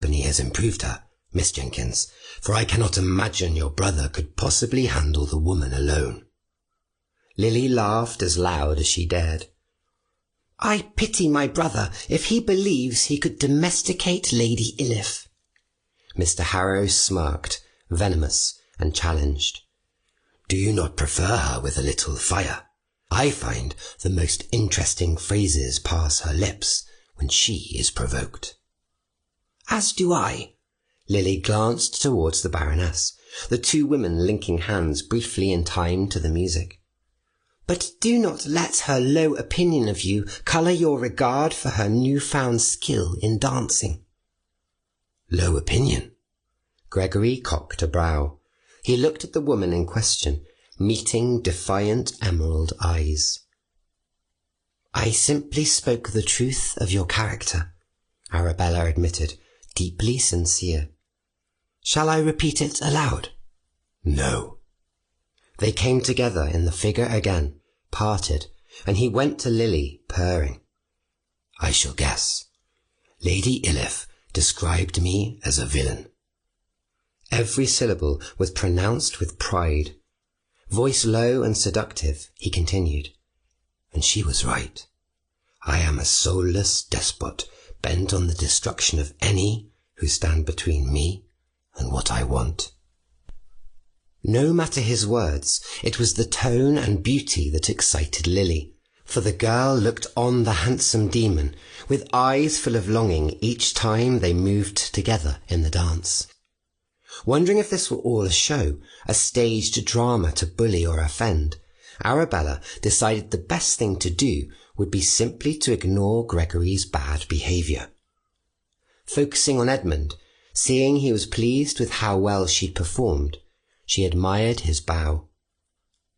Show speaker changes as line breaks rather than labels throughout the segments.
company has improved her, Miss Jenkins, for I cannot imagine your brother could possibly handle the woman alone." Lily laughed as loud as she dared. "I pity my brother if he believes he could domesticate Lady Iliffe." Mr. Harrow smirked, venomous and challenged. "Do you not prefer her with a little fire? I find the most interesting phrases pass her lips when she is provoked." "As do I." Lily glanced towards the Baroness, the two women linking hands briefly in time to the music. "But do not let her low opinion of you colour your regard for her new-found skill in dancing." "Low opinion?" Gregory cocked a brow. He looked at the woman in question, meeting defiant emerald eyes. "I simply spoke the truth of your character," Arabella admitted, deeply sincere. "Shall I repeat it aloud?" "No." They came together in the figure again, parted, and he went to Lily, purring. "I shall guess. Lady Iliffe described me as a villain." Every syllable was pronounced with pride. Voice low and seductive, he continued. "And she was right. I am a soulless despot bent on the destruction of any who stand between me and what I want." No matter his words, it was the tone and beauty that excited Lily, for the girl looked on the handsome demon with eyes full of longing each time they moved together in the dance. Wondering if this were all a show, a staged drama to bully or offend, Arabella decided the best thing to do would be simply to ignore Gregory's bad behaviour. Focusing on Edmund, seeing he was pleased with how well she'd performed, she admired his bow.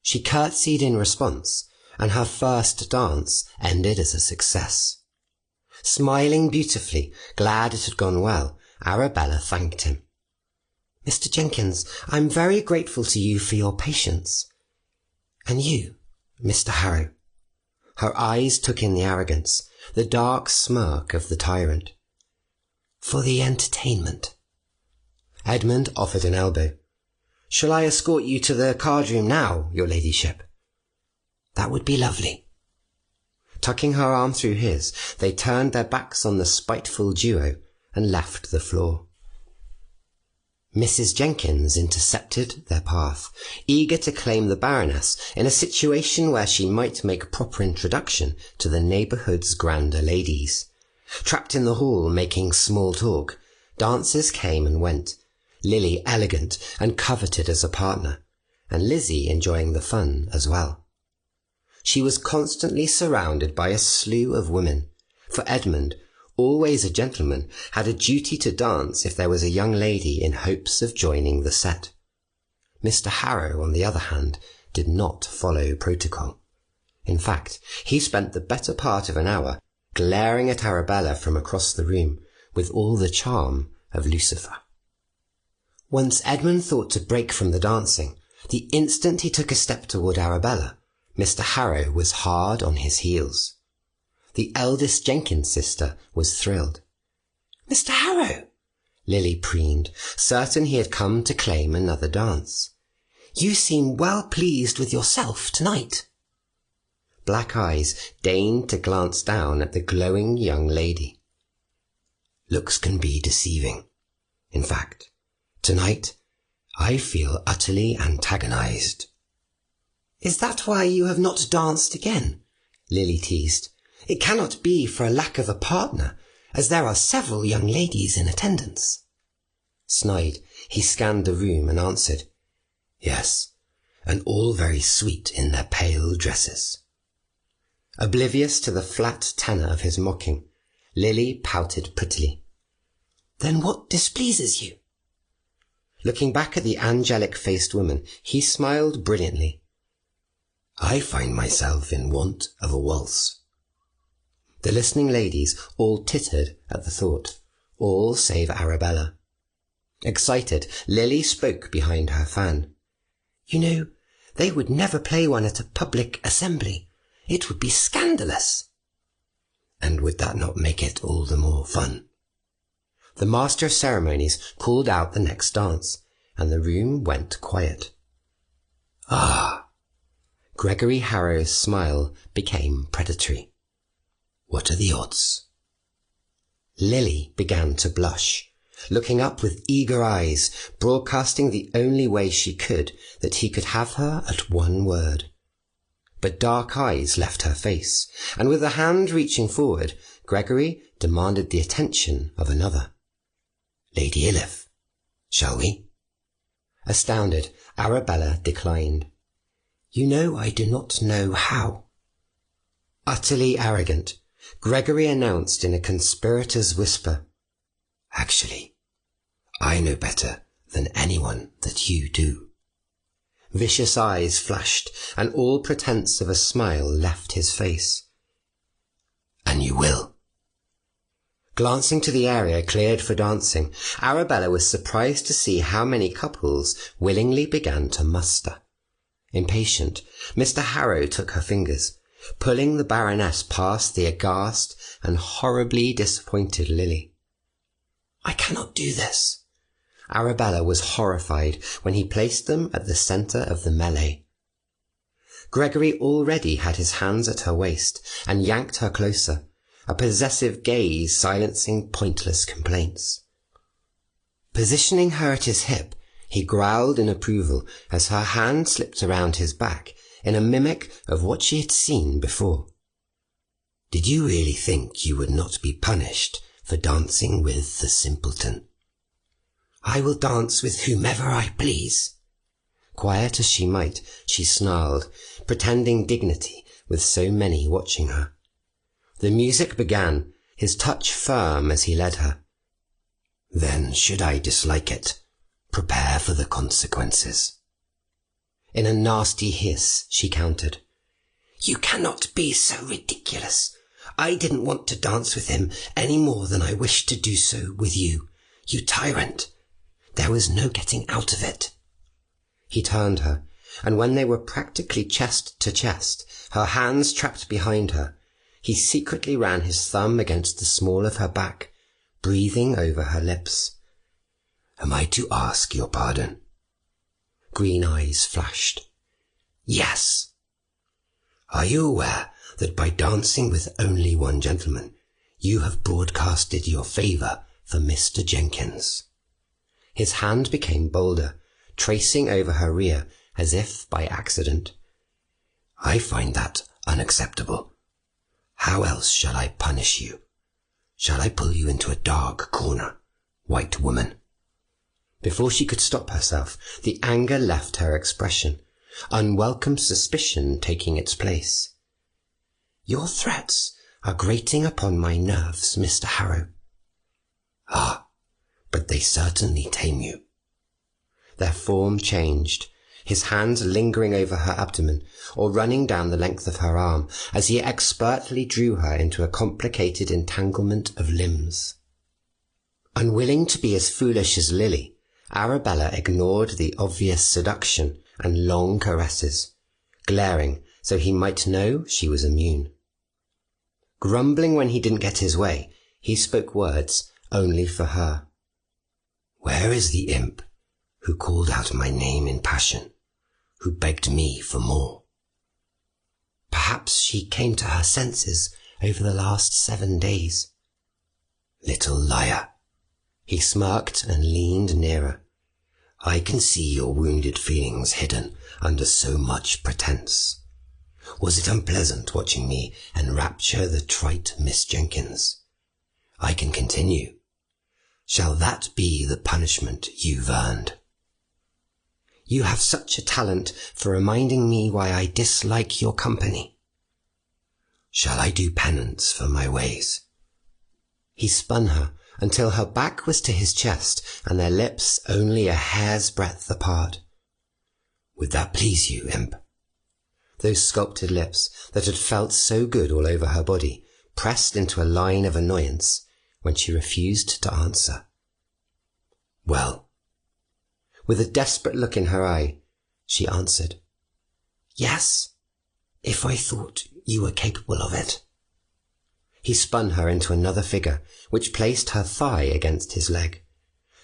She curtsied in response, and her first dance ended as a success. Smiling beautifully, glad it had gone well, Arabella thanked him. "Mr. Jenkins, I'm very grateful to you for your patience. And you, Mr. Harrow." Her eyes took in the arrogance, the dark smirk of the tyrant. "For the entertainment." Edmund offered an elbow. "Shall I escort you to the card-room now, your ladyship?" "That would be lovely." Tucking her arm through his, they turned their backs on the spiteful duo and left the floor. Mrs. Jenkins intercepted their path, eager to claim the Baroness in a situation where she might make proper introduction to the neighbourhood's grander ladies. Trapped in the hall making small talk, dancers came and went, Lily elegant and coveted as a partner, and Lizzie enjoying the fun as well. She was constantly surrounded by a slew of women, for Edmund, always a gentleman, had a duty to dance if there was a young lady in hopes of joining the set. Mr. Harrow, on the other hand, did not follow protocol. In fact, he spent the better part of an hour glaring at Arabella from across the room with all the charm of Lucifer. Once Edmund thought to break from the dancing, the instant he took a step toward Arabella, Mr. Harrow was hard on his heels. The eldest Jenkins sister was thrilled. "Mr. Harrow," Lily preened, certain he had come to claim another dance. "You seem well pleased with yourself tonight." Black eyes deigned to glance down at the glowing young lady. "Looks can be deceiving. In fact, tonight I feel utterly antagonized." "Is that why you have not danced again?" Lily teased. "It cannot be for a lack of a partner, as there are several young ladies in attendance." Snide, he scanned the room and answered, "Yes, and all very sweet in their pale dresses." Oblivious to the flat tenor of his mocking, Lily pouted prettily. "Then what displeases you?" Looking back at the angelic-faced woman, he smiled brilliantly. "I find myself in want of a waltz." The listening ladies all tittered at the thought, all save Arabella. Excited, Lily spoke behind her fan. "You know, they would never play one at a public assembly. It would be scandalous." "And would that not make it all the more fun?" The master of ceremonies called out the next dance, and the room went quiet. Ah! Gregory Harrow's smile became predatory. What are the odds? Lily began to blush, looking up with eager eyes, broadcasting the only way she could that he could have her at one word. But dark eyes left her face, and with a hand reaching forward, Gregory demanded the attention of another. Lady Iliffe, shall we? Astounded, Arabella declined. You know I do not know how. Utterly arrogant, Gregory announced in a conspirator's whisper, Actually, I know better than anyone that you do. Vicious eyes flashed, and all pretense of a smile left his face. And you will. Glancing to the area cleared for dancing, Arabella was surprised to see how many couples willingly began to muster. Impatient, Mr. Harrow took her fingers, pulling the Baroness past the aghast and horribly disappointed Lily. I cannot do this. Arabella was horrified when he placed them at the centre of the melee. Gregory already had his hands at her waist and yanked her closer, a possessive gaze silencing pointless complaints. Positioning her at his hip, he growled in approval as her hand slipped around his back in a mimic of what she had seen before. Did you really think you would not be punished for dancing with the simpleton? I will dance with whomever I please. Quiet as she might, she snarled, pretending dignity with so many watching her. The music began, his touch firm as he led her. Then, should I dislike it, prepare for the consequences. In a nasty hiss, she countered. You cannot be so ridiculous. I didn't want to dance with him any more than I wished to do so with you, you tyrant. There was no getting out of it. He turned her, and when they were practically chest to chest, her hands trapped behind her, he secretly ran his thumb against the small of her back, breathing over her lips. Am I to ask your pardon? Green eyes flashed. Yes. Are you aware that by dancing with only one gentleman, you have broadcasted your favour for Mr. Jenkins? His hand became bolder, tracing over her rear as if by accident. I find that unacceptable. How else shall I punish you? Shall I pull you into a dark corner, white woman? Before she could stop herself, the anger left her expression, unwelcome suspicion taking its place. Your threats are grating upon my nerves, Mr. Harrow. Ah, but they certainly tame you. Their form changed, his hands lingering over her abdomen or running down the length of her arm as he expertly drew her into a complicated entanglement of limbs. Unwilling to be as foolish as Lily, Arabella ignored the obvious seduction and long caresses, glaring so he might know she was immune. Grumbling when he didn't get his way, he spoke words only for her. Where is the imp who called out my name in passion, who begged me for more? Perhaps she came to her senses over the last 7 days. Little liar. He smirked and leaned nearer. I can see your wounded feelings hidden under so much pretense. Was it unpleasant watching me enrapture the trite Miss Jenkins? I can continue. Shall that be the punishment you've earned? You have such a talent for reminding me why I dislike your company. Shall I do penance for my ways? He spun her until her back was to his chest and their lips only a hair's breadth apart. Would that please you, imp? Those sculpted lips that had felt so good all over her body pressed into a line of annoyance when she refused to answer. Well, with a desperate look in her eye, she answered, Yes, if I thought you were capable of it. He spun her into another figure, which placed her thigh against his leg.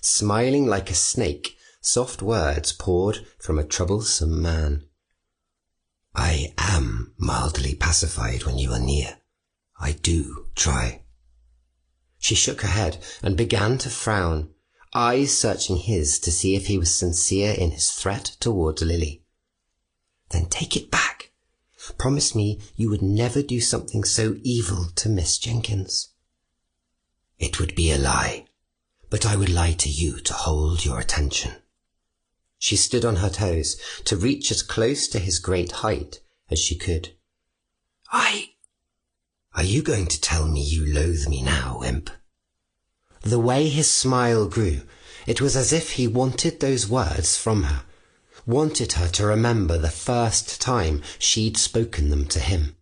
Smiling like a snake, soft words poured from a troublesome man. I am mildly pacified when you are near. I do try. She shook her head and began to frown, eyes searching his to see if he was sincere in his threat towards Lily. Then take it back. Promise me you would never do something so evil to Miss Jenkins. It would be a lie, but I would lie to you to hold your attention. She stood on her toes to reach as close to his great height as she could. Are you going to tell me you loathe me now, imp? The way his smile grew, it was as if he wanted those words from her, wanted her to remember the first time she'd spoken them to him.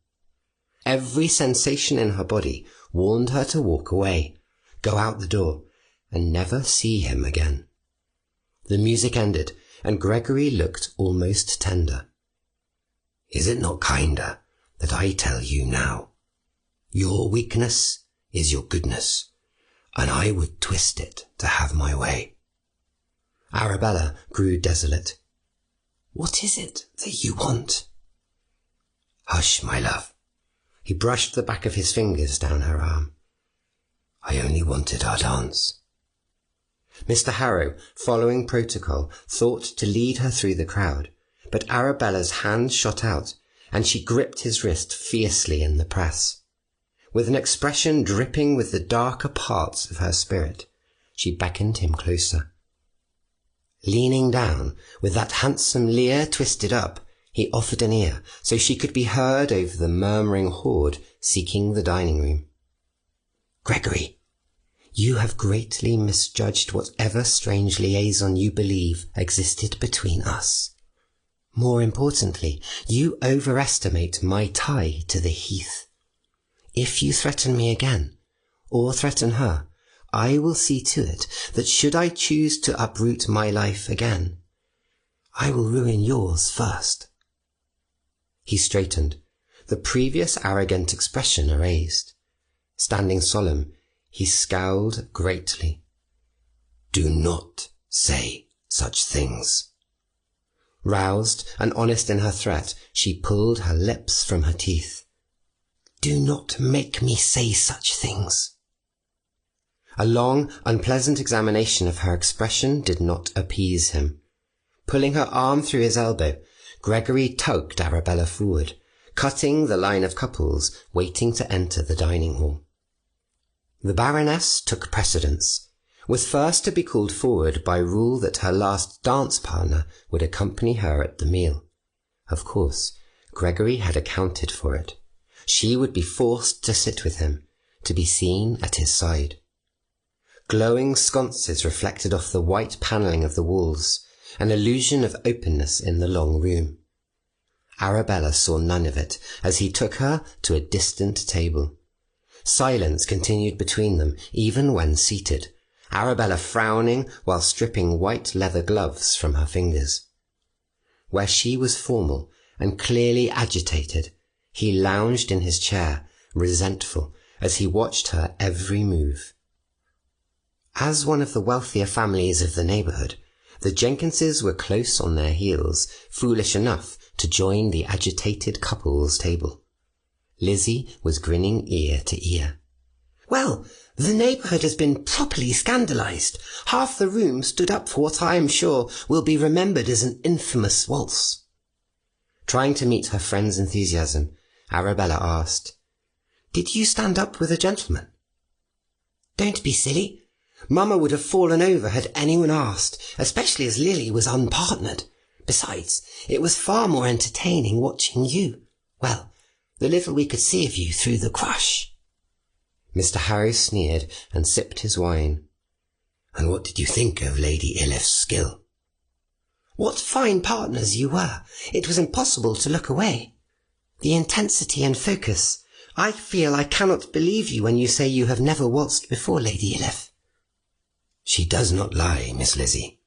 Every sensation in her body warned her to walk away, go out the door, and never see him again. The music ended, and Gregory looked almost tender. Is it not kinder that I tell you now? Your weakness is your goodness, and I would twist it to have my way. Arabella grew desolate. What is it that you want? Hush, my love. He brushed the back of his fingers down her arm. I only wanted our dance. Mr. Harrow, following protocol, thought to lead her through the crowd, but Arabella's hand shot out, and she gripped his wrist fiercely in the press. With an expression dripping with the darker parts of her spirit, she beckoned him closer. Leaning down, with that handsome leer twisted up, he offered an ear, so she could be heard over the murmuring horde seeking the dining room. Gregory, you have greatly misjudged whatever strange liaison you believe existed between us. More importantly, you overestimate my tie to the heath. If you threaten me again, or threaten her, I will see to it that should I choose to uproot my life again, I will ruin yours first. He straightened, the previous arrogant expression erased. Standing solemn, he scowled greatly. Do not say such things. Roused and honest in her threat, she pulled her lips from her teeth. Do not make me say such things. A long, unpleasant examination of her expression did not appease him. Pulling her arm through his elbow, Gregory tugged Arabella forward, cutting the line of couples waiting to enter the dining hall. The Baroness took precedence, was first to be called forward by rule that her last dance partner would accompany her at the meal. Of course, Gregory had accounted for it. She would be forced to sit with him, to be seen at his side. Glowing sconces reflected off the white panelling of the walls, an illusion of openness in the long room. Arabella saw none of it as he took her to a distant table. Silence continued between them, even when seated, Arabella frowning while stripping white leather gloves from her fingers. Where she was formal and clearly agitated, he lounged in his chair, resentful, as he watched her every move. As one of the wealthier families of the neighbourhood, the Jenkinses were close on their heels, foolish enough to join the agitated couple's table. Lizzie was grinning ear to ear. Well, the neighbourhood has been properly scandalised. Half the room stood up for what I am sure will be remembered as an infamous waltz. Trying to meet her friend's enthusiasm, Arabella asked, Did you stand up with a gentleman? Don't be silly. Mamma would have fallen over had anyone asked, especially as Lily was unpartnered. Besides, it was far more entertaining watching you. Well, the little we could see of you through the crush. Mr. Harrow sneered and sipped his wine. And what did you think of Lady Iliffe's skill? What fine partners you were. It was impossible to look away. The intensity and focus. I feel I cannot believe you when you say you have never waltzed before, Lady Iliffe. She does not lie, Miss Lizzie.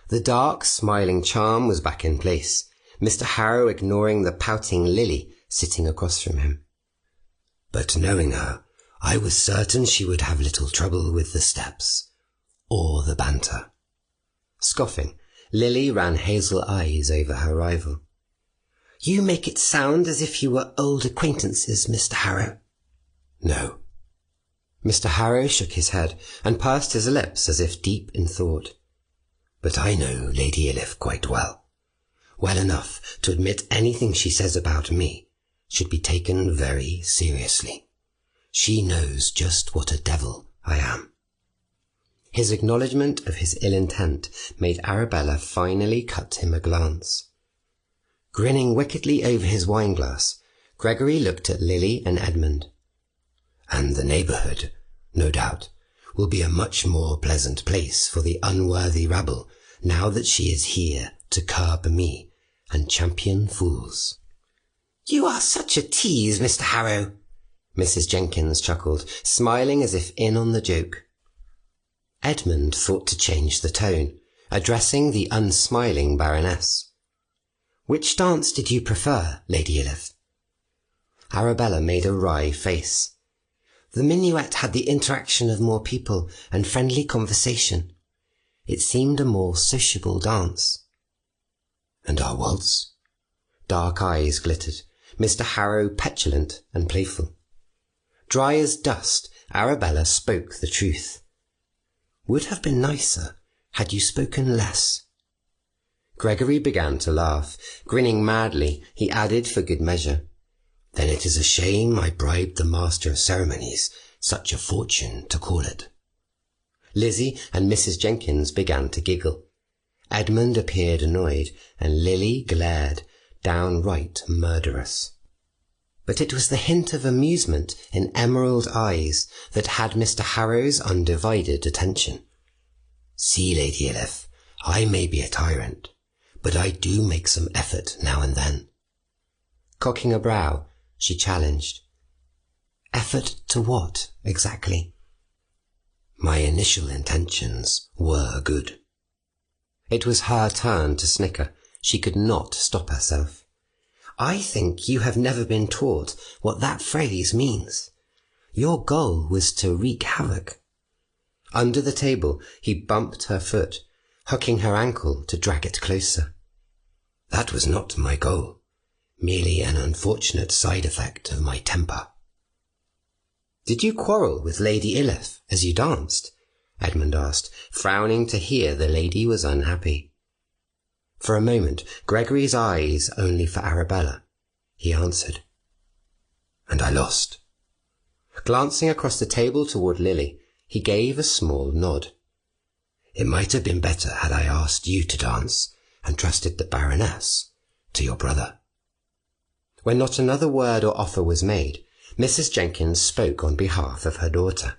The dark, smiling charm was back in place, Mr. Harrow ignoring the pouting Lily sitting across from him. But knowing her, I was certain she would have little trouble with the steps, or the banter. Scoffing, Lily ran hazel eyes over her rival. You make it sound as if you were old acquaintances, Mr. Harrow. No. Mr. Harrow shook his head and pursed his lips as if deep in thought. But I know Lady Iliffe quite well. Well enough to admit anything she says about me should be taken very seriously. She knows just what a devil I am. His acknowledgment of his ill intent made Arabella finally cut him a glance. Grinning wickedly over his wineglass, Gregory looked at Lily and Edmund. And the neighbourhood, no doubt, will be a much more pleasant place for the unworthy rabble now that she is here to curb me and champion fools. You are such a tease, Mr. Harrow, Mrs. Jenkins chuckled, smiling as if in on the joke. Edmund thought to change the tone, addressing the unsmiling Baroness. Which dance did you prefer, Lady Iliffe? Arabella made a wry face. The minuet had the interaction of more people and friendly conversation. It seemed a more sociable dance. And our waltz? Dark eyes glittered, Mr. Harrow petulant and playful. Dry as dust, Arabella spoke the truth. Would have been nicer had you spoken less. Gregory began to laugh. Grinning madly, he added for good measure, Then it is a shame I bribed the master of ceremonies, such a fortune to call it. Lizzie and Mrs. Jenkins began to giggle. Edmund appeared annoyed, and Lily glared, downright murderous. But it was the hint of amusement in emerald eyes that had Mr. Harrow's undivided attention. See, Lady Iliffe, I may be a tyrant, but I do make some effort now and then. Cocking a brow, she challenged. Effort to what, exactly? My initial intentions were good. It was her turn to snicker. She could not stop herself. I think you have never been taught what that phrase means. Your goal was to wreak havoc. Under the table, he bumped her foot, hooking her ankle to drag it closer. That was not my goal, merely an unfortunate side effect of my temper. Did you quarrel with Lady Iliffe as you danced? Edmund asked, frowning to hear the lady was unhappy. For a moment, Gregory's eyes only for Arabella. He answered, And I lost. Glancing across the table toward Lily, he gave a small nod. It might have been better had I asked you to dance and trusted the Baroness to your brother. When not another word or offer was made, Mrs. Jenkins spoke on behalf of her daughter.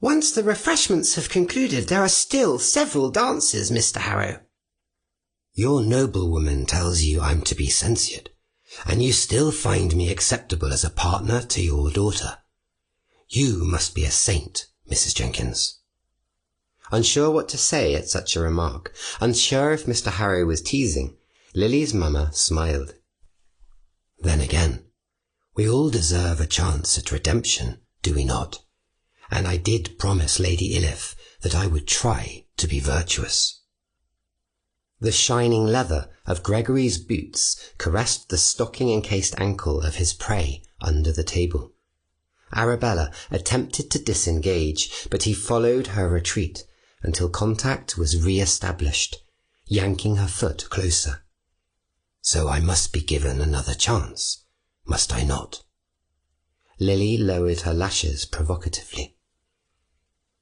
Once the refreshments have concluded, there are still several dances, Mr. Harrow. Your noblewoman tells you I'm to be censured, and you still find me acceptable as a partner to your daughter. You must be a saint, Mrs. Jenkins. Unsure what to say at such a remark, unsure if Mr. Harrow was teasing, Lily's mamma smiled. Then again, we all deserve a chance at redemption, do we not? And I did promise Lady Iliffe that I would try to be virtuous. The shining leather of Gregory's boots caressed the stocking-encased ankle of his prey under the table. Arabella attempted to disengage, but he followed her retreat until contact was re-established, yanking her foot closer. So I must be given another chance, must I not? Lily lowered her lashes provocatively.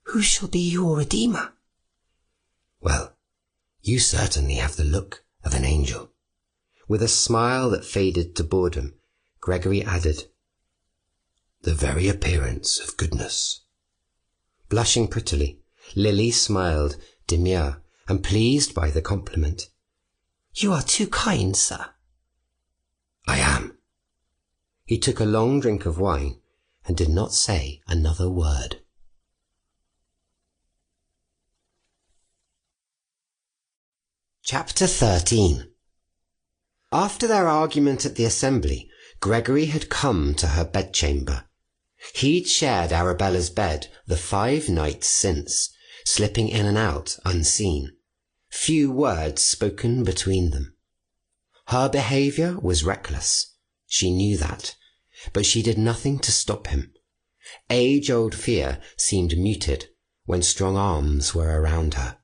Who shall be your redeemer? Well, you certainly have the look of an angel. With a smile that faded to boredom, Gregory added, The very appearance of goodness. Blushing prettily, Lily smiled, demure, and pleased by the compliment. You are too kind, sir. I am. He took a long drink of wine and did not say another word. Chapter 13. After their argument at the assembly, Gregory had come to her bedchamber. He'd shared Arabella's bed the 5 nights since, slipping in and out unseen, few words spoken between them. Her behaviour was reckless, she knew that, but she did nothing to stop him. Age-old fear seemed muted when strong arms were around her.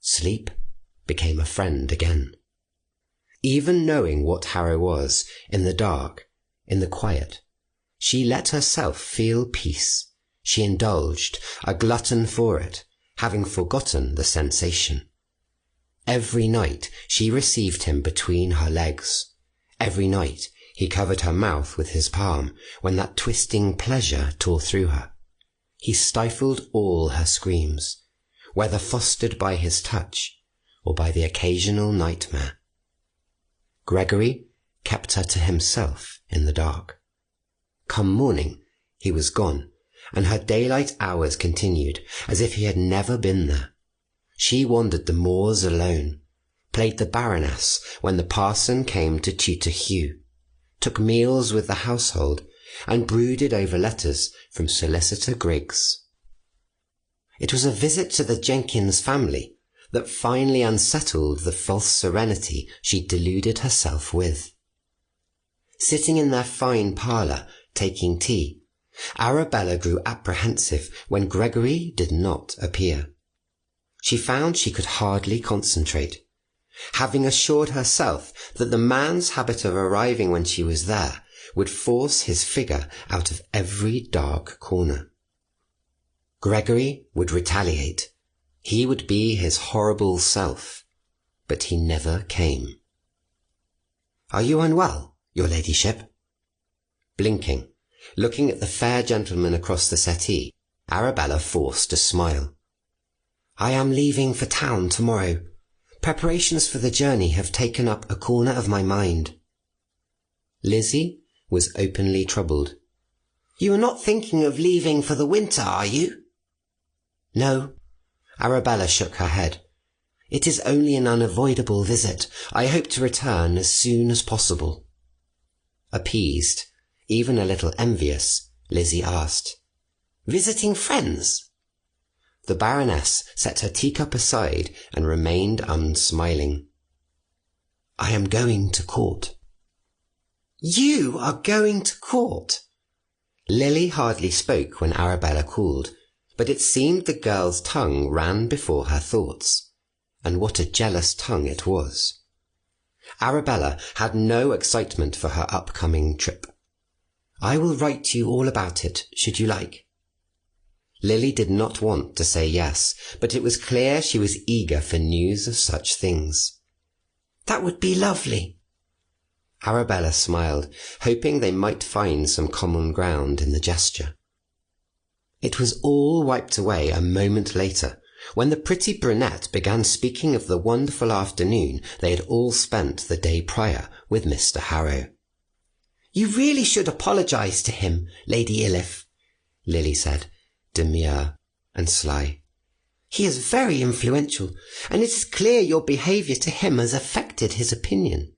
Sleep became a friend again. Even knowing what Harrow was, in the dark, in the quiet, she let herself feel peace. She indulged, a glutton for it, having forgotten the sensation. Every night she received him between her legs. Every night he covered her mouth with his palm when that twisting pleasure tore through her. He stifled all her screams, whether fostered by his touch or by the occasional nightmare. Gregory kept her to himself in the dark. Come morning, he was gone, and her daylight hours continued as if he had never been there. She wandered the moors alone, played the Baroness when the parson came to tutor Hugh, took meals with the household, and brooded over letters from Solicitor Griggs. It was a visit to the Jenkins family that finally unsettled the false serenity she deluded herself with. Sitting in their fine parlour, taking tea, Arabella grew apprehensive when Gregory did not appear. She found she could hardly concentrate, having assured herself that the man's habit of arriving when she was there would force his figure out of every dark corner. Gregory would retaliate. He would be his horrible self, but he never came. "Are you unwell, your ladyship?" Blinking, looking at the fair gentleman across the settee, Arabella forced a smile. "I am leaving for town tomorrow. Preparations for the journey have taken up a corner of my mind." Lizzie was openly troubled. "You are not thinking of leaving for the winter, are you?" "No." Arabella shook her head. "It is only an unavoidable visit. I hope to return as soon as possible." Appeased, even a little envious, Lizzie asked, "Visiting friends?" The Baroness set her teacup aside and remained unsmiling. "I am going to court." "You are going to court?" Lily hardly spoke when Arabella called, but it seemed the girl's tongue ran before her thoughts. And what a jealous tongue it was. Arabella had no excitement for her upcoming trip. "I will write to you all about it, should you like." Lily did not want to say yes, but it was clear she was eager for news of such things. "That would be lovely." Arabella smiled, hoping they might find some common ground in the gesture. It was all wiped away a moment later, when the pretty brunette began speaking of the wonderful afternoon they had all spent the day prior with Mr. Harrow. "You really should apologize to him, Lady Iliffe," Lily said, demure and sly. "He is very influential, and it is clear your behaviour to him has affected his opinion.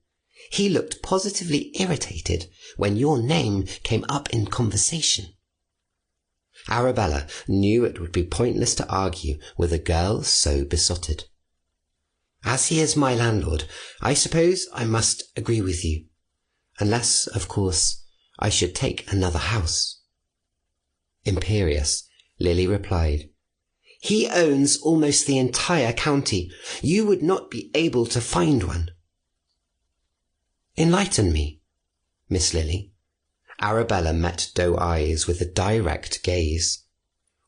He looked positively irritated when your name came up in conversation." Arabella knew it would be pointless to argue with a girl so besotted. "As he is my landlord, I suppose I must agree with you, unless, of course, I should take another house." Imperious, Lily replied, "He owns almost the entire county. You would not be able to find one." "Enlighten me, Miss Lily." Arabella met doe eyes with a direct gaze.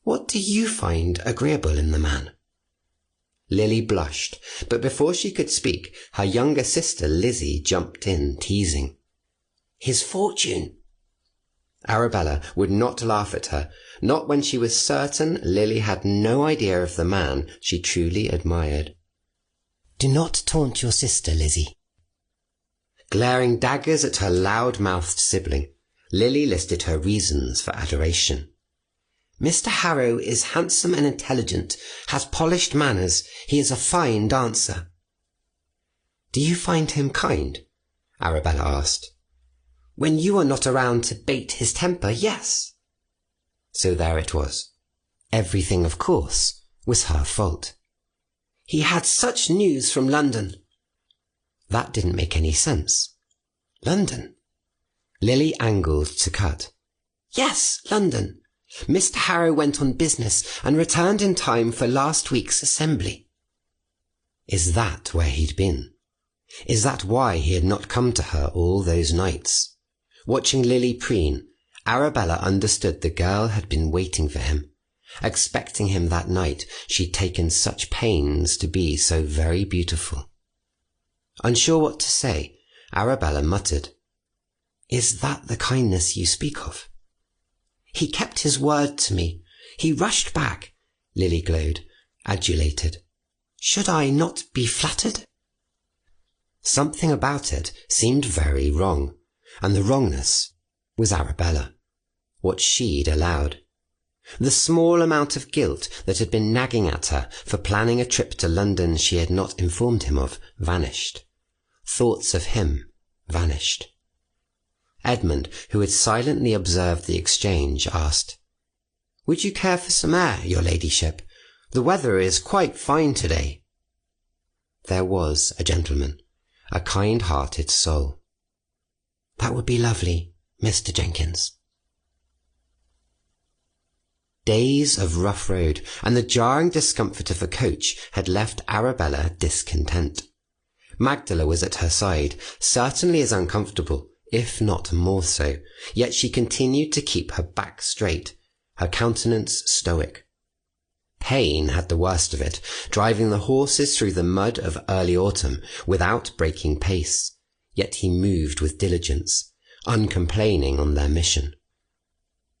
"What do you find agreeable in the man?" Lily blushed, but before she could speak, her younger sister Lizzie jumped in, teasing. "His fortune." Arabella would not laugh at her, not when she was certain Lily had no idea of the man she truly admired. "Do not taunt your sister, Lizzie." Glaring daggers at her loud-mouthed sibling, Lily listed her reasons for adoration. "Mr. Harrow is handsome and intelligent, has polished manners, he is a fine dancer." "Do you find him kind?" Arabella asked. "When you are not around to bait his temper, yes." So there it was. Everything, of course, was her fault. He had such news from London. That didn't make any sense. London? Lily angled to cut. Yes, London. Mr. Harrow went on business and returned in time for last week's assembly. Is that where he'd been? Is that why he had not come to her all those nights? Watching Lily preen, Arabella understood the girl had been waiting for him, expecting him that night she'd taken such pains to be so very beautiful. Unsure what to say, Arabella muttered, "Is that the kindness you speak of?" "He kept his word to me. He rushed back," Lily glowed, adulated. "Should I not be flattered?" Something about it seemed very wrong, and the wrongness was Arabella, what she'd allowed. The small amount of guilt that had been nagging at her for planning a trip to London she had not informed him of vanished. Thoughts of him vanished. Edmund, who had silently observed the exchange, asked, "Would you care for some air, your ladyship? The weather is quite fine today." There was a gentleman, a kind-hearted soul. "That would be lovely, Mr. Jenkins." Days of rough road and the jarring discomfort of a coach had left Arabella discontent. Magdala was at her side, certainly as uncomfortable, if not more so, yet she continued to keep her back straight, her countenance stoic. Pain had the worst of it, driving the horses through the mud of early autumn without breaking pace, yet he moved with diligence, uncomplaining on their mission.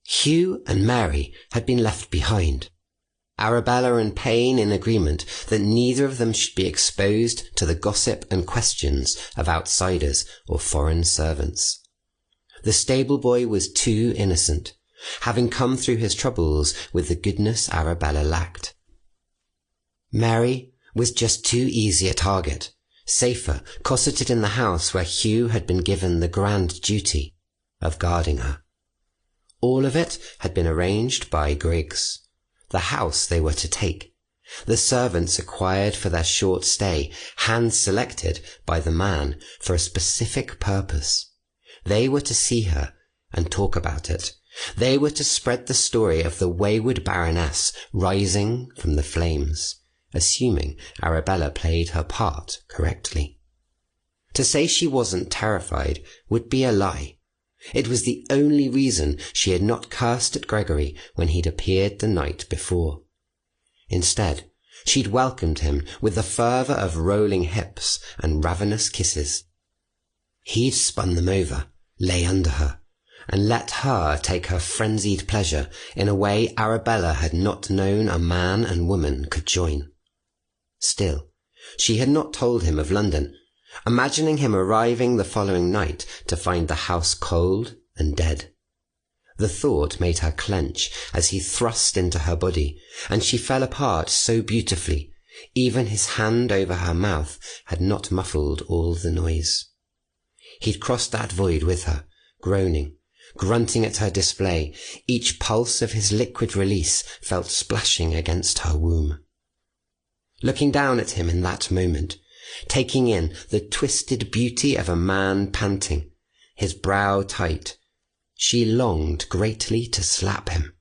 Hugh and Mary had been left behind, Arabella and Payne in agreement that neither of them should be exposed to the gossip and questions of outsiders or foreign servants. The stable boy was too innocent, having come through his troubles with the goodness Arabella lacked. Mary was just too easy a target, safer cosseted in the house where Hugh had been given the grand duty of guarding her. All of it had been arranged by Griggs. The house they were to take, the servants acquired for their short stay, hand-selected by the man for a specific purpose. They were to see her and talk about it. They were to spread the story of the wayward Baroness rising from the flames, assuming Arabella played her part correctly. To say she wasn't terrified would be a lie. It was the only reason she had not cursed at Gregory when he'd appeared the night before. Instead, she'd welcomed him with the fervour of rolling hips and ravenous kisses. He'd spun them over, lay under her, and let her take her frenzied pleasure in a way Arabella had not known a man and woman could join. Still, she had not told him of London, imagining him arriving the following night to find the house cold and dead. The thought made her clench as he thrust into her body, and she fell apart so beautifully, even his hand over her mouth had not muffled all the noise. He'd crossed that void with her, groaning, grunting at her display, each pulse of his liquid release felt splashing against her womb. Looking down at him in that moment, taking in the twisted beauty of a man panting, his brow tight, she longed greatly to slap him.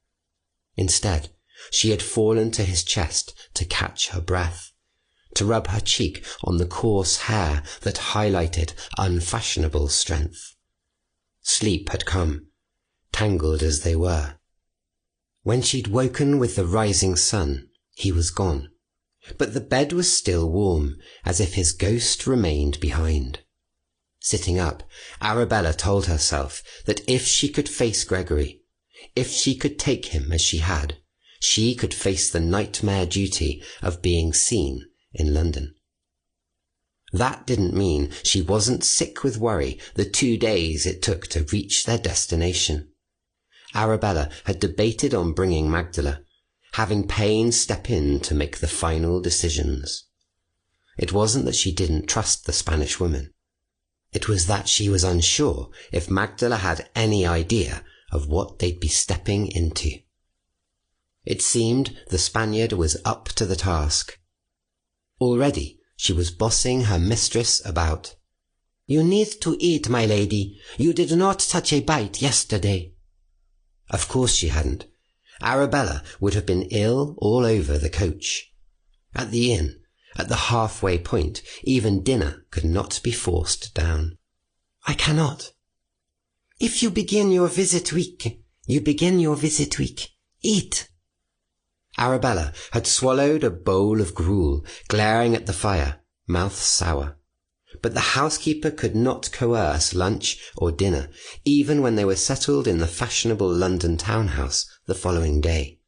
Instead, she had fallen to his chest to catch her breath, to rub her cheek on the coarse hair that highlighted unfashionable strength. Sleep had come, tangled as they were. When she'd woken with the rising sun, he was gone. But the bed was still warm, as if his ghost remained behind. Sitting up, Arabella told herself that if she could face Gregory, if she could take him as she could face the nightmare duty of being seen in London. That didn't mean she wasn't sick with worry the 2 days it took to reach their destination. Arabella had debated on bringing Magdala, having Payne step in to make the final decisions. It wasn't that she didn't trust the Spanish woman. It was that she was unsure if Magdala had any idea of what they'd be stepping into. It seemed the Spaniard was up to the task. Already she was bossing her mistress about. "You need to eat, my lady. You did not touch a bite yesterday." Of course she hadn't. Arabella would have been ill all over the coach. At the inn, at the halfway point, even dinner could not be forced down. "I cannot." "If you begin your visit weak, you begin your visit weak. Eat." Arabella had swallowed a bowl of gruel, glaring at the fire, mouth sour. But the housekeeper could not coerce lunch or dinner, even when they were settled in the fashionable London townhouse the following day.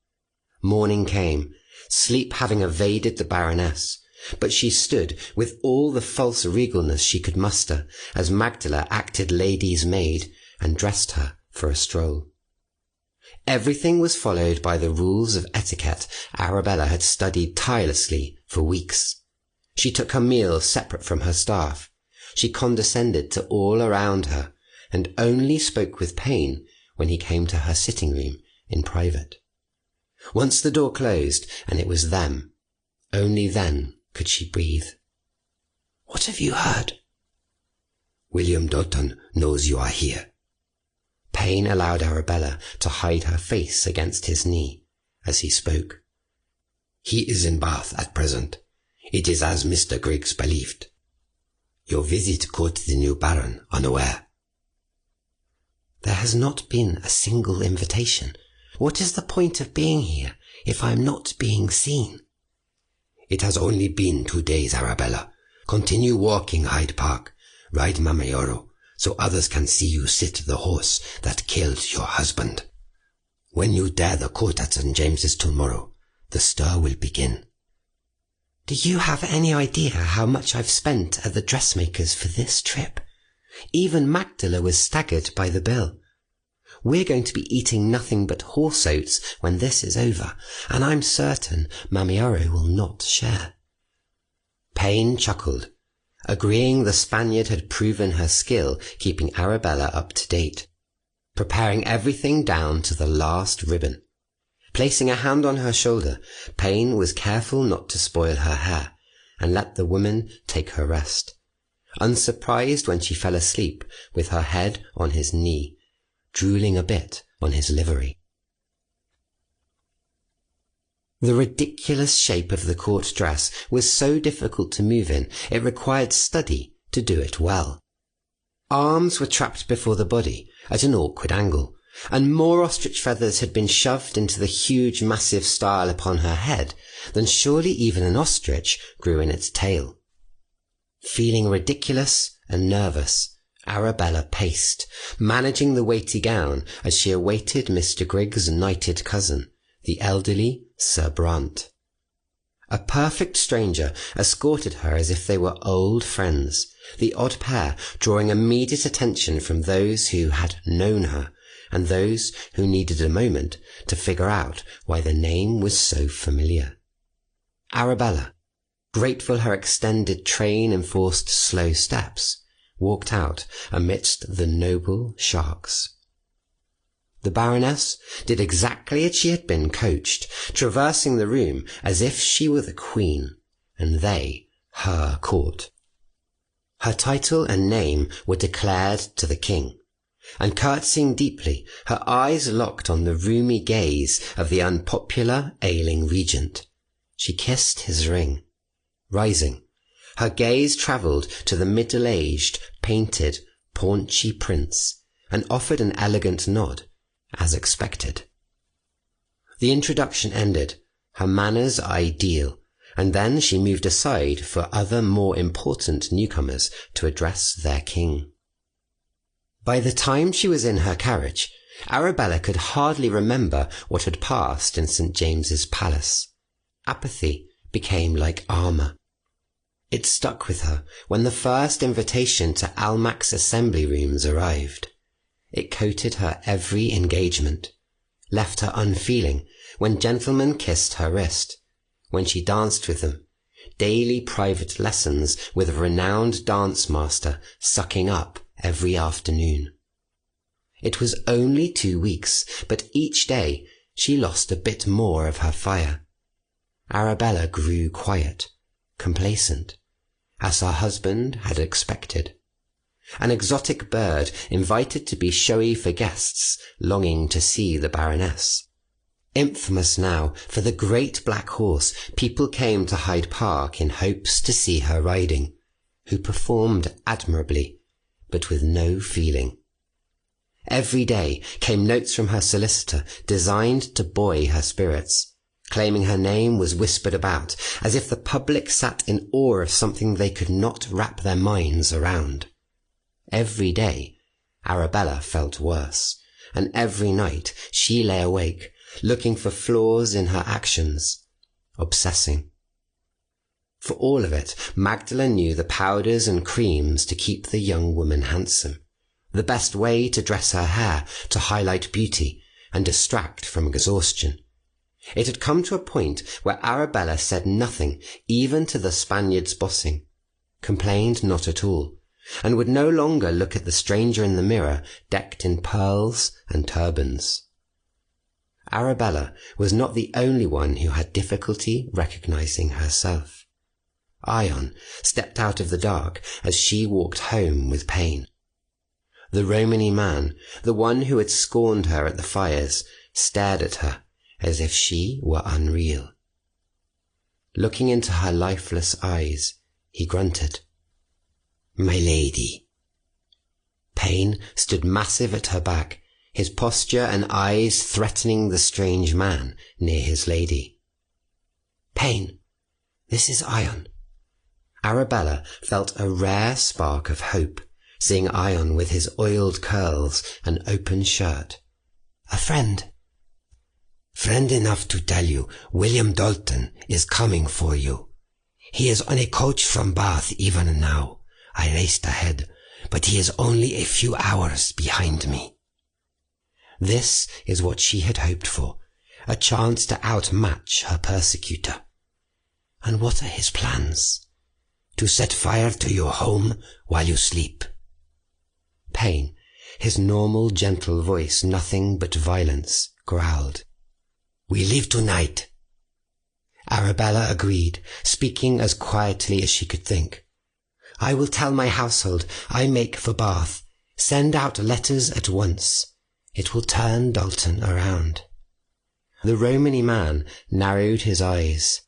Morning came, sleep having evaded the Baroness, but she stood with all the false regalness she could muster as Magdala acted lady's maid and dressed her for a stroll. Everything was followed by the rules of etiquette Arabella had studied tirelessly for weeks. She took her meals separate from her staff. She condescended to all around her, and only spoke with Payne when he came to her sitting room in private. Once the door closed, and it was them. Only then could she breathe. "What have you heard?" "William Doughton knows you are here." Payne allowed Arabella to hide her face against his knee as he spoke. "He is in Bath at present. It is as Mr. Griggs believed. Your visit caught the new Baron unaware." "There has not been a single invitation. What is the point of being here if I am not being seen?" "It has only been 2 days, Arabella. Continue walking Hyde Park. Ride Mamioro, so others can see you sit the horse that killed your husband. When you dare the court at St. James's tomorrow, the stir will begin." "Do you have any idea how much I've spent at the dressmaker's for this trip? Even Magdala was staggered by the bill. We're going to be eating nothing but horse oats when this is over, and I'm certain Mamioro will not share." Payne chuckled, agreeing the Spaniard had proven her skill keeping Arabella up to date, preparing everything down to the last ribbon. Placing a hand on her shoulder, Payne was careful not to spoil her hair, and let the woman take her rest, unsurprised when she fell asleep with her head on his knee, drooling a bit on his livery. The ridiculous shape of the court dress was so difficult to move in, it required study to do it well. Arms were trapped before the body at an awkward angle, and more ostrich feathers had been shoved into the huge massive style upon her head than surely even an ostrich grew in its tail. Feeling ridiculous and nervous, Arabella paced, managing the weighty gown as she awaited Mr. Griggs' knighted cousin, the elderly Sir Brant. A perfect stranger escorted her as if they were old friends, the odd pair drawing immediate attention from those who had known her and those who needed a moment to figure out why the name was so familiar. Arabella, grateful her extended train enforced slow steps, walked out amidst the noble sharks. The Baroness did exactly as she had been coached, traversing the room as if she were the queen, and they her court. Her title and name were declared to the king, and curtsying deeply, her eyes locked on the rheumy gaze of the unpopular ailing regent, she kissed his ring. Rising, her gaze travelled to the middle-aged, painted, paunchy prince, and offered an elegant nod, as expected. The introduction ended, her manners ideal, and then she moved aside for other more important newcomers to address their king. By the time she was in her carriage, Arabella could hardly remember what had passed in St. James's Palace. Apathy became like armour. It stuck with her when the first invitation to Almac's assembly rooms arrived. It coated her every engagement, left her unfeeling when gentlemen kissed her wrist, when she danced with them, daily private lessons with a renowned dance master sucking up every afternoon. It was only 2 weeks, but each day she lost a bit more of her fire. Arabella grew quiet, complacent, as her husband had expected. An exotic bird invited to be showy for guests longing to see the Baroness. Infamous now for the great black horse, people came to Hyde Park in hopes to see her riding, who performed admirably, but with no feeling. Every day came notes from her solicitor designed to buoy her spirits, claiming her name was whispered about, as if the public sat in awe of something they could not wrap their minds around. Every day Arabella felt worse, and every night she lay awake, looking for flaws in her actions, obsessing. For all of it, Magdala knew the powders and creams to keep the young woman handsome, the best way to dress her hair to highlight beauty and distract from exhaustion. It had come to a point where Arabella said nothing even to the Spaniard's bossing, complained not at all, and would no longer look at the stranger in the mirror decked in pearls and turbans. Arabella was not the only one who had difficulty recognizing herself. Ion stepped out of the dark as she walked home with pain. The Romany man, the one who had scorned her at the fires, stared at her as if she were unreal. Looking into her lifeless eyes, he grunted, "My lady." Pain stood massive at her back, his posture and eyes threatening the strange man near his lady. "Pain, this is Ion." Arabella felt a rare spark of hope, seeing Ion with his oiled curls and open shirt. "A friend." "Friend enough to tell you William Dalton is coming for you. He is on a coach from Bath even now. I raced ahead, but he is only a few hours behind me." This is what she had hoped for, a chance to outmatch her persecutor. And what are his plans? To set fire to your home while you sleep. Pain, his normal gentle voice nothing but violence, growled, "We leave tonight." Arabella agreed, speaking as quietly as she could think. "I will tell my household I make for Bath. Send out letters at once. It will turn Dalton around." The Romany man narrowed his eyes.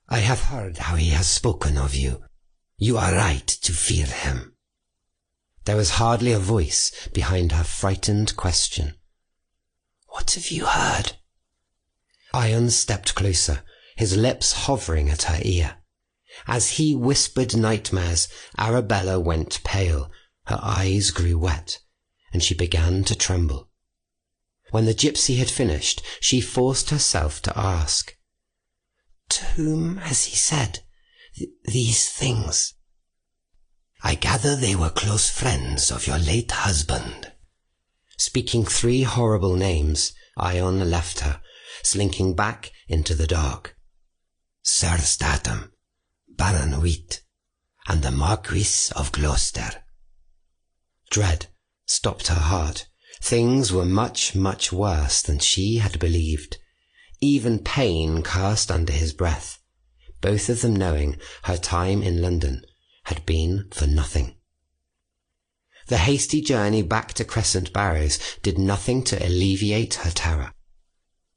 "I have heard how he has spoken of you. You are right to fear him." There was hardly a voice behind her frightened question. "What have you heard?" Ion stepped closer, his lips hovering at her ear. As he whispered nightmares, Arabella went pale, her eyes grew wet, and she began to tremble. When the gypsy had finished, she forced herself to ask, "To whom has he said these things?" "I gather they were close friends of your late husband." Speaking 3 horrible names, Ion left her, slinking back into the dark. "Sir Statham, Baron Wheat, and the Marquis of Gloucester." Dread stopped her heart. Things were much, much worse than she had believed. Even Pain cursed under his breath, both of them knowing her time in London had been for nothing. The hasty journey back to Crescent Barrows did nothing to alleviate her terror.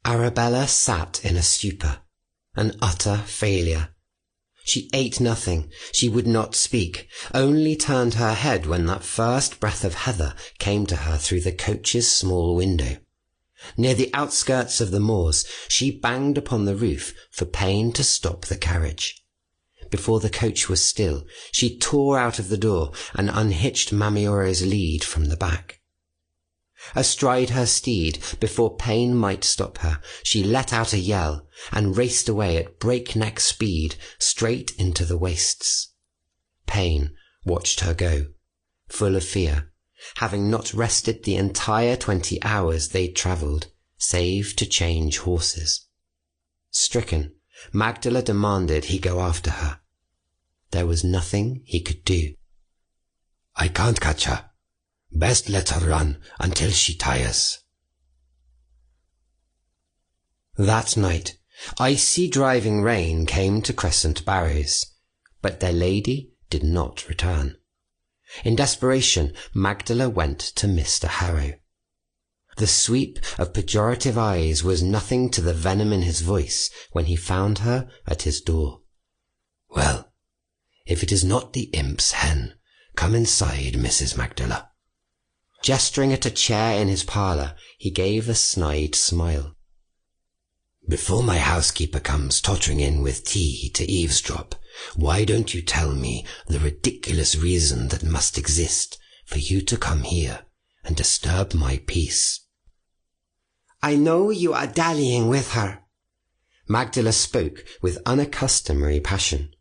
Arabella sat in a stupor, an utter failure. She ate nothing, she would not speak, only turned her head when that first breath of heather came to her through the coach's small window. Near the outskirts of the moors, she banged upon the roof for Pain to stop the carriage. Before the coach was still, she tore out of the door and unhitched Mamioro's lead from the back. Astride her steed, before Pain might stop her, she let out a yell and raced away at breakneck speed straight into the wastes. Pain watched her go, full of fear, having not rested the entire 20 hours they'd travelled, save to change horses. Stricken, Magdala demanded he go after her. There was nothing he could do. "I can't catch her. Best let her run until she tires." That night, icy driving rain came to Crescent Barrows, but their lady did not return. In desperation, Magdala went to Mr. Harrow. The sweep of pejorative eyes was nothing to the venom in his voice when he found her at his door. "Well, if it is not the imp's hen, come inside, Mrs. Magdala." Gesturing at a chair in his parlour, he gave a snide smile. "Before my housekeeper comes tottering in with tea to eavesdrop, why don't you tell me the ridiculous reason that must exist for you to come here and disturb my peace?" "I know you are dallying with her." Magdala spoke with unaccustomed passion.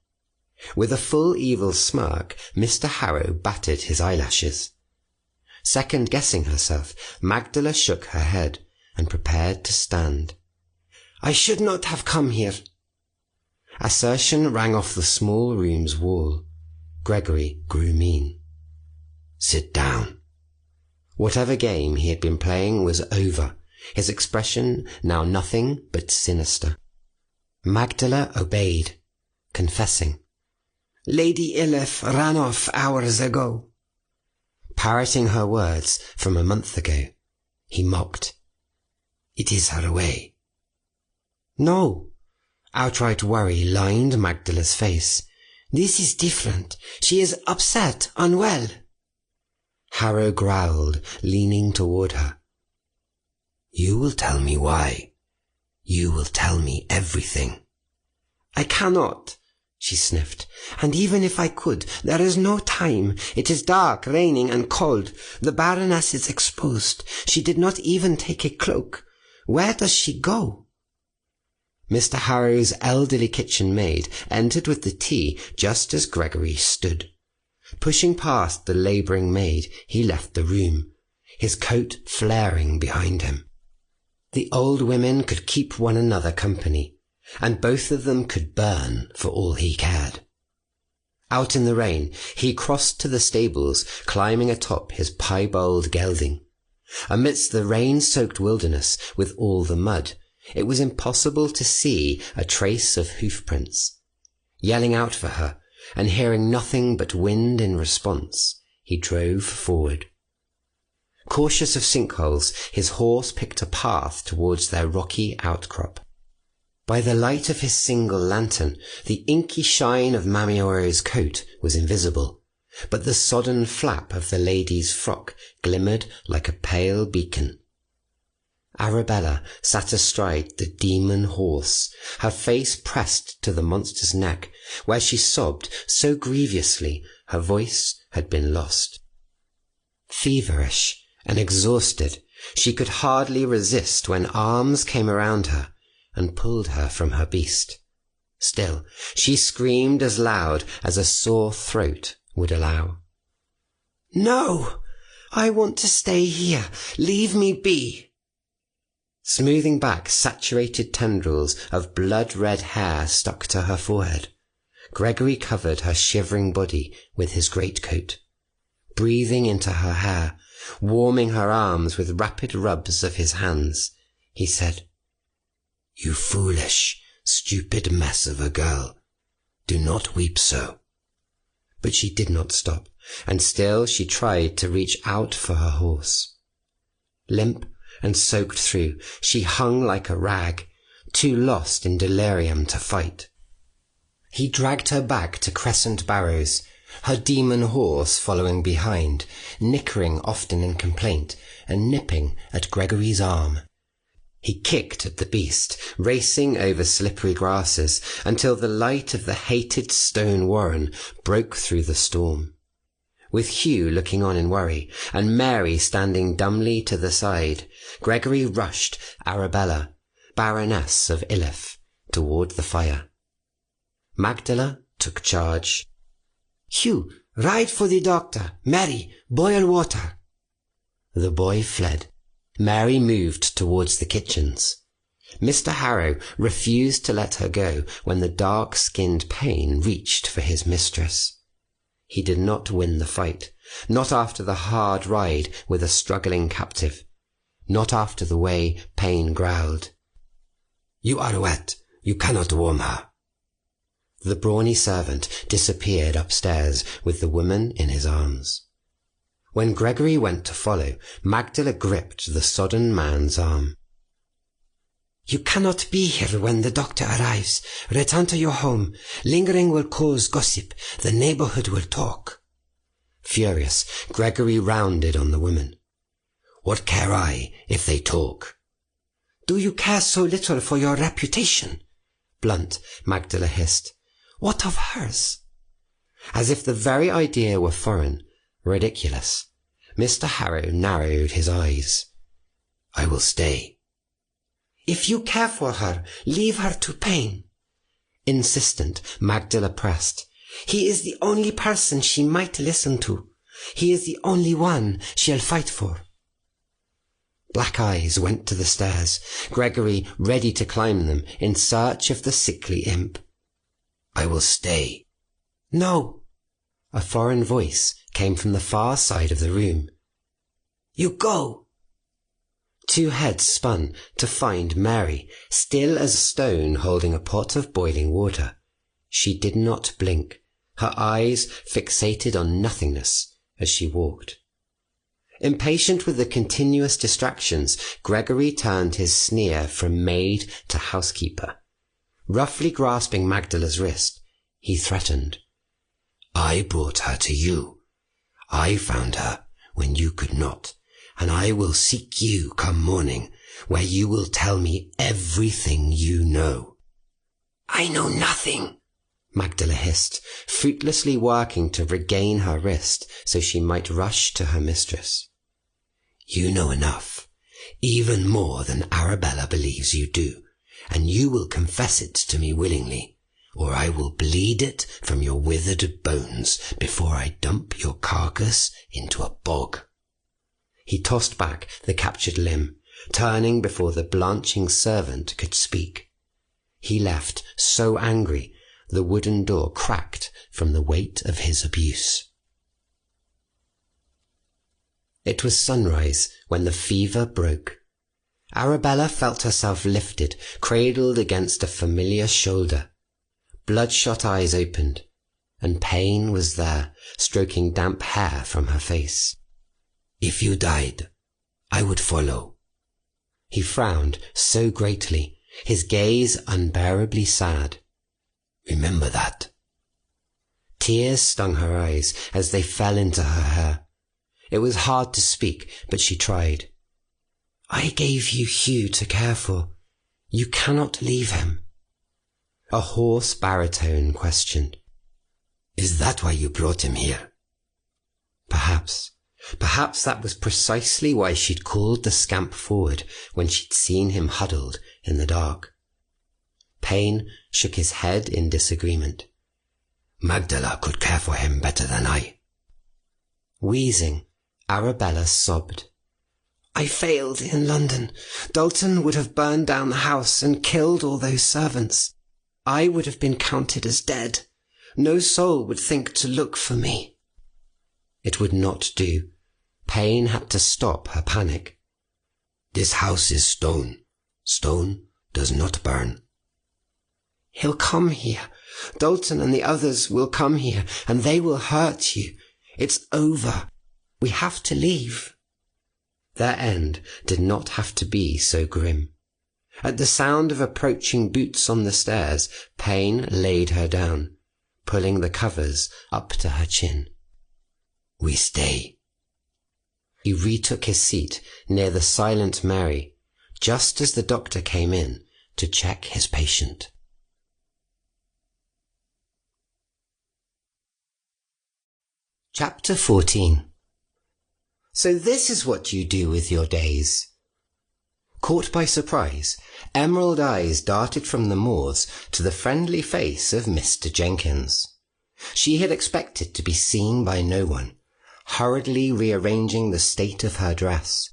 With a full evil smirk, Mr. Harrow batted his eyelashes. Second-guessing herself, Magdala shook her head and prepared to stand. "I should not have come here." Assertion rang off the small room's wall. Gregory grew mean. "Sit down." Whatever game he had been playing was over, his expression now nothing but sinister. Magdala obeyed, confessing. "Lady Iliffe ran off hours ago." Parroting her words from a month ago, he mocked. "It is her way." "No." Outright worry lined Magdala's face. "This is different. She is upset, unwell." Harrow growled, leaning toward her. "You will tell me why. You will tell me everything." "I cannot," she sniffed. "And even if I could, there is no time. It is dark, raining, and cold. The Baroness is exposed. She did not even take a cloak. Where does she go?" Mr. Harrow's elderly kitchen maid entered with the tea just as Gregory stood. Pushing past the labouring maid, he left the room, his coat flaring behind him. The old women could keep one another company, and both of them could burn for all he cared. Out in the rain, he crossed to the stables, climbing atop his piebald gelding. Amidst the rain-soaked wilderness, with all the mud, it was impossible to see a trace of hoof-prints. Yelling out for her, and hearing nothing but wind in response, he drove forward. Cautious of sinkholes, his horse picked a path towards their rocky outcrop. By the light of his single lantern, the inky shine of Mamioro's coat was invisible, but the sodden flap of the lady's frock glimmered like a pale beacon. Arabella sat astride the demon horse, her face pressed to the monster's neck, where she sobbed so grievously her voice had been lost. Feverish and exhausted, she could hardly resist when arms came around her and pulled her from her beast. Still, she screamed as loud as a sore throat would allow. "No! I want to stay here. Leave me be!" Smoothing back saturated tendrils of blood-red hair stuck to her forehead, Gregory covered her shivering body with his greatcoat. Breathing into her hair, warming her arms with rapid rubs of his hands, he said, "You foolish, stupid mess of a girl. Do not weep so." But she did not stop, and still she tried to reach out for her horse. Limp and soaked through, she hung like a rag, too lost in delirium to fight. He dragged her back to Crescent Barrows, her demon horse following behind, nickering often in complaint and nipping at Gregory's arm. He kicked at the beast, racing over slippery grasses, until the light of the hated stone warren broke through the storm. With Hugh looking on in worry, and Mary standing dumbly to the side, Gregory rushed Arabella, Baroness of Iliffe, toward the fire. Magdala took charge. "Hugh, ride for the doctor. Mary, boil water." The boy fled. Mary moved towards the kitchens. Mr. Harrow refused to let her go when the dark-skinned Payne reached for his mistress. He did not win the fight, not after the hard ride with a struggling captive, not after the way Payne growled. You are wet. You cannot warm her. The brawny servant disappeared upstairs with the woman in his arms. When Gregory went to follow, Magdala gripped the sodden man's arm. You cannot be here when the doctor arrives. Return to your home. Lingering will cause gossip. The neighbourhood will talk. Furious, Gregory rounded on the woman. What care I if they talk? Do you care so little for your reputation? Blunt, Magdala hissed. What of hers? As if the very idea were foreign, ridiculous, Mr. Harrow narrowed his eyes. I will stay. If you care for her, leave her to Payne. Insistent, Magdala pressed. He is the only person she might listen to. He is the only one she'll fight for. Black eyes went to the stairs, Gregory ready to climb them in search of the sickly imp. I will stay. No. A foreign voice came from the far side of the room. You go. Two heads spun to find Mary, still as a stone holding a pot of boiling water. She did not blink, her eyes fixated on nothingness as she walked. Impatient with the continuous distractions, Gregory turned his sneer from maid to housekeeper. Roughly grasping Magdala's wrist, he threatened. I brought her to you. I found her when you could not, and I will seek you come morning, where you will tell me everything you know. I know nothing, Magdala hissed, fruitlessly working to regain her wrist so she might rush to her mistress. You know enough, even more than Arabella believes you do, and you will confess it to me willingly, or I will bleed it from your withered bones before I dump your carcass into a bog. He tossed back the captured limb, turning before the blanching servant could speak. He left so angry the wooden door cracked from the weight of his abuse. It was sunrise when the fever broke. Arabella felt herself lifted, cradled against a familiar shoulder. Bloodshot eyes opened, and Payne was there, stroking damp hair from her face. If you died, I would follow. He frowned so greatly, his gaze unbearably sad. Remember that. Tears stung her eyes as they fell into her hair. It was hard to speak, but she tried. I gave you Hugh to care for. You cannot leave him. A hoarse baritone questioned. Is that why you brought him here? Perhaps. Perhaps that was precisely why she'd called the scamp forward when she'd seen him huddled in the dark. Payne shook his head in disagreement. Magdala could care for him better than I. Wheezing, Arabella sobbed. I failed in London. Dalton would have burned down the house and killed all those servants. I would have been counted as dead. No soul would think to look for me. It would not do. Payne had to stop her panic. This house is stone. Stone does not burn. He'll come here. Dalton and the others will come here, and they will hurt you. It's over. We have to leave. Their end did not have to be so grim. At the sound of approaching boots on the stairs, Payne laid her down, pulling the covers up to her chin. We stay. He retook his seat near the silent Mary, just as the doctor came in to check his patient. Chapter 14. So this is what you do with your days. Caught by surprise, emerald eyes darted from the moors to the friendly face of Mr. Jenkins. She had expected to be seen by no one, hurriedly rearranging the state of her dress,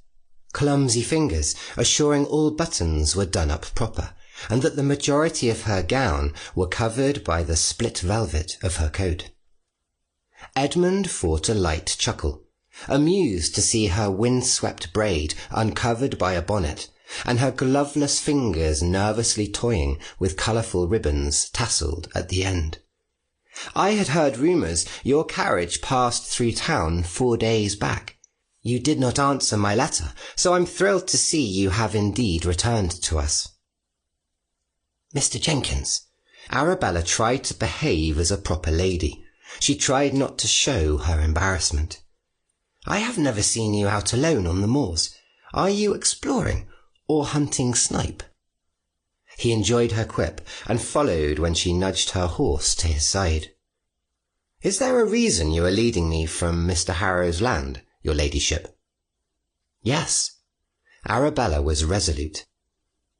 clumsy fingers assuring all buttons were done up proper, and that the majority of her gown were covered by the split velvet of her coat. Edmund fought a light chuckle, amused to see her wind-swept braid uncovered by a bonnet, and her gloveless fingers nervously toying with colourful ribbons tasselled at the end. I had heard rumours your carriage passed through town 4 days back. You did not answer my letter, so I'm thrilled to see you have indeed returned to us. Mr. Jenkins, Arabella tried to behave as a proper lady. She tried not to show her embarrassment. I have never seen you out alone on the moors. Are you exploring or hunting snipe? He enjoyed her quip and followed when she nudged her horse to his side. Is there a reason you are leading me from Mr. Harrow's land, your ladyship? Yes. Arabella was resolute.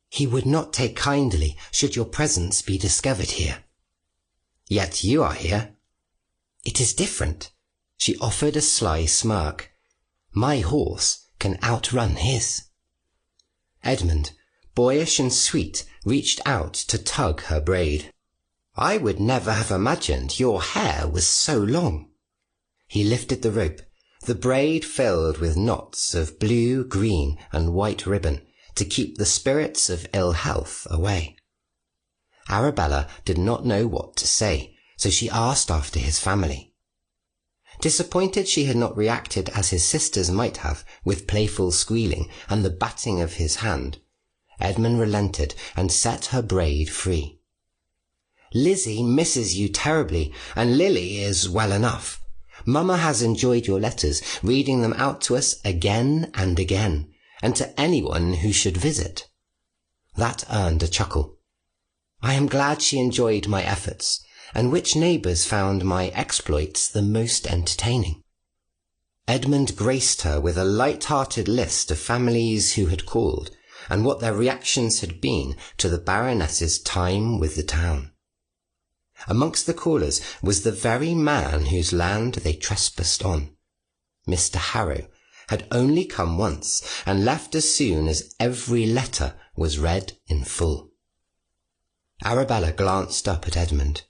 He would not take kindly should your presence be discovered here. Yet you are here. It is different. She offered a sly smirk. My horse can outrun his. Edmund, boyish and sweet, reached out to tug her braid. I would never have imagined your hair was so long. He lifted the rope, the braid filled with knots of blue, green, and white ribbon to keep the spirits of ill health away. Arabella did not know what to say, so she asked after his family. Disappointed she had not reacted as his sisters might have, with playful squealing and the batting of his hand, Edmund relented and set her braid free. Lizzie misses you terribly, and Lily is well enough. Mama has enjoyed your letters, reading them out to us again and again, and to anyone who should visit. That earned a chuckle. I am glad she enjoyed my efforts, and which neighbours found my exploits the most entertaining. Edmund graced her with a light-hearted list of families who had called, and what their reactions had been to the Baroness's time with the town. Amongst the callers was the very man whose land they trespassed on. Mr. Harrow had only come once, and left as soon as every letter was read in full. Arabella glanced up at Edmund.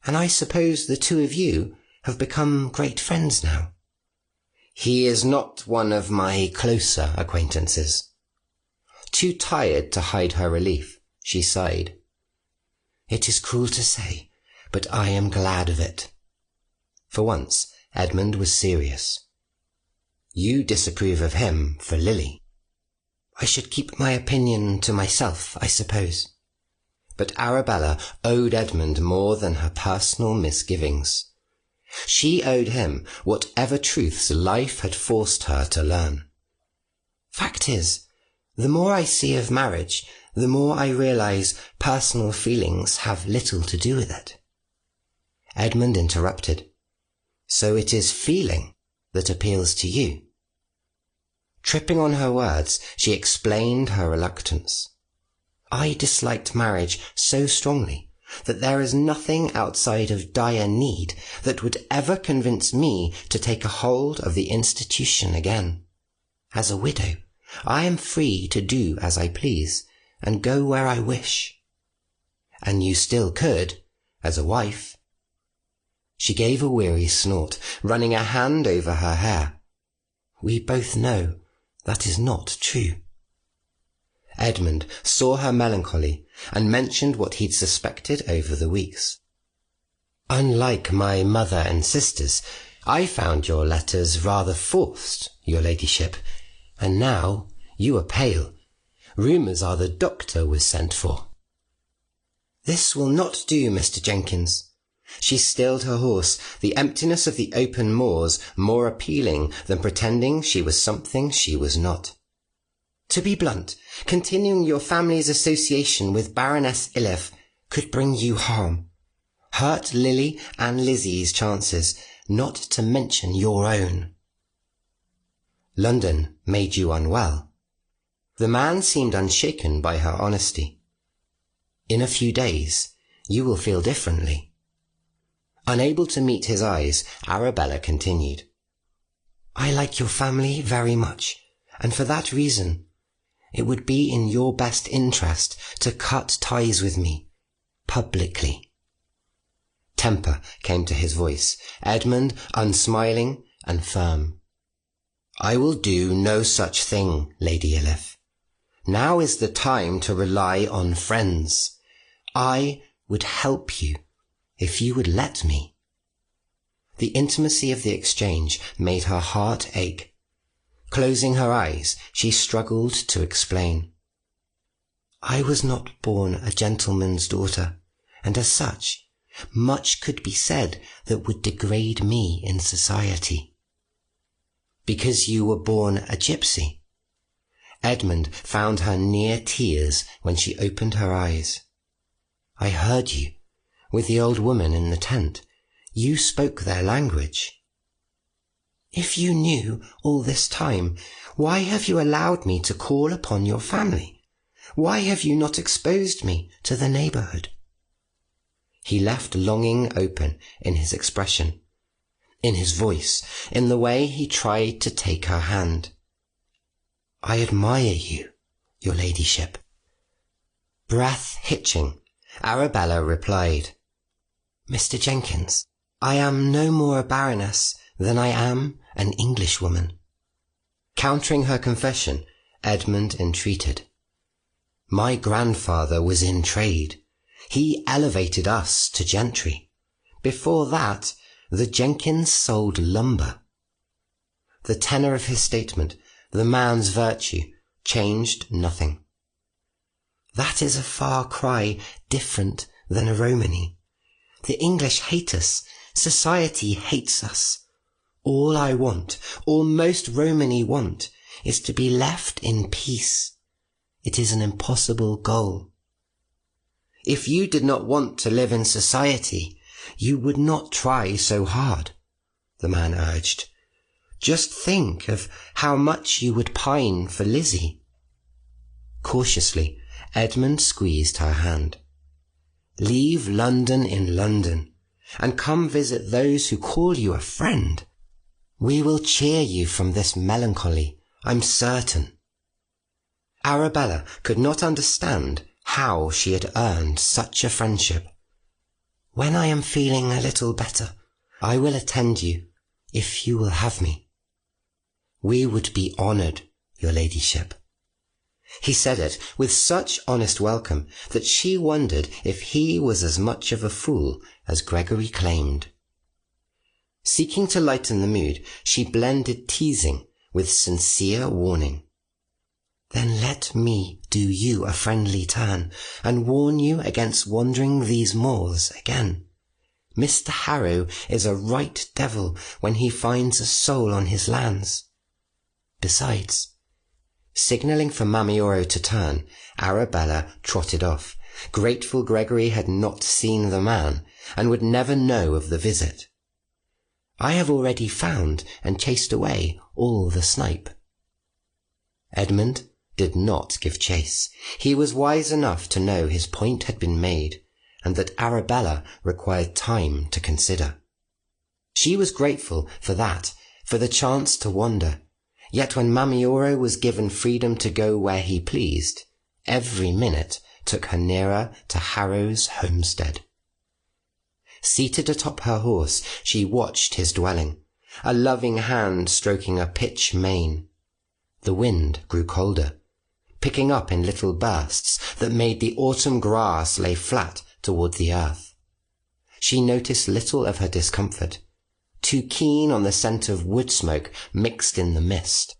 And I suppose the two of you have become great friends now. He is not one of my closer acquaintances. Too tired to hide her relief, she sighed. It is cruel to say, but I am glad of it. For once, Edmund was serious. You disapprove of him for Lily. I should keep my opinion to myself, I suppose. But Arabella owed Edmund more than her personal misgivings. She owed him whatever truths life had forced her to learn. Fact is, the more I see of marriage, the more I realize personal feelings have little to do with it. Edmund interrupted. So it is feeling that appeals to you. Tripping on her words, she explained her reluctance. I disliked marriage so strongly that there is nothing outside of dire need that would ever convince me to take a hold of the institution again. As a widow, I am free to do as I please and go where I wish. And you still could, as a wife. She gave a weary snort, running a hand over her hair. We both know that is not true. Edmund saw her melancholy and mentioned what he'd suspected over the weeks. Unlike my mother and sisters, I found your letters rather forced, your ladyship, and now you are pale. Rumours are the doctor was sent for. This will not do, Mr. Jenkins. She stilled her horse, the emptiness of the open moors more appealing than pretending she was something she was not. To be blunt, continuing your family's association with Baroness Iliffe could bring you harm. Hurt Lily and Lizzie's chances, not to mention your own. London made you unwell. The man seemed unshaken by her honesty. In a few days, you will feel differently. Unable to meet his eyes, Arabella continued. I like your family very much, and for that reason, it would be in your best interest to cut ties with me, publicly. Temper came to his voice, Edmund unsmiling and firm. I will do no such thing, Lady Iliffe. Now is the time to rely on friends. I would help you if you would let me." The intimacy of the exchange made her heart ache. Closing her eyes, she struggled to explain. "I was not born a gentleman's daughter, and as such, much could be said that would degrade me in society." "Because you were born a gypsy?" Edmund found her near tears when she opened her eyes. "I heard you, with the old woman in the tent. You spoke their language." "If you knew all this time, why have you allowed me to call upon your family? Why have you not exposed me to the neighbourhood?" He left longing open in his expression, in his voice, in the way he tried to take her hand. "I admire you, your ladyship." Breath hitching, Arabella replied, "Mr. Jenkins, I am no more a baroness than I am an Englishwoman." Countering her confession, Edmund entreated, "My grandfather was in trade. He elevated us to gentry. Before that, the Jenkins sold lumber." The tenor of his statement, the man's virtue, changed nothing. "That is a far cry different than a Romany. The English hate us. Society hates us. All I want, all most Romany want, is to be left in peace. It is an impossible goal." "If you did not want to live in society, you would not try so hard," the man urged. "Just think of how much you would pine for Lizzie." Cautiously, Edmund squeezed her hand. "Leave London in London, and come visit those who call you a friend. We will cheer you from this melancholy, I'm certain." Arabella could not understand how she had earned such a friendship. "When I am feeling a little better, I will attend you, if you will have me." "We would be honoured, your ladyship." He said it with such honest welcome that she wondered if he was as much of a fool as Gregory claimed. Seeking to lighten the mood, she blended teasing with sincere warning. "Then let me do you a friendly turn, and warn you against wandering these moors again. Mr. Harrow is a right devil when he finds a soul on his lands. Besides—" Signalling for Mamioro to turn, Arabella trotted off, grateful Gregory had not seen the man, and would never know of the visit. "I have already found and chased away all the snipe." Edmund did not give chase. He was wise enough to know his point had been made, and that Arabella required time to consider. She was grateful for that, for the chance to wander. Yet when Mamioro was given freedom to go where he pleased, every minute took her nearer to Harrow's homestead. Seated atop her horse, she watched his dwelling, a loving hand stroking a pitch mane. The wind grew colder, picking up in little bursts that made the autumn grass lay flat toward the earth. She noticed little of her discomfort, too keen on the scent of wood smoke mixed in the mist.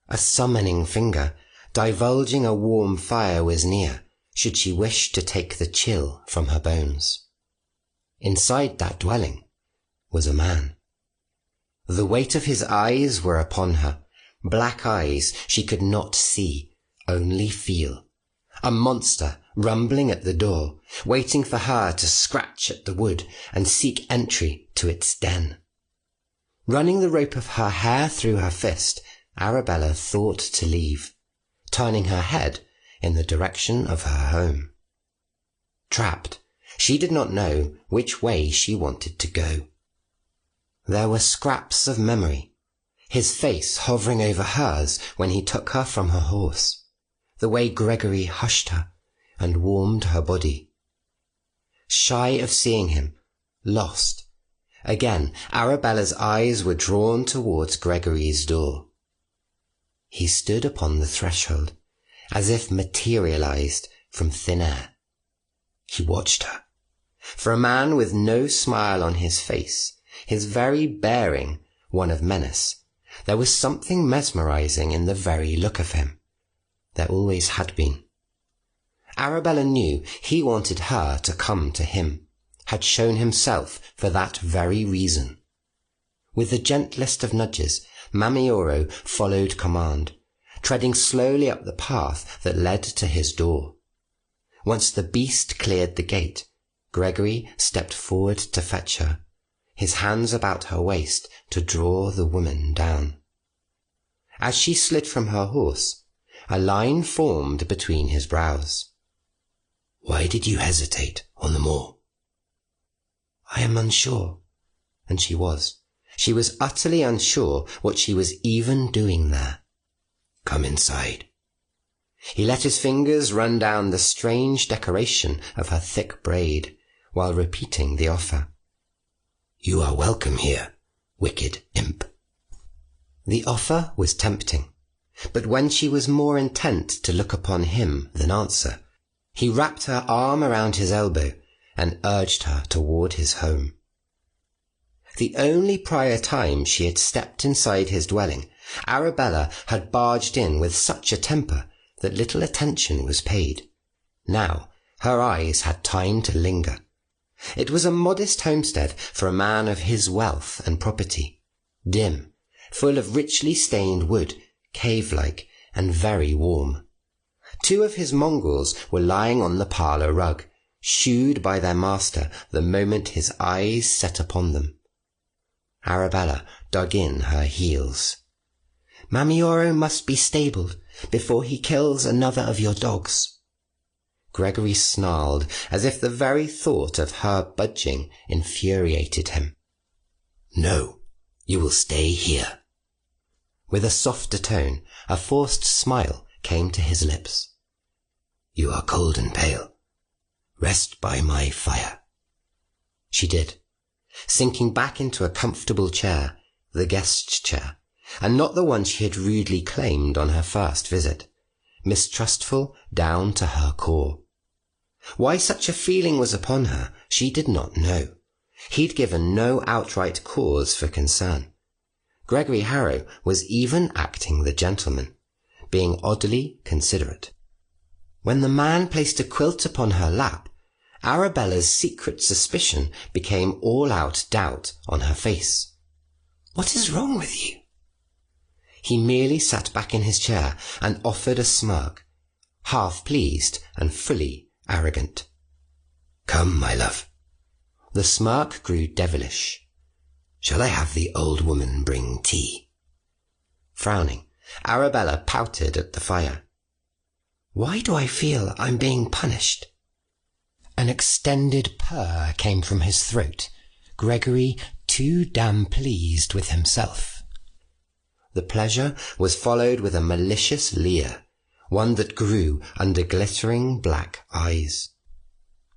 A summoning finger, divulging a warm fire, was near, should she wish to take the chill from her bones. Inside that dwelling was a man. The weight of his eyes were upon her, black eyes she could not see, only feel. A monster rumbling at the door, waiting for her to scratch at the wood and seek entry to its den. Running the rope of her hair through her fist, Arabella thought to leave, turning her head in the direction of her home. Trapped, she did not know which way she wanted to go. There were scraps of memory, his face hovering over hers when he took her from her horse, the way Gregory hushed her and warmed her body. Shy of seeing him, lost, again Arabella's eyes were drawn towards Gregory's door. He stood upon the threshold, as if materialized from thin air. He watched her. For a man with no smile on his face, his very bearing one of menace, there was something mesmerizing in the very look of him. There always had been. Arabella knew he wanted her to come to him, had shown himself for that very reason. With the gentlest of nudges, Mamioro followed command, treading slowly up the path that led to his door. Once the beast cleared the gate, Gregory stepped forward to fetch her, his hands about her waist to draw the woman down. As she slid from her horse, a line formed between his brows. "Why did you hesitate on the moor?" "I am unsure." And she was. She was utterly unsure what she was even doing there. "Come inside." He let his fingers run down the strange decoration of her thick braid, while repeating the offer. "You are welcome here, wicked imp." The offer was tempting, but when she was more intent to look upon him than answer, he wrapped her arm around his elbow and urged her toward his home. The only prior time she had stepped inside his dwelling, Arabella had barged in with such a temper that little attention was paid. Now her eyes had time to linger. It was a modest homestead for a man of his wealth and property, dim, full of richly stained wood, cave-like, and very warm. 2 of his mongrels were lying on the parlour rug, shooed by their master the moment his eyes set upon them. Arabella dug in her heels. "Mamioro must be stabled before he kills another of your dogs." Gregory snarled, as if the very thought of her budging infuriated him. "No, you will stay here." With a softer tone, a forced smile came to his lips. "You are cold and pale. Rest by my fire." She did, sinking back into a comfortable chair, the guest's chair, and not the one she had rudely claimed on her first visit, mistrustful down to her core. Why such a feeling was upon her, she did not know. He'd given no outright cause for concern. Gregory Harrow was even acting the gentleman, being oddly considerate. When the man placed a quilt upon her lap, Arabella's secret suspicion became all-out doubt on her face. "What is wrong with you?" He merely sat back in his chair and offered a smirk, half pleased and fully arrogant. "Come, my love." The smirk grew devilish. "Shall I have the old woman bring tea?" Frowning, Arabella pouted at the fire. "Why do I feel I'm being punished?" An extended purr came from his throat, Gregory too damn pleased with himself. The pleasure was followed with a malicious leer, one that grew under glittering black eyes.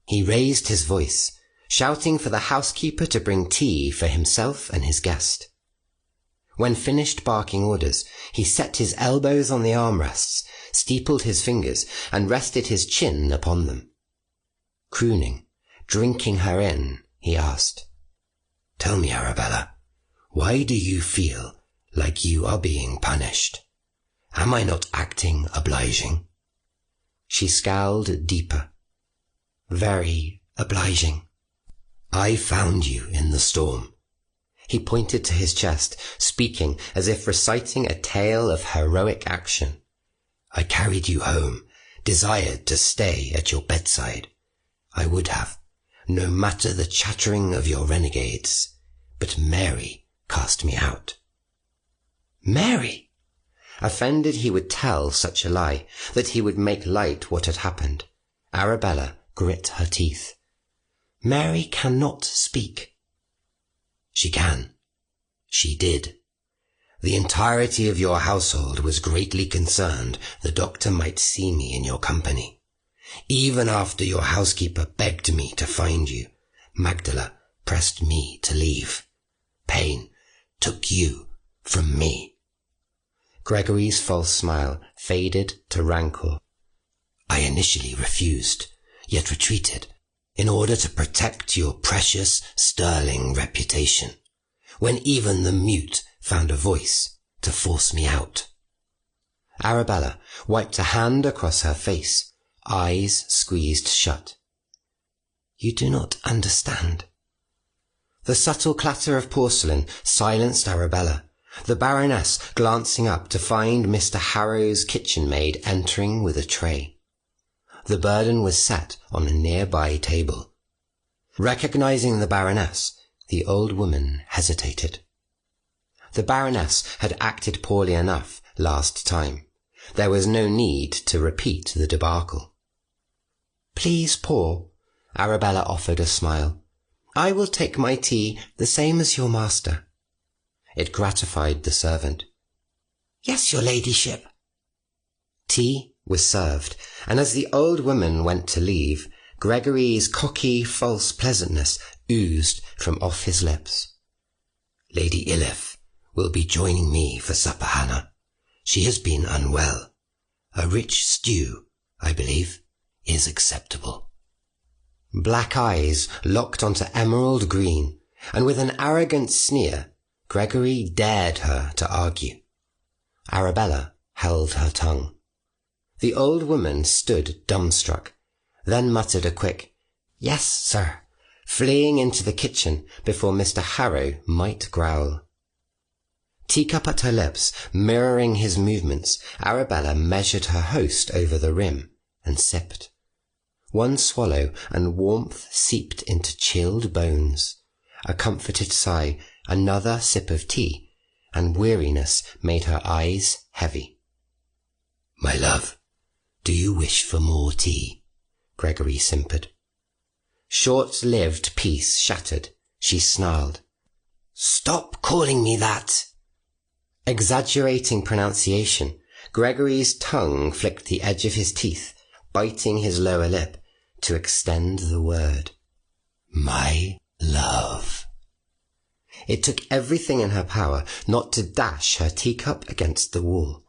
He raised his voice, shouting for the housekeeper to bring tea for himself and his guest. When finished barking orders, he set his elbows on the armrests, steepled his fingers, and rested his chin upon them. Crooning, drinking her in, he asked, "Tell me, Arabella, why do you feel like you are being punished? Am I not acting obliging?" She scowled deeper. "Very obliging." "I found you in the storm." He pointed to his chest, speaking as if reciting a tale of heroic action. "I carried you home, desired to stay at your bedside. I would have, no matter the chattering of your renegades, but Mary cast me out." Mary! Offended he would tell such a lie, that he would make light what had happened. Arabella grit her teeth. "Mary cannot speak." "She can. She did. The entirety of your household was greatly concerned the doctor might see me in your company. Even after your housekeeper begged me to find you, Magdala pressed me to leave. Pain took you from me." Gregory's false smile faded to rancor. I initially refused, yet retreated, in order to protect your precious sterling reputation, when even the mute found a voice to force me out. Arabella wiped a hand across her face, eyes squeezed shut. You do not understand. The subtle clatter of porcelain silenced Arabella, the Baroness glancing up to find Mr. Harrow's kitchen maid entering with a tray. The burden was set on a nearby table. Recognizing the Baroness, the old woman hesitated. The Baroness had acted poorly enough last time. There was no need to repeat the debacle. Please pour, Arabella offered a smile. I will take my tea the same as your master. It gratified the servant. Yes, your ladyship. Tea was served, and as the old woman went to leave, Gregory's cocky, false pleasantness oozed from off his lips. Lady Iliffe will be joining me for supper, Hannah. She has been unwell. A rich stew, I believe, is acceptable. Black eyes locked onto emerald green, and with an arrogant sneer, Gregory dared her to argue. Arabella held her tongue. The old woman stood dumbstruck, then muttered a quick, Yes, sir, fleeing into the kitchen before Mr. Harrow might growl. Teacup at her lips, mirroring his movements, Arabella measured her host over the rim and sipped. One swallow and warmth seeped into chilled bones. A comforted sigh, another sip of tea, and weariness made her eyes heavy. My love, do you wish for more tea? Gregory simpered. Short-lived peace shattered. She snarled. Stop calling me that! Exaggerating pronunciation, Gregory's tongue flicked the edge of his teeth, biting his lower lip to extend the word. My love. It took everything in her power not to dash her teacup against the wall.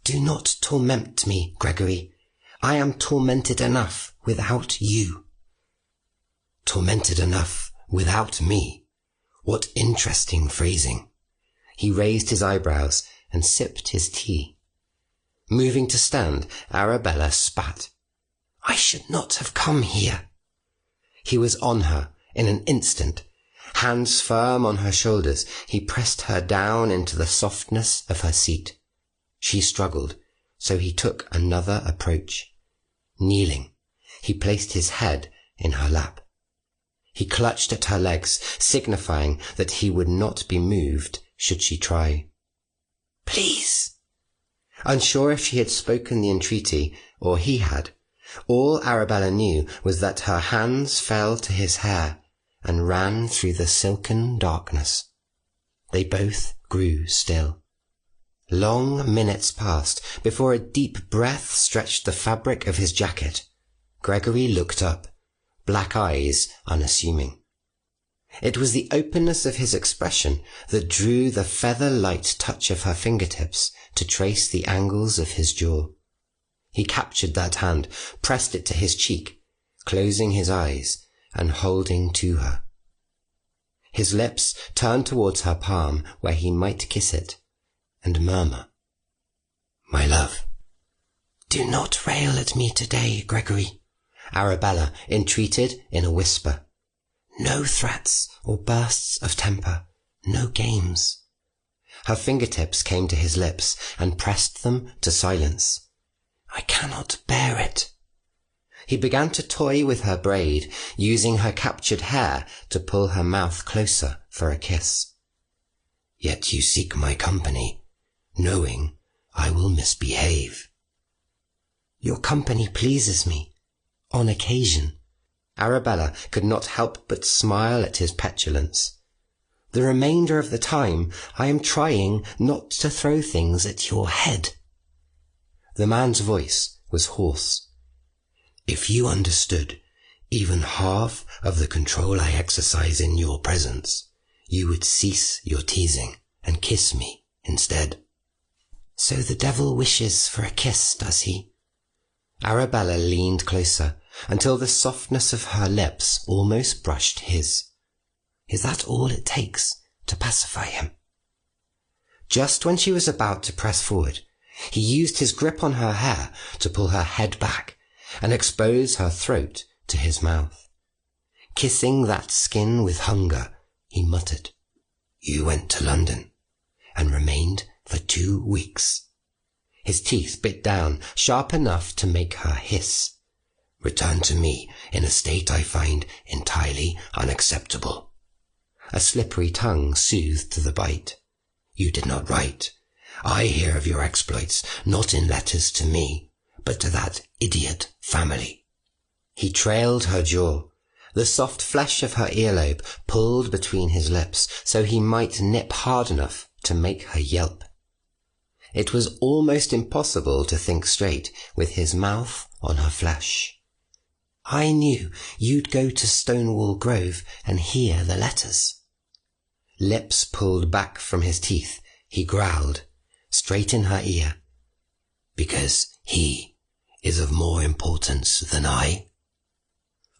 Do not torment me, Gregory. I am tormented enough without you. Tormented enough without me. What interesting phrasing. He raised his eyebrows and sipped his tea. Moving to stand, Arabella spat. I should not have come here. He was on her in an instant. Hands firm on her shoulders, he pressed her down into the softness of her seat. She struggled, so he took another approach. Kneeling, he placed his head in her lap. He clutched at her legs, signifying that he would not be moved should she try. Please. Unsure if she had spoken the entreaty or he had, all Arabella knew was that her hands fell to his hair and ran through the silken darkness. They both grew still. Long minutes passed before a deep breath stretched the fabric of his jacket. Gregory looked up, black eyes unassuming. It was the openness of his expression that drew the feather-light touch of her fingertips to trace the angles of his jaw. He captured that hand, pressed it to his cheek, closing his eyes and holding to her. His lips turned towards her palm where he might kiss it and murmur, My love. Do not rail at me today, Gregory, Arabella entreated in a whisper. No threats or bursts of temper, no games. Her fingertips came to his lips and pressed them to silence. I cannot bear it. He began to toy with her braid, using her captured hair to pull her mouth closer for a kiss. Yet you seek my company, knowing I will misbehave. Your company pleases me, on occasion. Arabella could not help but smile at his petulance. The remainder of the time I am trying not to throw things at your head. The man's voice was hoarse. If you understood even half of the control I exercise in your presence, you would cease your teasing and kiss me instead. So the devil wishes for a kiss, does he? Arabella leaned closer until the softness of her lips almost brushed his. Is that all it takes to pacify him? Just when she was about to press forward, he used his grip on her hair to pull her head back and expose her throat to his mouth. Kissing that skin with hunger, he muttered, "You went to London and remained for 2 weeks." His teeth bit down, sharp enough to make her hiss. "Return to me in a state I find entirely unacceptable." A slippery tongue soothed the bite. "You did not write. I hear of your exploits, not in letters to me, but to that idiot family." He trailed her jaw. The soft flesh of her earlobe pulled between his lips so he might nip hard enough to make her yelp. It was almost impossible to think straight with his mouth on her flesh. "I knew you'd go to Stonewall Grove and hear the letters." Lips pulled back from his teeth, he growled, straight in her ear, "Because he is of more importance than I."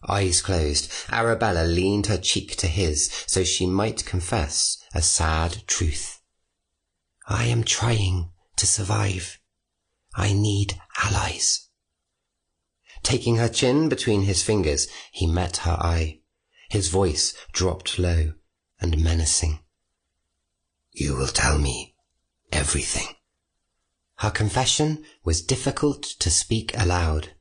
Eyes closed, Arabella leaned her cheek to his so she might confess a sad truth. "I am trying to survive. I need allies." Taking her chin between his fingers, he met her eye. His voice dropped low and menacing. "You will tell me everything." Her confession was difficult to speak aloud.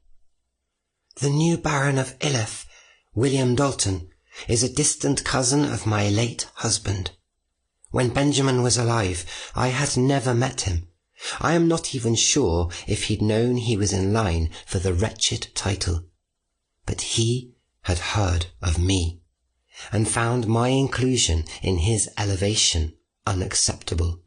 "The new Baron of Iliffe, William Dalton, is a distant cousin of my late husband. When Benjamin was alive, I had never met him. I am not even sure if he'd known he was in line for the wretched title. But he had heard of me, and found my inclusion in his elevation unacceptable.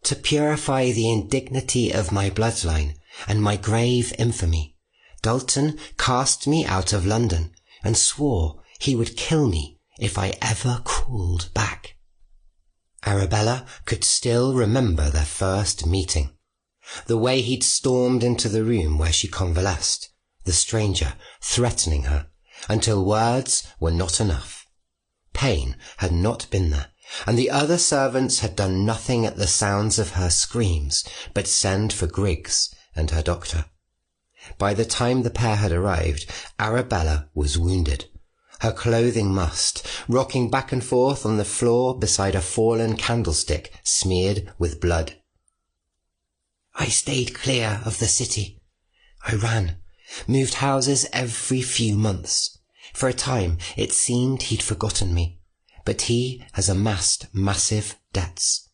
To purify the indignity of my bloodline and my grave infamy, Dalton cast me out of London and swore he would kill me if I ever crawled back." Arabella could still remember their first meeting. The way he'd stormed into the room where she convalesced, the stranger threatening her, until words were not enough. Pain had not been there, and the other servants had done nothing at the sounds of her screams but send for Griggs and her doctor. By the time the pair had arrived, Arabella was wounded, her clothing mussed, rocking back and forth on the floor beside a fallen candlestick smeared with blood. "I stayed clear of the city. I ran, moved houses every few months. For a time it seemed he'd forgotten me, but he has amassed massive debts.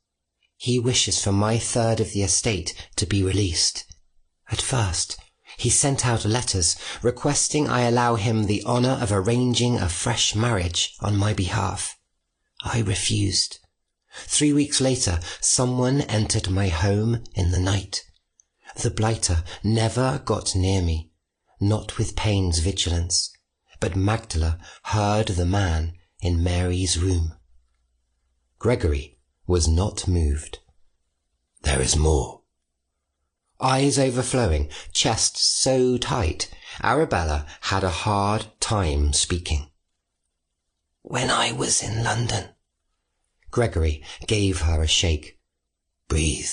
He wishes for my third of the estate to be released. At first, he sent out letters requesting I allow him the honour of arranging a fresh marriage on my behalf. I refused. 3 weeks later, someone entered my home in the night. The blighter never got near me, not with Payne's vigilance, but Magdala heard the man in Mary's room." Gregory was not moved. "There is more." Eyes overflowing, chest so tight, Arabella had a hard time speaking. "When I was in London." Gregory gave her a shake. "Breathe."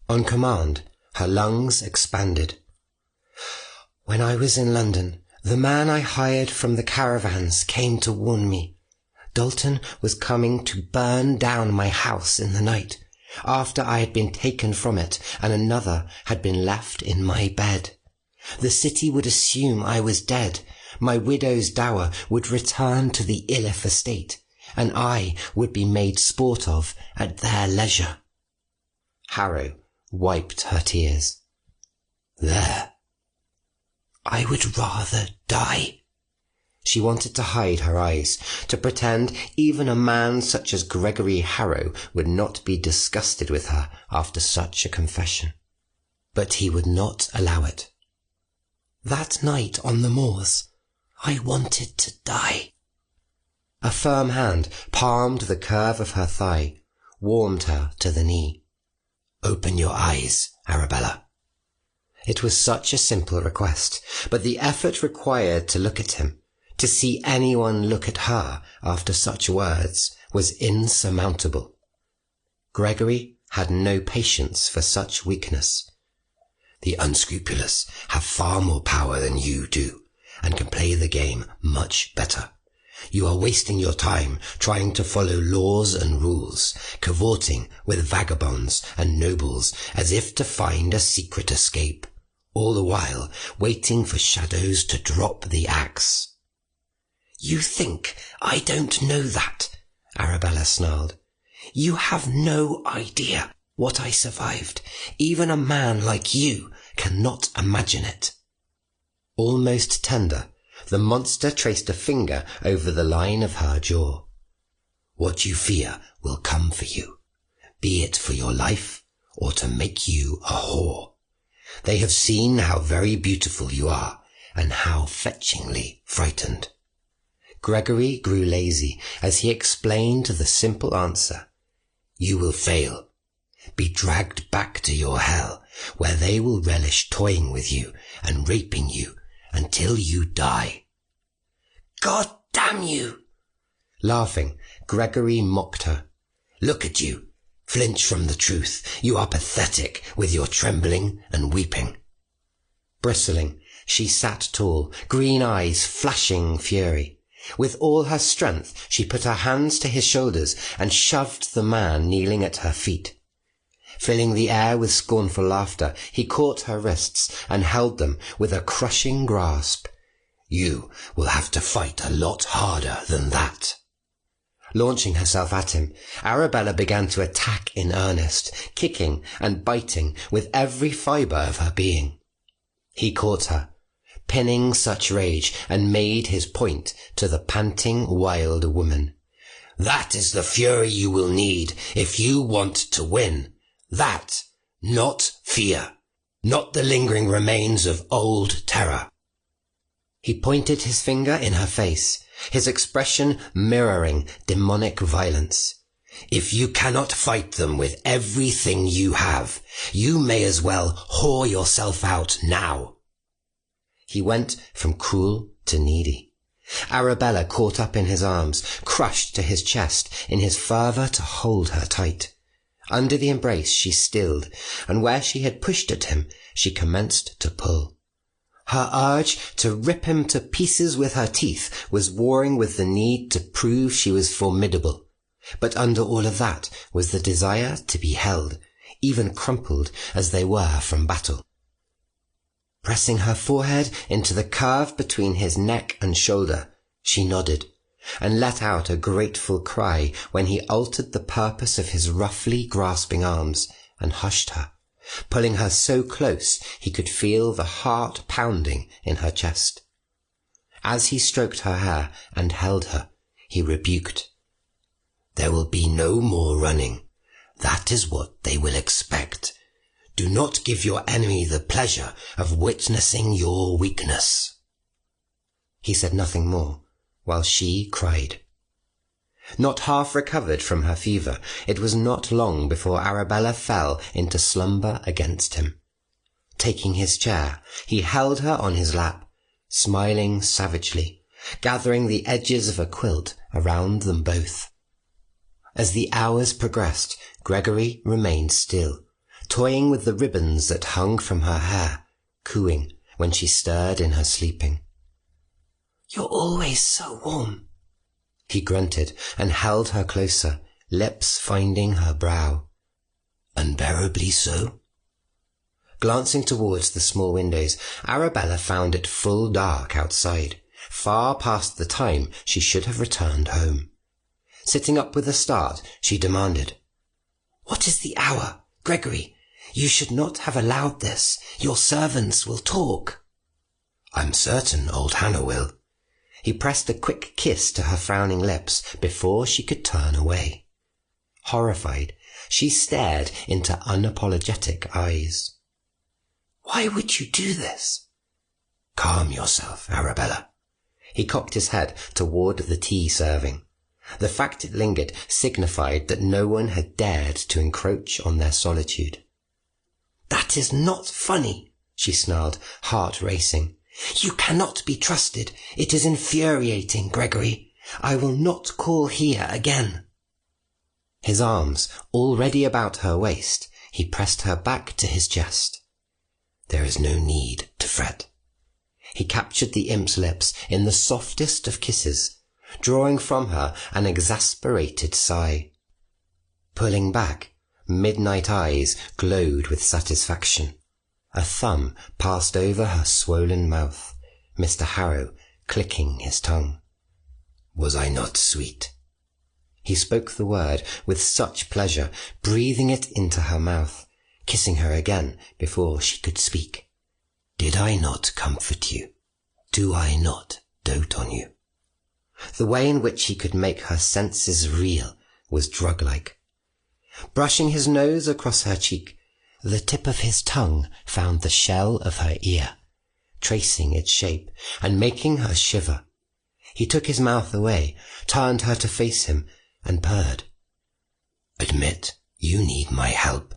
On command, her lungs expanded. "When I was in London, the man I hired from the caravans came to warn me. Dalton was coming to burn down my house in the night, after I had been taken from it and another had been left in my bed. The city would assume I was dead, my widow's dower would return to the Iliffe estate, and I would be made sport of at their leisure." Harrow wiped her tears. "There." "I would rather die." She wanted to hide her eyes, to pretend even a man such as Gregory Harrow would not be disgusted with her after such a confession. But he would not allow it. "That night on the moors, I wanted to die." A firm hand palmed the curve of her thigh, warmed her to the knee. "Open your eyes, Arabella." It was such a simple request, but the effort required to look at him, to see anyone look at her after such words, was insurmountable. Gregory had no patience for such weakness. The unscrupulous have far more power than you do, and can play the game much better. You are wasting your time trying to follow laws and rules, cavorting with vagabonds and nobles as if to find a secret escape, all the while waiting for shadows to drop the axe. You think I don't know that, Arabella snarled. You have no idea what I survived. Even a man like you cannot imagine it. Almost tender, the monster traced a finger over the line of her jaw. What you fear will come for you, be it for your life or to make you a whore. They have seen how very beautiful you are and how fetchingly frightened. Gregory grew lazy as he explained the simple answer. You will fail, be dragged back to your hell, where they will relish toying with you and raping you until you die. God damn you! Laughing, Gregory mocked her. Look at you. Flinch from the truth. You are pathetic with your trembling and weeping. Bristling, she sat tall, green eyes flashing fury. With all her strength, she put her hands to his shoulders and shoved the man kneeling at her feet. Filling the air with scornful laughter, he caught her wrists and held them with a crushing grasp. You will have to fight a lot harder than that. Launching herself at him, Arabella began to attack in earnest, kicking and biting with every fibre of her being. He caught her, pinning such rage, and made his point to the panting wild woman. That is the fury you will need if you want to win. That, not fear, not the lingering remains of old terror. He pointed his finger in her face, his expression mirroring demonic violence. If you cannot fight them with everything you have, you may as well whore yourself out now. He went from cruel to needy. Arabella caught up in his arms, crushed to his chest in his fervour to hold her tight. Under the embrace she stilled, and where she had pushed at him, she commenced to pull. Her urge to rip him to pieces with her teeth was warring with the need to prove she was formidable. But under all of that was the desire to be held, even crumpled as they were from battle. Pressing her forehead into the curve between his neck and shoulder, she nodded, and let out a grateful cry when he altered the purpose of his roughly grasping arms and hushed her, pulling her so close he could feel the heart pounding in her chest. As he stroked her hair and held her, he rebuked. There will be no more running. That is what they will expect. Do not give your enemy the pleasure of witnessing your weakness. He said nothing more, while she cried. Not half recovered from her fever, it was not long before Arabella fell into slumber against him. Taking his chair, he held her on his lap, smiling savagely, gathering the edges of a quilt around them both. As the hours progressed, Gregory remained still, toying with the ribbons that hung from her hair, cooing when she stirred in her sleeping. You're always so warm, he grunted and held her closer, lips finding her brow. Unbearably so? Glancing towards the small windows, Arabella found it full dark outside, far past the time she should have returned home. Sitting up with a start, she demanded, What is the hour, Gregory? You should not have allowed this. Your servants will talk. I'm certain old Hannah will. He pressed a quick kiss to her frowning lips before she could turn away. Horrified, she stared into unapologetic eyes. Why would you do this? Calm yourself, Arabella. He cocked his head toward the tea serving. The fact it lingered signified that no one had dared to encroach on their solitude. That is not funny, she snarled, heart racing. "You cannot be trusted. It is infuriating, Gregory. I will not call here again." His arms already about her waist, he pressed her back to his chest. "There is no need to fret." He captured the imp's lips in the softest of kisses, drawing from her an exasperated sigh. Pulling back, midnight eyes glowed with satisfaction. A thumb passed over her swollen mouth, Mr. Harrow clicking his tongue. "Was I not sweet?" He spoke the word with such pleasure, breathing it into her mouth, kissing her again before she could speak. "Did I not comfort you? Do I not dote on you?" The way in which he could make her senses reel was drug-like. Brushing his nose across her cheek, the tip of his tongue found the shell of her ear, tracing its shape and making her shiver. He took his mouth away, turned her to face him, and purred. "Admit you need my help.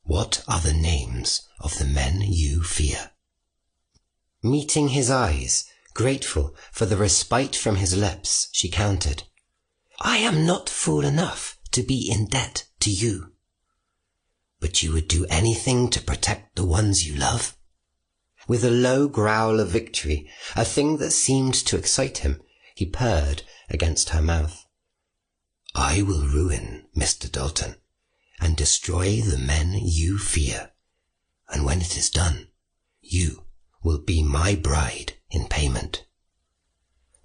What are the names of the men you fear?" Meeting his eyes, grateful for the respite from his lips, she countered. "I am not fool enough to be in debt to you." "But you would do anything to protect the ones you love?" With a low growl of victory, a thing that seemed to excite him, he purred against her mouth. "I will ruin Mr. Dalton and destroy the men you fear, and when it is done, you will be my bride in payment."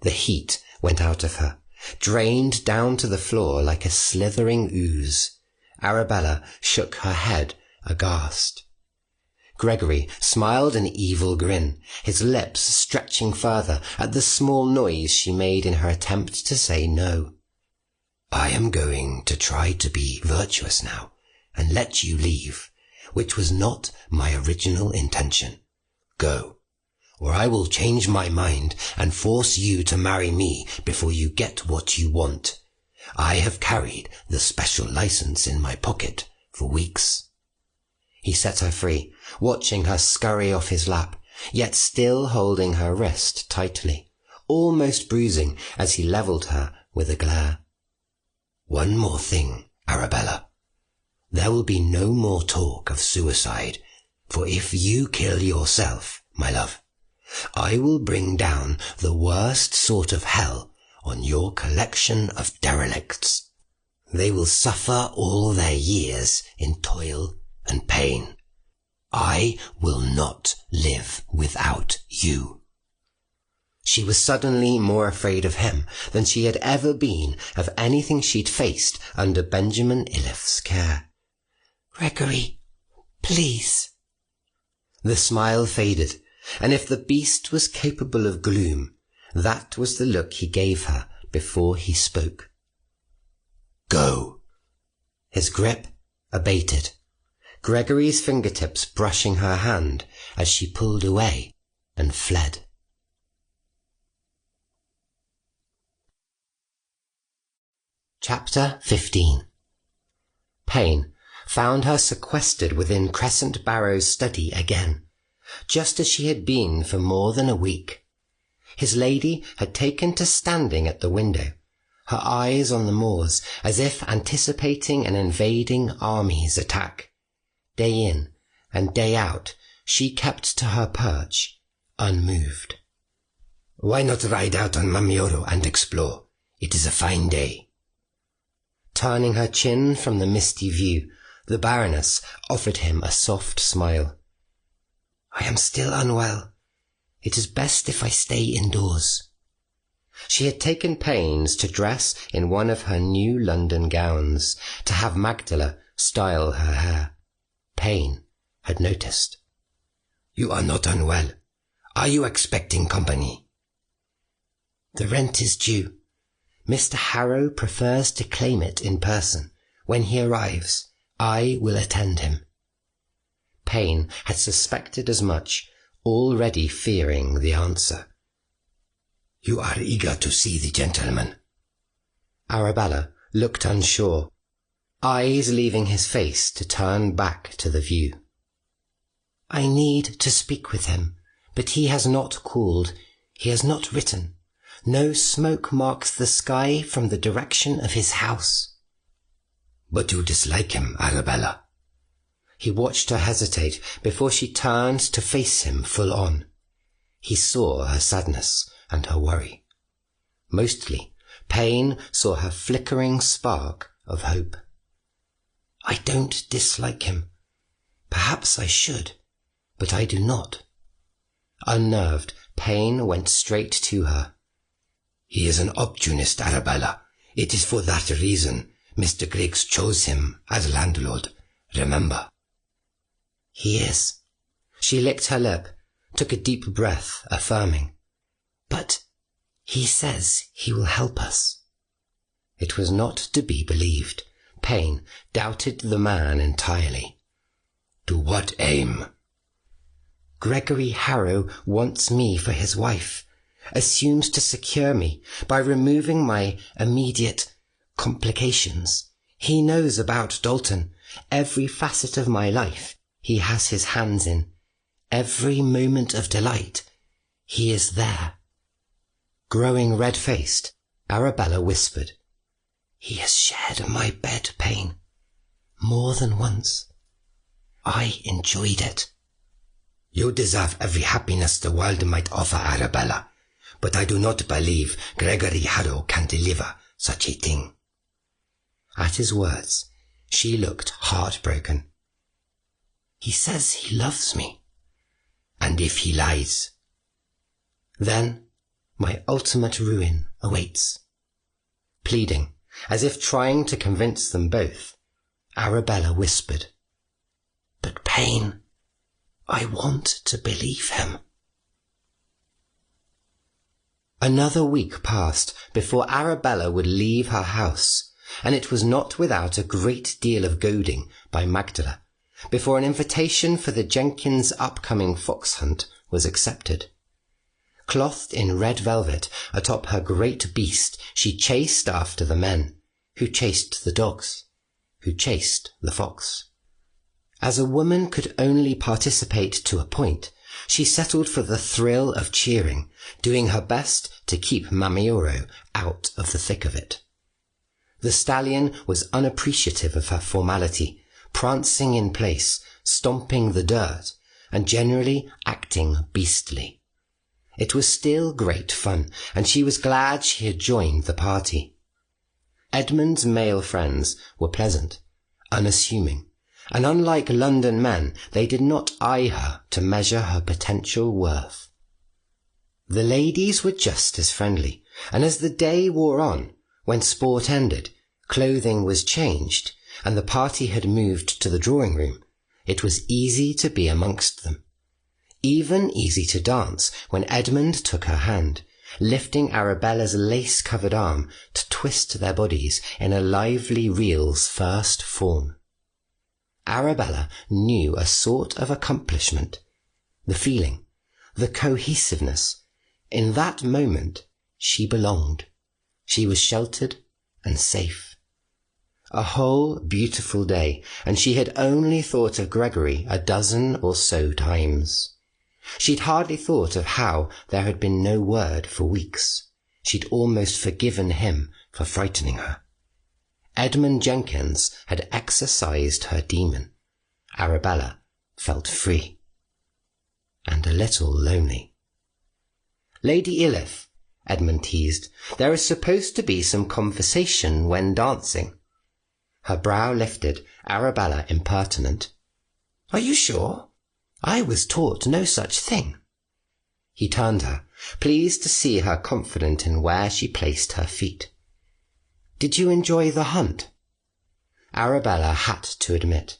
The heat went out of her, drained down to the floor like a slithering ooze. Arabella shook her head aghast. Gregory smiled an evil grin, his lips stretching further at the small noise she made in her attempt to say no. "I am going to try to be virtuous now and let you leave, which was not my original intention. Go, or I will change my mind and force you to marry me before you get what you want. I have carried the special license in my pocket for weeks." He set her free, watching her scurry off his lap, yet still holding her wrist tightly, almost bruising as he levelled her with a glare. "One more thing, Arabella. There will be no more talk of suicide, for if you kill yourself, my love, I will bring down the worst sort of hell on your collection of derelicts. They will suffer all their years in toil and pain. I will not live without you." She was suddenly more afraid of him than she had ever been of anything she'd faced under Benjamin Iliffe's care. "Gregory, please." The smile faded, and if the beast was capable of gloom, that was the look he gave her before he spoke. "Go." His grip abated, Gregory's fingertips brushing her hand as she pulled away and fled. Chapter 15. Payne found her sequestered within Crescent Barrow's study again, just as she had been for more than a week. His lady had taken to standing at the window, her eyes on the moors, as if anticipating an invading army's attack. Day in and day out, she kept to her perch, unmoved. "Why not ride out on Mamioro and explore? It is a fine day." Turning her chin from the misty view, the Baroness offered him a soft smile. "I am still unwell. It is best if I stay indoors." She had taken pains to dress in one of her new London gowns, to have Magdala style her hair. Payne had noticed. "You are not unwell. Are you expecting company?" "The rent is due. Mr. Harrow prefers to claim it in person. When he arrives, I will attend him." Payne had suspected as much, already fearing the answer. "You are eager to see the gentleman?" Arabella looked unsure, eyes leaving his face to turn back to the view. I need to speak with him, but he has not called, he has not written. No smoke marks the sky from the direction of his house. But you dislike him, Arabella. He watched her hesitate before she turned to face him full on. He saw her sadness and her worry. Mostly, Pain saw her flickering spark of hope. I don't dislike him. Perhaps I should, but I do not. Unnerved, Pain went straight to her. He is an opportunist, Arabella. It is for that reason Mr. Griggs chose him as landlord. Remember. He is. She licked her lip, took a deep breath, affirming. But he says he will help us. It was not to be believed. Pain doubted the man entirely. To what aim? Gregory Harrow wants me for his wife, assumes to secure me by removing my immediate complications. He knows about Dalton. Every facet of my life he has his hands in. Every moment of delight he is there. Growing red-faced, Arabella whispered, He has shared my bed, Pain. More than once. I enjoyed it. You deserve every happiness the world might offer, Arabella, but I do not believe Gregory Harrow can deliver such a thing. At his words, she looked heartbroken. He says he loves me. And if he lies? Then my ultimate ruin awaits. Pleading, as if trying to convince them both, Arabella whispered, But Pain, I want to believe him. Another week passed before Arabella would leave her house, and it was not without a great deal of goading by Magdala before an invitation for the Jenkins' upcoming fox hunt was accepted. Clothed in red velvet atop her great beast, she chased after the men, who chased the dogs, who chased the fox. As a woman could only participate to a point, she settled for the thrill of cheering, doing her best to keep Mamioro out of the thick of it. The stallion was unappreciative of her formality, prancing in place, stomping the dirt, and generally acting beastly. It was still great fun, and she was glad she had joined the party. Edmund's male friends were pleasant, unassuming, and unlike London men, they did not eye her to measure her potential worth. The ladies were just as friendly, and as the day wore on, when sport ended, clothing was changed, and the party had moved to the drawing room, it was easy to be amongst them. Even easy to dance when Edmund took her hand, lifting Arabella's lace-covered arm to twist their bodies in a lively reel's first form. Arabella knew a sort of accomplishment, the feeling, the cohesiveness. In that moment, she belonged. She was sheltered and safe. A whole beautiful day, and she had only thought of Gregory a dozen or so times. She'd hardly thought of how there had been no word for weeks. She'd almost forgiven him for frightening her. Edmund Jenkins had exorcised her demon. Arabella felt free. And a little lonely. Lady Iliffe, Edmund teased, there is supposed to be some conversation when dancing. Her brow lifted, Arabella impertinent. Are you sure? I was taught no such thing. He turned her, pleased to see her confident in where she placed her feet. Did you enjoy the hunt? Arabella had to admit.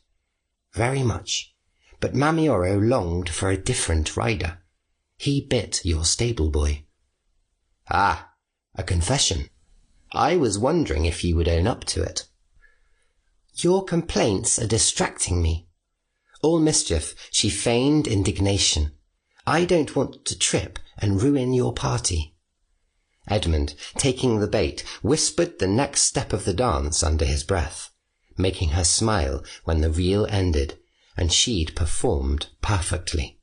Very much, but Mamioro longed for a different rider. He bit your stable boy. Ah, a confession. I was wondering if you would own up to it. Your complaints are distracting me. All mischief, she feigned indignation. I don't want to trip and ruin your party. Edmund, taking the bait, whispered the next step of the dance under his breath, making her smile when the reel ended, and she'd performed perfectly.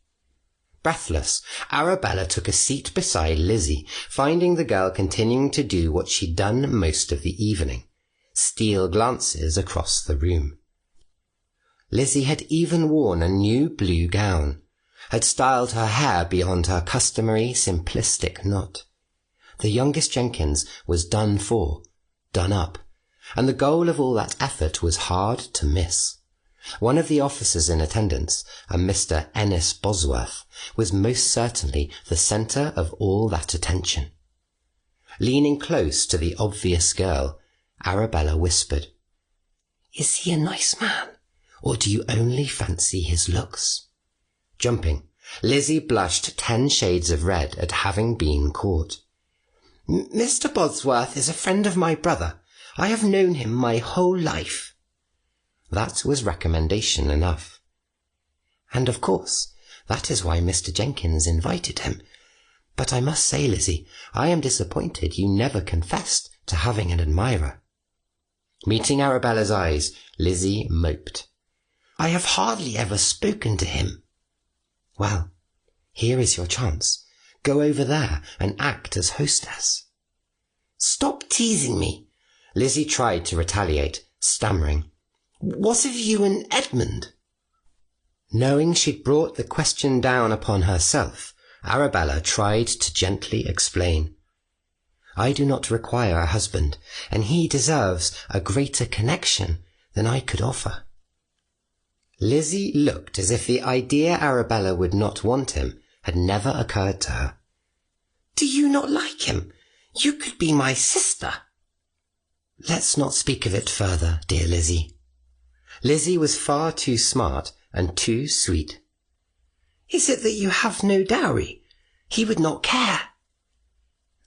Breathless, Arabella took a seat beside Lizzie, finding the girl continuing to do what she'd done most of the evening, steal glances across the room. Lizzie had even worn a new blue gown, had styled her hair beyond her customary simplistic knot. The youngest Jenkins was done for, done up, and the goal of all that effort was hard to miss. One of the officers in attendance, a Mr. Ennis Bosworth, was most certainly the centre of all that attention. Leaning close to the obvious girl, Arabella whispered, "Is he a nice man, or do you only fancy his looks?" Jumping, Lizzie blushed 10 shades of red at having been caught. "Mr. Bosworth is a friend of my brother. I have known him my whole life." That was recommendation enough. "And of course, that is why Mr. Jenkins invited him. But I must say, Lizzie, I am disappointed you never confessed to having an admirer." Meeting Arabella's eyes, Lizzie moped. "I have hardly ever spoken to him." "Well, here is your chance. Go over there and act as hostess." "Stop teasing me." Lizzie tried to retaliate, stammering, "What of you and Edmund?" Knowing she'd brought the question down upon herself, Arabella tried to gently explain. "I do not require a husband, and he deserves a greater connection than I could offer." Lizzie looked as if the idea Arabella would not want him had never occurred to her. "Do you not like him? You could be my sister." "Let's not speak of it further, dear Lizzie." Lizzie was far too smart and too sweet. "Is it that you have no dowry? He would not care."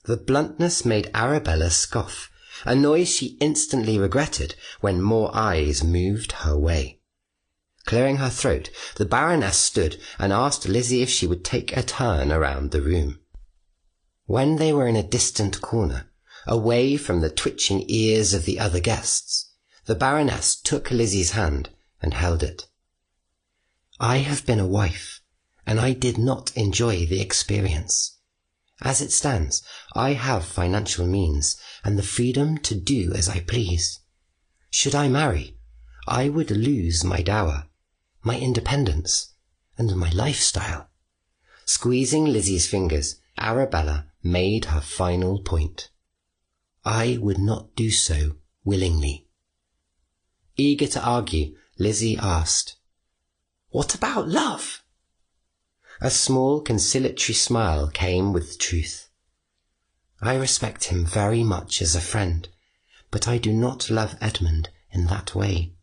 The bluntness made Arabella scoff, a noise she instantly regretted when more eyes moved her way. Clearing her throat, the Baroness stood and asked Lizzie if she would take a turn around the room. When they were in a distant corner, away from the twitching ears of the other guests, the Baroness took Lizzie's hand and held it. "I have been a wife, and I did not enjoy the experience. As it stands, I have financial means and the freedom to do as I please. Should I marry, I would lose my dower, my independence, and my lifestyle." Squeezing Lizzie's fingers, Arabella made her final point. "I would not do so willingly." Eager to argue, Lizzie asked, "What about love?" A small conciliatory smile came with truth. "I respect him very much as a friend, but I do not love Edmund in that way."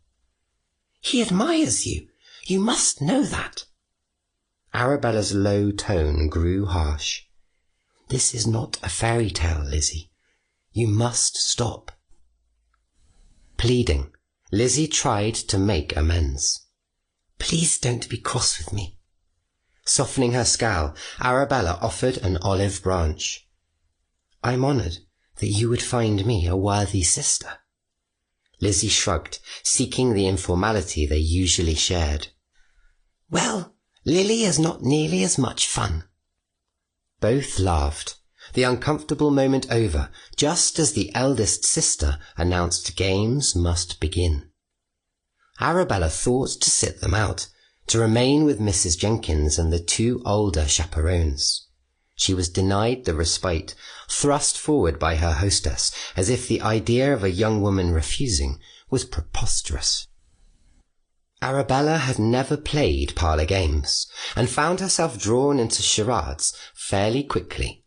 "He admires you. You must know that." Arabella's low tone grew harsh. "This is not a fairy tale, Lizzie. You must stop." Pleading, Lizzie tried to make amends. "Please don't be cross with me." Softening her scowl, Arabella offered an olive branch. "I'm honoured that you would find me a worthy sister." Lizzie shrugged, seeking the informality they usually shared. "Well, Lily is not nearly as much fun." Both laughed, the uncomfortable moment over, just as the eldest sister announced games must begin. Arabella thought to sit them out, to remain with Mrs. Jenkins and the 2 older chaperones. She was denied the respite, thrust forward by her hostess, as if the idea of a young woman refusing was preposterous. Arabella had never played parlour games, and found herself drawn into charades fairly quickly.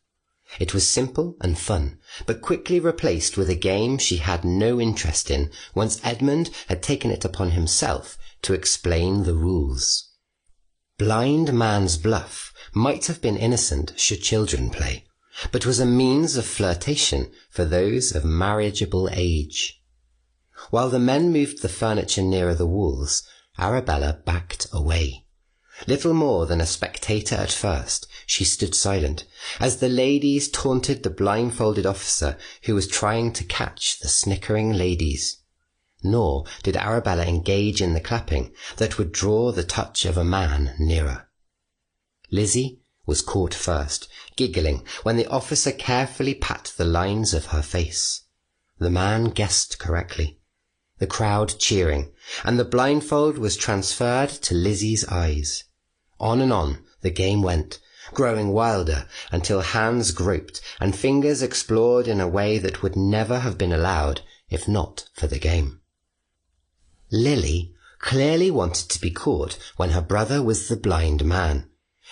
It was simple and fun, but quickly replaced with a game she had no interest in once Edmund had taken it upon himself to explain the rules. Blind man's bluff might have been innocent should children play, but was a means of flirtation for those of marriageable age. While the men moved the furniture nearer the walls, Arabella backed away. Little more than a spectator at first, she stood silent, as the ladies taunted the blindfolded officer who was trying to catch the snickering ladies. nor did Arabella engage in the clapping that would draw the touch of a man nearer. Lizzie was caught first, giggling when the officer carefully pat the lines of her face. The man guessed correctly, the crowd cheering, and the blindfold was transferred to Lizzie's eyes. On and on the game went, growing wilder until hands groped and fingers explored in a way that would never have been allowed if not for the game. Lily clearly wanted to be caught when her brother was the blind man,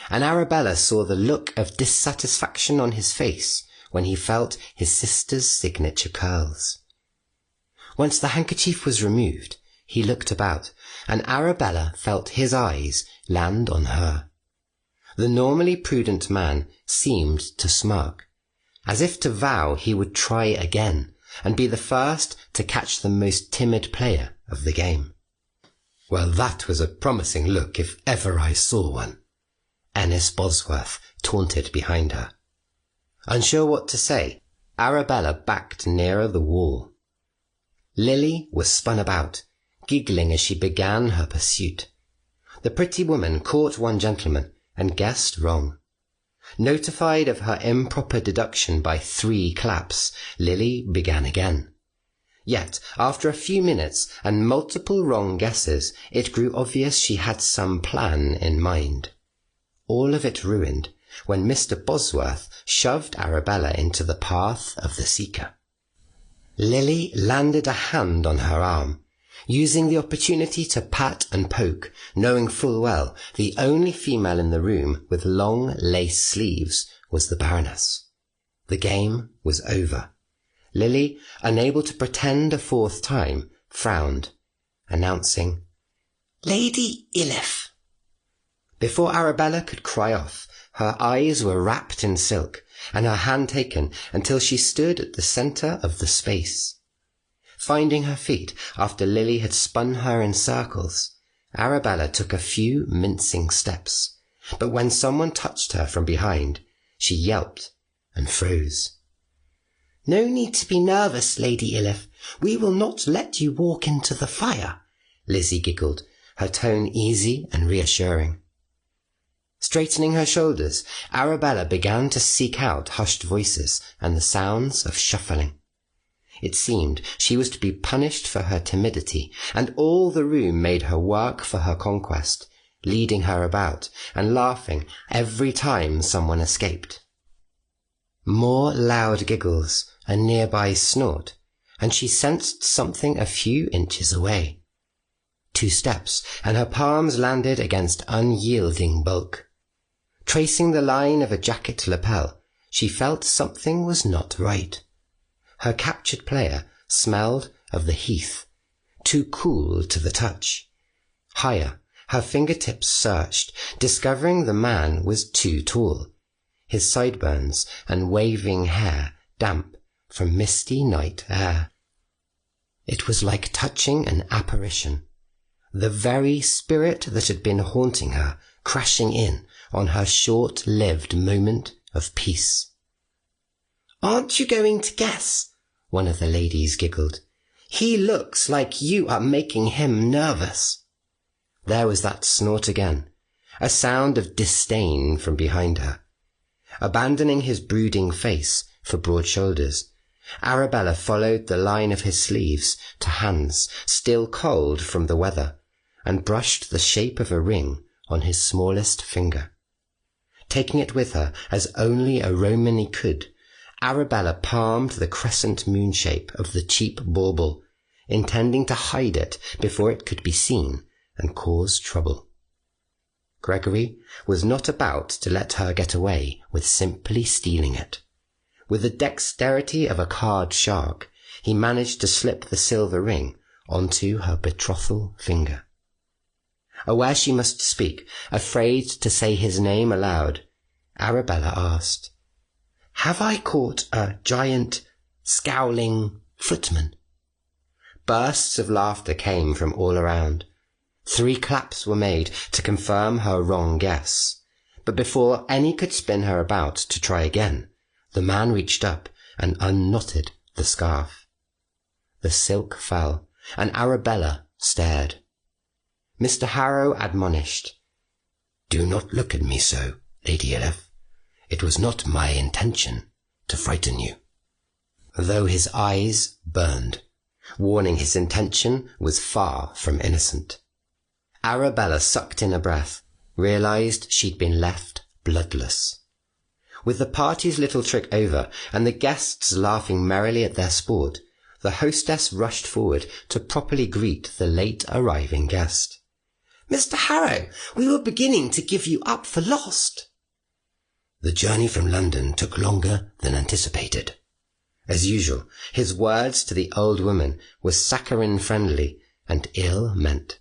and Arabella saw the look of dissatisfaction on his face when he felt his sister's signature curls. Once the handkerchief was removed, he looked about, and Arabella felt his eyes land on her. The normally prudent man seemed to smirk, as if to vow he would try again and be the first to catch the most timid player of the game. Well, that was a promising look if ever I saw one, Ennis Bosworth taunted behind her. Unsure what to say, Arabella backed nearer the wall. Lily was spun about, giggling as she began her pursuit. The pretty woman caught one gentleman and guessed wrong. Notified of her improper deduction by 3 claps, Lily began again. Yet, after a few minutes and multiple wrong guesses, it grew obvious she had some plan in mind. All of it ruined when Mr. Bosworth shoved Arabella into the path of the seeker. Lily landed a hand on her arm, using the opportunity to pat and poke, knowing full well the only female in the room with long lace sleeves was the Baroness. The game was over. Lily, unable to pretend a 4th time, frowned, announcing, "Lady Iliffe." Before Arabella could cry off, her eyes were wrapped in silk, and her hand taken until she stood at the centre of the space. Finding her feet after Lily had spun her in circles, Arabella took a few mincing steps, but when someone touched her from behind, she yelped and froze. "No need to be nervous, Lady Iliffe. We will not let you walk into the fire," Lizzie giggled, her tone easy and reassuring. Straightening her shoulders, Arabella began to seek out hushed voices and the sounds of shuffling. It seemed she was to be punished for her timidity, and all the room made her work for her conquest, leading her about and laughing every time someone escaped. More loud giggles, a nearby snort, and she sensed something a few inches away. 2 steps, and her palms landed against unyielding bulk. Tracing the line of a jacket lapel, she felt something was not right. Her captured player smelled of the heath, too cool to the touch. Higher, her fingertips searched, discovering the man was too tall, his sideburns and waving hair damp from misty night air. It was like touching an apparition, the very spirit that had been haunting her, crashing in on her short-lived moment of peace. "Aren't you going to guess?" one of the ladies giggled. "He looks like you are making him nervous." There was that snort again, a sound of disdain from behind her. Abandoning his brooding face for broad shoulders, Arabella followed the line of his sleeves to hands still cold from the weather, and brushed the shape of a ring on his smallest finger. Taking it with her as only a Romany could, Arabella palmed the crescent moon shape of the cheap bauble, intending to hide it before it could be seen and cause trouble. Gregory was not about to let her get away with simply stealing it. With the dexterity of a card shark, he managed to slip the silver ring onto her betrothal finger. Aware she must speak, afraid to say his name aloud, Arabella asked, "Have I caught a giant, scowling footman?" Bursts of laughter came from all around. 3 claps were made to confirm her wrong guess, but before any could spin her about to try again, the man reached up and unknotted the scarf. The silk fell, and Arabella stared. Mr. Harrow admonished, "Do not look at me so, Lady Iliffe. It was not my intention to frighten you," though his eyes burned, warning his intention was far from innocent. Arabella sucked in a breath, realized she'd been left bloodless. With the party's little trick over, and the guests laughing merrily at their sport, the hostess rushed forward to properly greet the late arriving guest. "Mr. Harrow, we were beginning to give you up for lost." The journey from London took longer than anticipated. As usual, his words to the old woman were saccharine-friendly and ill-meant.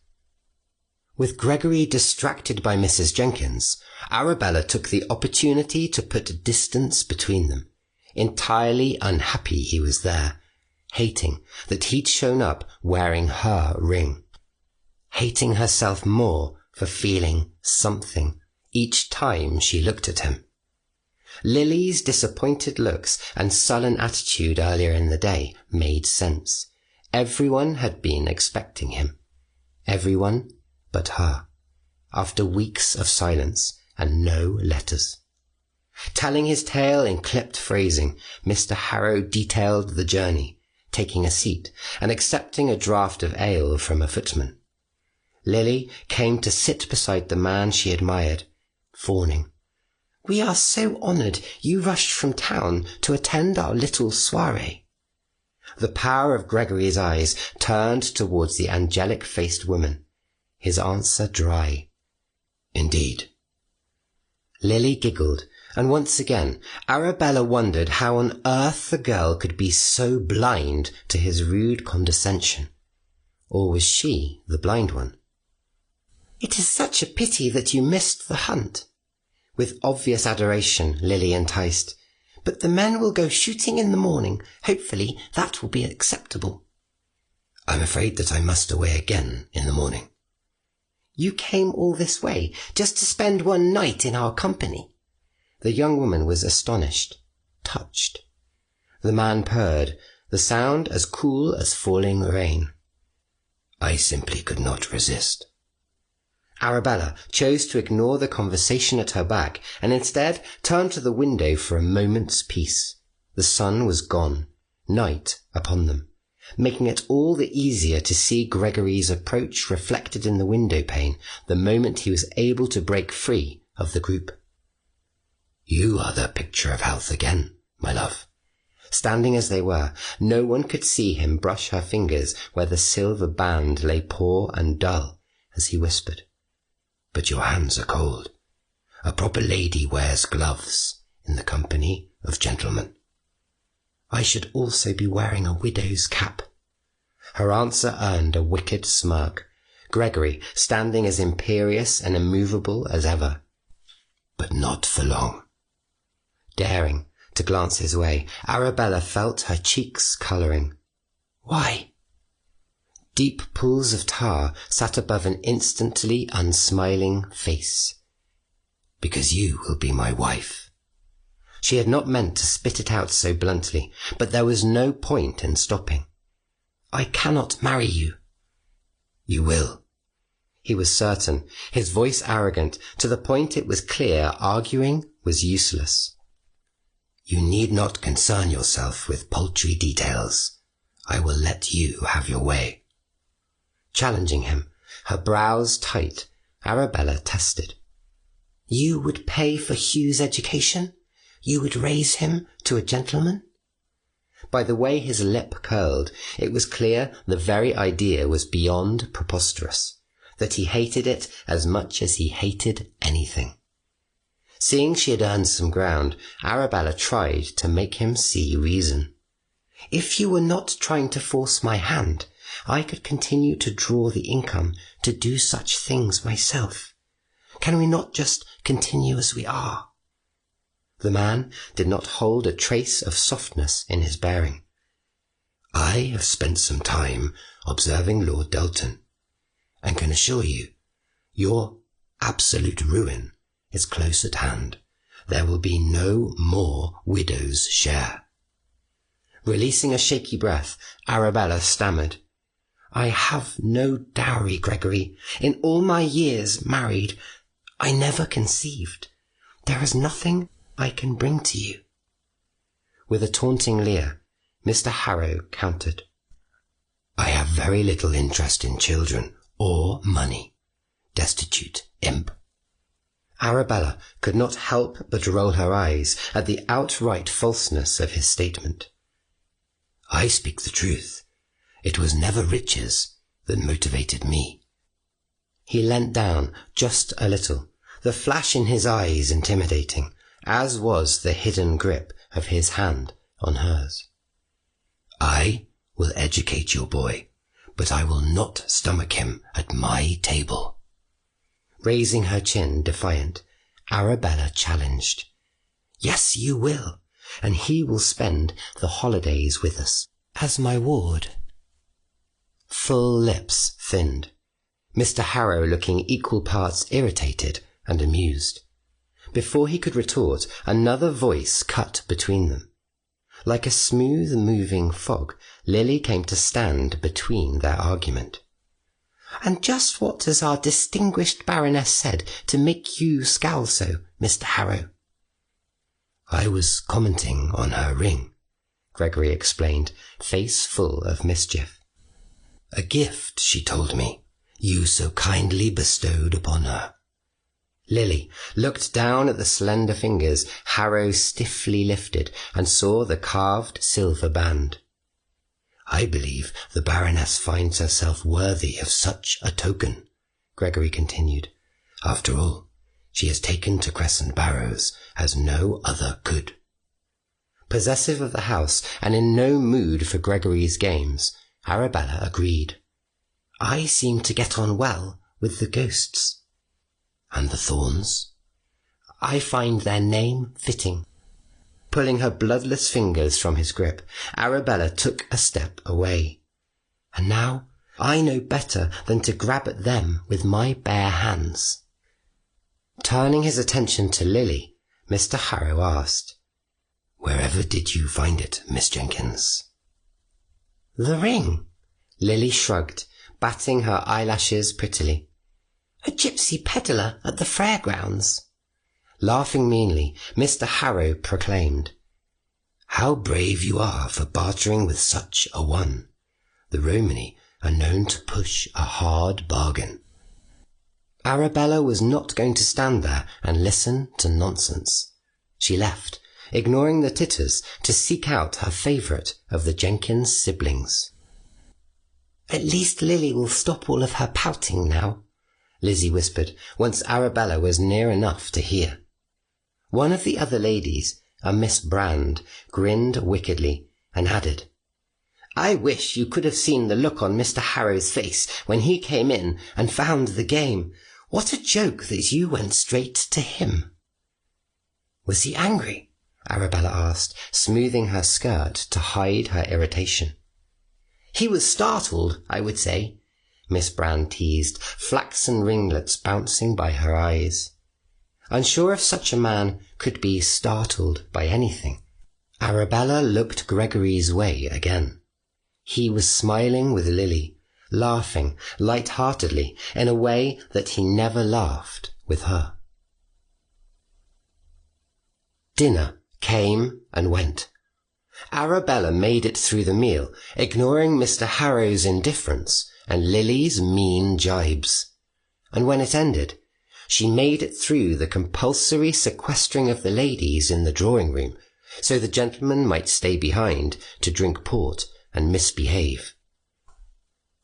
With Gregory distracted by Mrs. Jenkins, Arabella took the opportunity to put distance between them, entirely unhappy he was there, hating that he'd shown up wearing her ring, hating herself more for feeling something each time she looked at him. Lily's disappointed looks and sullen attitude earlier in the day made sense. Everyone had been expecting him. Everyone but her, after weeks of silence and no letters. Telling his tale in clipped phrasing, Mr. Harrow detailed the journey, taking a seat and accepting a draught of ale from a footman. Lily came to sit beside the man she admired, fawning. "We are so honoured you rushed from town to attend our little soirée." The power of Gregory's eyes turned towards the angelic-faced woman, his answer dry. "Indeed." Lily giggled, and once again Arabella wondered how on earth the girl could be so blind to his rude condescension. Or was she the blind one? "It is such a pity that you missed the hunt." With obvious adoration, Lily enticed. "But the men will go shooting in the morning. Hopefully that will be acceptable." "I'm afraid that I must away again in the morning." "You came all this way just to spend one night in our company?" The young woman was astonished, touched. The man purred, the sound as cool as falling rain. "I simply could not resist." Arabella chose to ignore the conversation at her back and instead turned to the window for a moment's peace. The sun was gone, night upon them, making it all the easier to see Gregory's approach reflected in the window pane the moment he was able to break free of the group. "You are the picture of health again, my love." Standing as they were, no one could see him brush her fingers where the silver band lay poor and dull as he whispered. "But your hands are cold. A proper lady wears gloves in the company of gentlemen." "I should also be wearing a widow's cap." Her answer earned a wicked smirk, Gregory standing as imperious and immovable as ever. "But not for long." Daring to glance his way, Arabella felt her cheeks colouring. "Why?" Deep pools of tar sat above an instantly unsmiling face. "Because you will be my wife." She had not meant to spit it out so bluntly, but there was no point in stopping. "I cannot marry you." "You will." He was certain, his voice arrogant, to the point it was clear arguing was useless. "You need not concern yourself with paltry details. I will let you have your way." Challenging him, her brows tight, Arabella tested. "You would pay for Hugh's education? You would raise him to a gentleman?" By the way his lip curled, it was clear the very idea was beyond preposterous, that he hated it as much as he hated anything. Seeing she had earned some ground, Arabella tried to make him see reason. "If you were not trying to force my hand, I could continue to draw the income to do such things myself. Can we not just continue as we are?" The man did not hold a trace of softness in his bearing. "I have spent some time observing Lord Delton, and can assure you, your absolute ruin is close at hand. There will be no more widow's share." Releasing a shaky breath, Arabella stammered, I have no dowry, Gregory. In all my years married, I never conceived. There is nothing I can bring to you. With a taunting leer, Mr. Harrow countered, I have very little interest in children or money. Destitute imp. Arabella could not help but roll her eyes at the outright falseness of his statement. I speak the truth. It was never riches that motivated me. He leant down just a little, the flash in his eyes intimidating, as was the hidden grip of his hand on hers. I will educate your boy, but I will not stomach him at my table. Raising her chin defiant, Arabella challenged. Yes, you will, and he will spend the holidays with us, as my ward. Full lips thinned, Mr. Harrow looking equal parts irritated and amused. Before he could retort, another voice cut between them. Like a smooth-moving fog, Lily came to stand between their argument. And just what has our distinguished Baroness said to make you scowl so, Mr. Harrow? I was commenting on her ring, Gregory explained, face full of mischief. A gift, she told me, you so kindly bestowed upon her. Lily looked down at the slender fingers Harrow stiffly lifted and saw the carved silver band. I believe the Baroness finds herself worthy of such a token, Gregory continued. After all, she has taken to Crescent Barrows as no other could. Possessive of the house and in no mood for Gregory's games, Arabella agreed. I seem to get on well with the ghosts. And the Thorns? I find their name fitting. Pulling her bloodless fingers from his grip, Arabella took a step away. And now I know better than to grab at them with my bare hands. Turning his attention to Lily, Mr. Harrow asked, Wherever did you find it, Miss Jenkins? The ring, Lily shrugged, batting her eyelashes prettily. A gypsy pedlar at the fairgrounds. Laughing meanly, Mr. Harrow proclaimed, How brave you are for bartering with such a one. The Romany are known to push a hard bargain. Arabella was not going to stand there and listen to nonsense. She left, ignoring the titters, to seek out her favourite of the Jenkins siblings. At least Lily will stop all of her pouting now, Lizzie whispered, once Arabella was near enough to hear. One of the other ladies, a Miss Brand, grinned wickedly and added, I wish you could have seen the look on Mr. Harrow's face when he came in and found the game. What a joke that you went straight to him. Was he angry? Arabella asked, smoothing her skirt to hide her irritation. He was startled, I would say, Miss Brand teased, flaxen ringlets bouncing by her eyes. Unsure if such a man could be startled by anything, Arabella looked Gregory's way again. He was smiling with Lily, laughing light-heartedly in a way that he never laughed with her. Dinner came and went. Arabella made it through the meal, ignoring Mr. Harrow's indifference and Lily's mean jibes. And when it ended, she made it through the compulsory sequestering of the ladies in the drawing-room, so the gentlemen might stay behind to drink port and misbehave.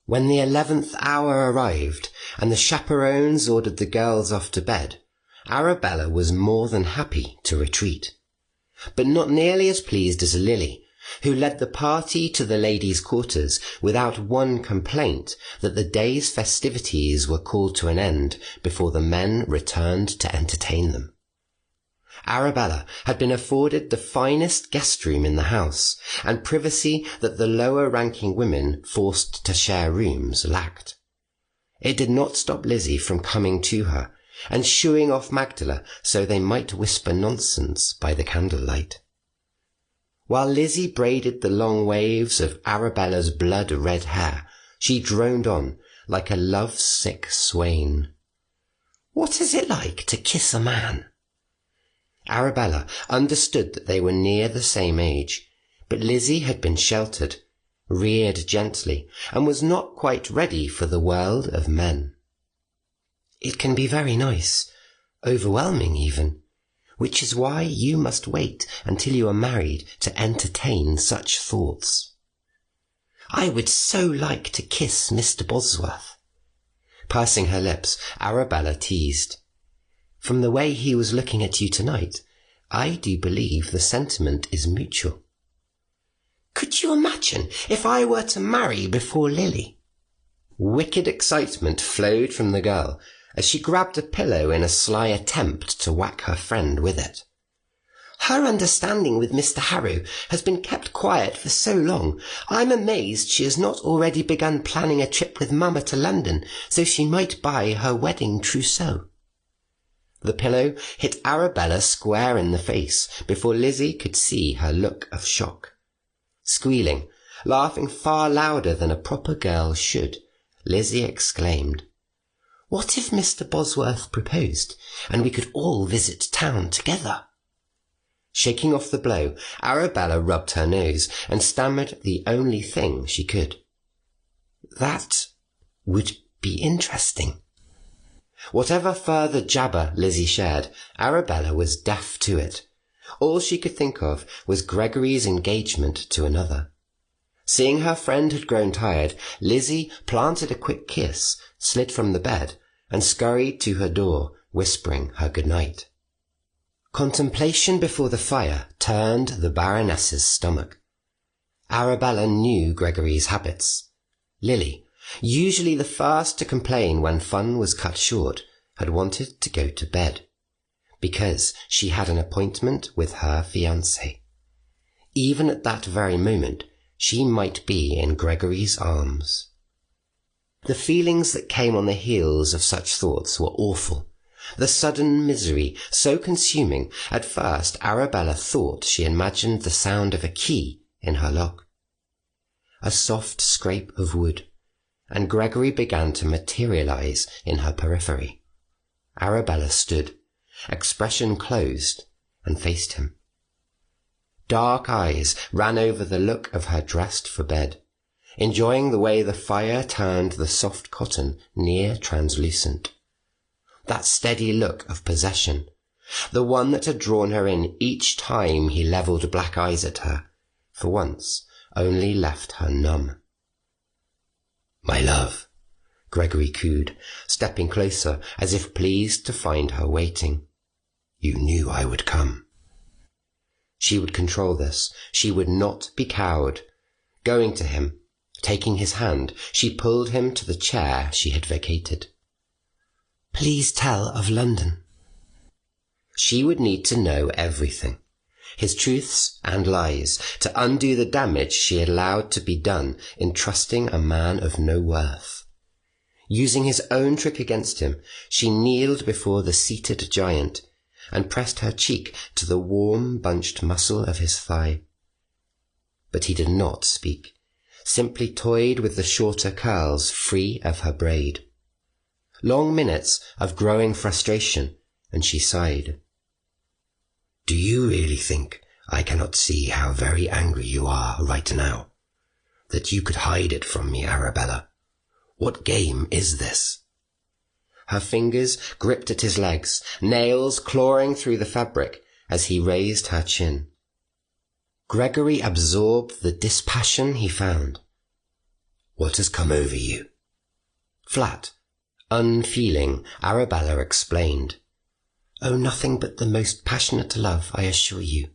When the 11th hour arrived and the chaperones ordered the girls off to bed, Arabella was more than happy to retreat, but not nearly as pleased as Lily, who led the party to the ladies' quarters without one complaint that the day's festivities were called to an end before the men returned to entertain them. Arabella had been afforded the finest guest room in the house, and privacy that the lower-ranking women forced to share rooms lacked. It did not stop Lizzie from coming to her and shooing off Magdala so they might whisper nonsense by the candlelight. While Lizzie braided the long waves of Arabella's blood-red hair, She droned on like a love-sick swain. "What is it like to kiss a man?" Arabella understood that they were near the same age, but Lizzie had been sheltered, reared gently, and was not quite ready for the world of men. "It can be very nice, overwhelming even, which is why you must wait until you are married to entertain such thoughts." "I would so like to kiss Mr. Bosworth." Pursing her lips, Arabella teased. "From the way he was looking at you tonight, I do believe the sentiment is mutual." "Could you imagine if I were to marry before Lily?" Wicked excitement flowed from the girl as she grabbed a pillow in a sly attempt to whack her friend with it. "Her understanding with Mr. Harrow has been kept quiet for so long, I'm amazed she has not already begun planning a trip with Mamma to London so she might buy her wedding trousseau." The pillow hit Arabella square in the face before Lizzie could see her look of shock. Squealing, laughing far louder than a proper girl should, Lizzie exclaimed, "What if Mr. Bosworth proposed, and we could all visit town together?" Shaking off the blow, Arabella rubbed her nose and stammered the only thing she could. "That would be interesting." Whatever further jabber Lizzie shared, Arabella was deaf to it. All she could think of was Gregory's engagement to another. Seeing her friend had grown tired, Lizzie planted a quick kiss, slid from the bed, and scurried to her door, whispering her good-night. Contemplation before the fire turned the Baroness's stomach. Arabella knew Gregory's habits. Lily, usually the first to complain when fun was cut short, had wanted to go to bed, because she had an appointment with her fiancé. Even at that very moment, she might be in Gregory's arms. The feelings that came on the heels of such thoughts were awful. The sudden misery so consuming, at first Arabella thought she imagined the sound of a key in her lock. A soft scrape of wood, and Gregory began to materialize in her periphery. Arabella stood, expression closed, and faced him. Dark eyes ran over the look of her dressed for bed, enjoying the way the fire turned the soft cotton near translucent. That steady look of possession, the one that had drawn her in each time he levelled black eyes at her, for once only left her numb. "My love," Gregory cooed, stepping closer as if pleased to find her waiting. "You knew I would come." She would control this. She would not be cowed. Going to him, taking his hand, she pulled him to the chair she had vacated. "Please tell of London." She would need to know everything, his truths and lies, to undo the damage she had allowed to be done in trusting a man of no worth. Using his own trick against him, she kneeled before the seated giant and pressed her cheek to the warm, bunched muscle of his thigh. But he did not speak, simply toyed with the shorter curls free of her braid. Long minutes of growing frustration, and she sighed. "Do you really think I cannot see how very angry you are right now? That you could hide it from me, Arabella? What game is this?" Her fingers gripped at his legs, nails clawing through the fabric as he raised her chin. Gregory absorbed the dispassion he found. "What has come over you?" Flat, unfeeling, Arabella explained. "Oh, nothing but the most passionate love, I assure you."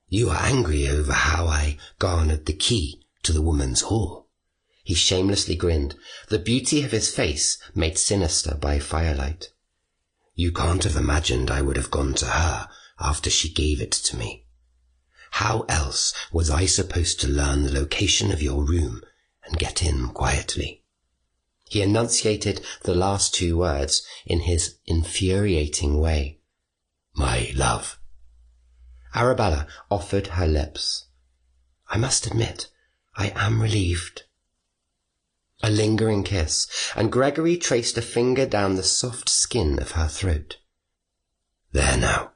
"You are angry over how I garnered the key to the woman's hall." He shamelessly grinned, the beauty of his face made sinister by firelight. "You can't have imagined I would have gone to her after she gave it to me. How else was I supposed to learn the location of your room and get in quietly?" He enunciated the last two words in his infuriating way. "My love." Arabella offered her lips. "I must admit, I am relieved." A lingering kiss, and Gregory traced a finger down the soft skin of her throat. There now.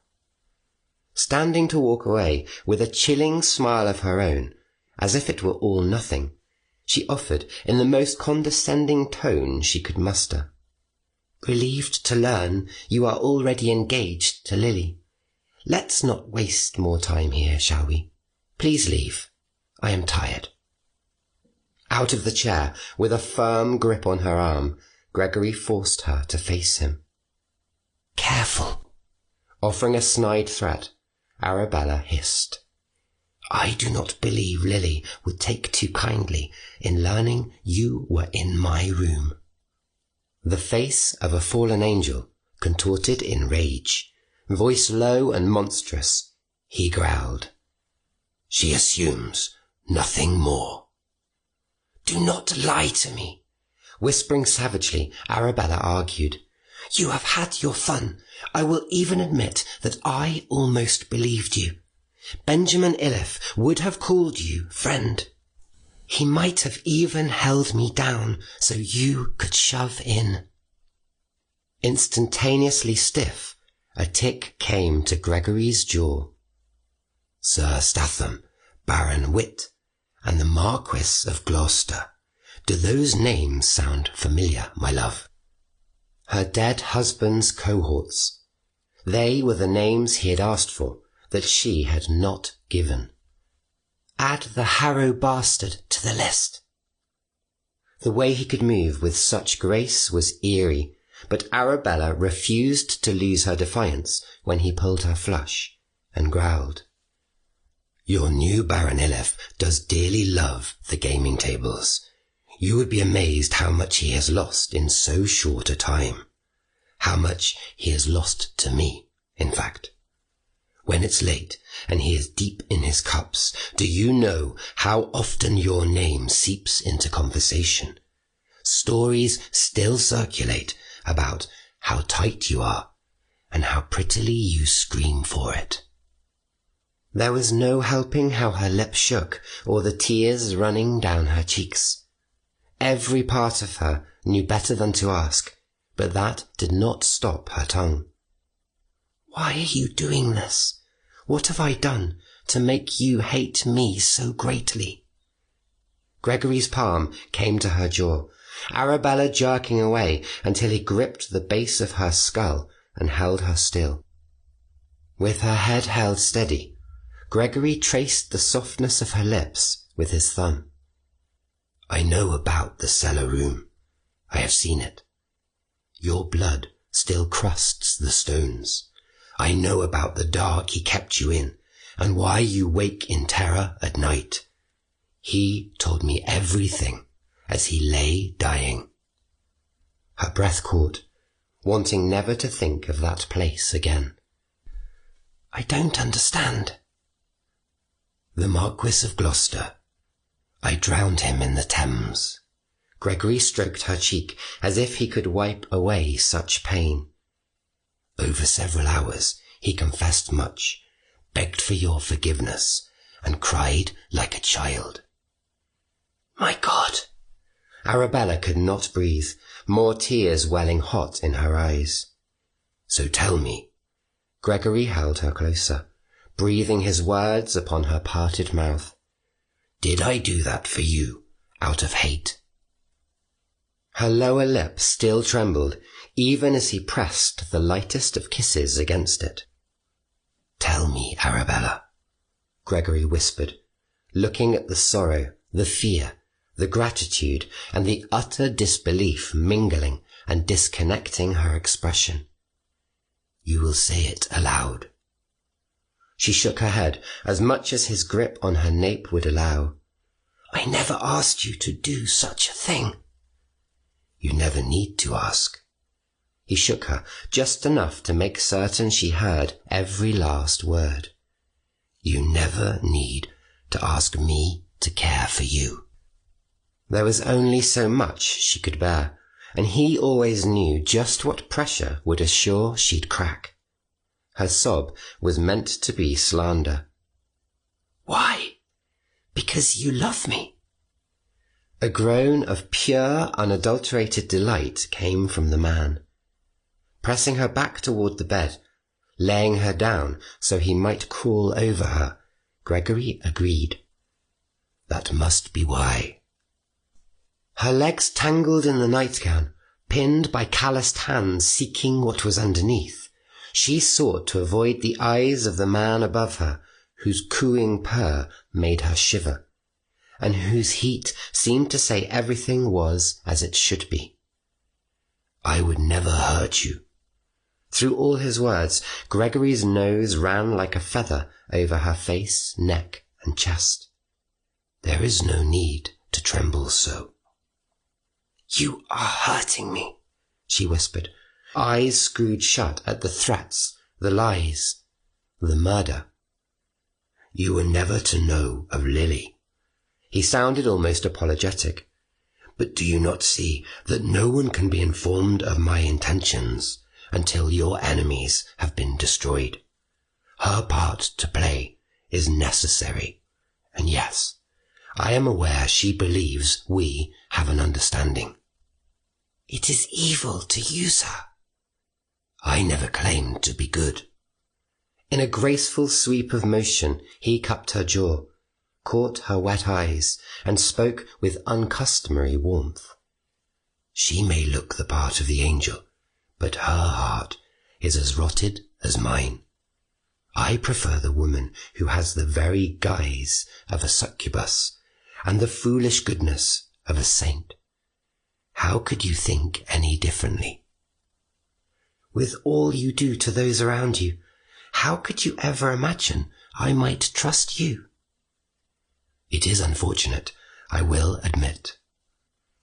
Standing to walk away, with a chilling smile of her own, as if it were all nothing, she offered, in the most condescending tone she could muster, "Relieved to learn you are already engaged to Lily. Let's not waste more time here, shall we? Please leave. I am tired." Out of the chair, with a firm grip on her arm, Gregory forced her to face him. "Careful!" Offering a snide threat, Arabella hissed. "I do not believe Lily would take too kindly in learning you were in my room." The face of a fallen angel, contorted in rage, voice low and monstrous, he growled, "She assumes nothing more." "Do not lie to me," whispering savagely, Arabella argued. "You have had your fun. I will even admit that I almost believed you. Benjamin Iliffe would have called you friend. He might have even held me down so you could shove in." Instantaneously stiff, a tick came to Gregory's jaw. "Sir Statham, Baron Witt, and the Marquis of Gloucester. Do those names sound familiar, my love?" Her dead husband's cohorts. They were the names he had asked for, that she had not given. Add the Harrow bastard to the list. The way he could move with such grace was eerie, but Arabella refused to lose her defiance when he pulled her flush and growled, "Your new Baron Iliffe does dearly love the gaming tables. You would be amazed how much he has lost in so short a time. How much he has lost to me, in fact. When it's late and he is deep in his cups, do you know how often your name seeps into conversation? Stories still circulate about how tight you are and how prettily you scream for it." There was no helping how her lip shook or the tears running down her cheeks. Every part of her knew better than to ask, but that did not stop her tongue. "Why are you doing this? What have I done to make you hate me so greatly?" Gregory's palm came to her jaw, Arabella jerking away until he gripped the base of her skull and held her still. With her head held steady, Gregory traced the softness of her lips with his thumb. "I know about the cellar room. I have seen it. Your blood still crusts the stones. I know about the dark he kept you in, and why you wake in terror at night. He told me everything as he lay dying." Her breath caught, wanting never to think of that place again. "I don't understand." "The Marquis of Gloucester. I drowned him in the Thames." Gregory stroked her cheek as if he could wipe away such pain. "Over several hours he confessed much, begged for your forgiveness, and cried like a child." "My God!" Arabella could not breathe, more tears welling hot in her eyes. "So tell me." Gregory held her closer, breathing his words upon her parted mouth. "Did I do that for you, out of hate?" Her lower lip still trembled, even as he pressed the lightest of kisses against it. "Tell me, Arabella," Gregory whispered, looking at the sorrow, the fear, the gratitude, and the utter disbelief mingling and disconnecting her expression. "You will say it aloud." She shook her head, as much as his grip on her nape would allow. "I never asked you to do such a thing." "You never need to ask." He shook her, just enough to make certain she heard every last word. "You never need to ask me to care for you." There was only so much she could bear, and he always knew just what pressure would assure she'd crack. Her sob was meant to be slander. "Why? Because you love me." A groan of pure, unadulterated delight came from the man. Pressing her back toward the bed, laying her down so he might crawl over her, Gregory agreed. That must be why. Her legs tangled in the nightgown, pinned by calloused hands seeking what was underneath, she sought to avoid the eyes of the man above her, whose cooing purr made her shiver, and whose heat seemed to say everything was as it should be. I would never hurt you. Through all his words, Gregory's nose ran like a feather over her face, neck, and chest. There is no need to tremble so. You are hurting me, she whispered, eyes screwed shut at the threats, the lies, the murder. You were never to know of Lily. He sounded almost apologetic. But do you not see that no one can be informed of my intentions until your enemies have been destroyed? Her part to play is necessary, and yes, I am aware she believes we have an understanding. It is evil to use her. I never claimed to be good. In a graceful sweep of motion, he cupped her jaw, caught her wet eyes, and spoke with uncustomary warmth. She may look the part of the angel, but her heart is as rotted as mine. I prefer the woman who has the very guise of a succubus and the foolish goodness of a saint. How could you think any differently? With all you do to those around you, how could you ever imagine I might trust you? It is unfortunate, I will admit.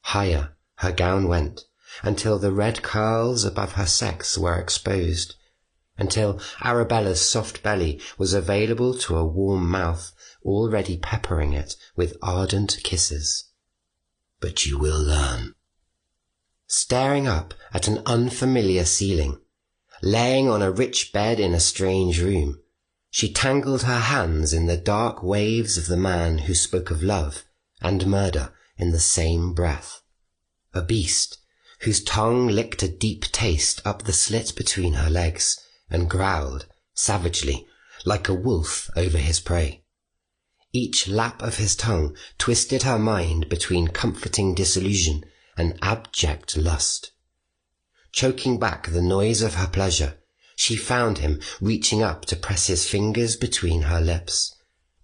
Higher her gown went, until the red curls above her sex were exposed, until Arabella's soft belly was available to a warm mouth already peppering it with ardent kisses. But you will learn. Staring up at an unfamiliar ceiling, laying on a rich bed in a strange room, she tangled her hands in the dark waves of the man who spoke of love and murder in the same breath. A beast whose tongue licked a deep taste up the slit between her legs and growled savagely like a wolf over his prey. Each lap of his tongue twisted her mind between comforting disillusion and abject lust. Choking back the noise of her pleasure, she found him reaching up to press his fingers between her lips,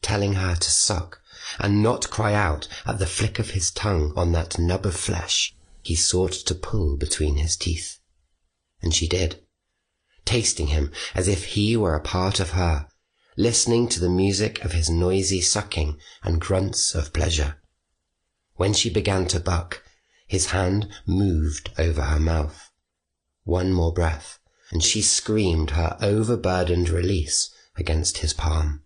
telling her to suck and not cry out at the flick of his tongue on that nub of flesh he sought to pull between his teeth. And she did, tasting him as if he were a part of her, listening to the music of his noisy sucking and grunts of pleasure. When she began to buck, his hand moved over her mouth. One more breath, and she screamed her overburdened release against his palm.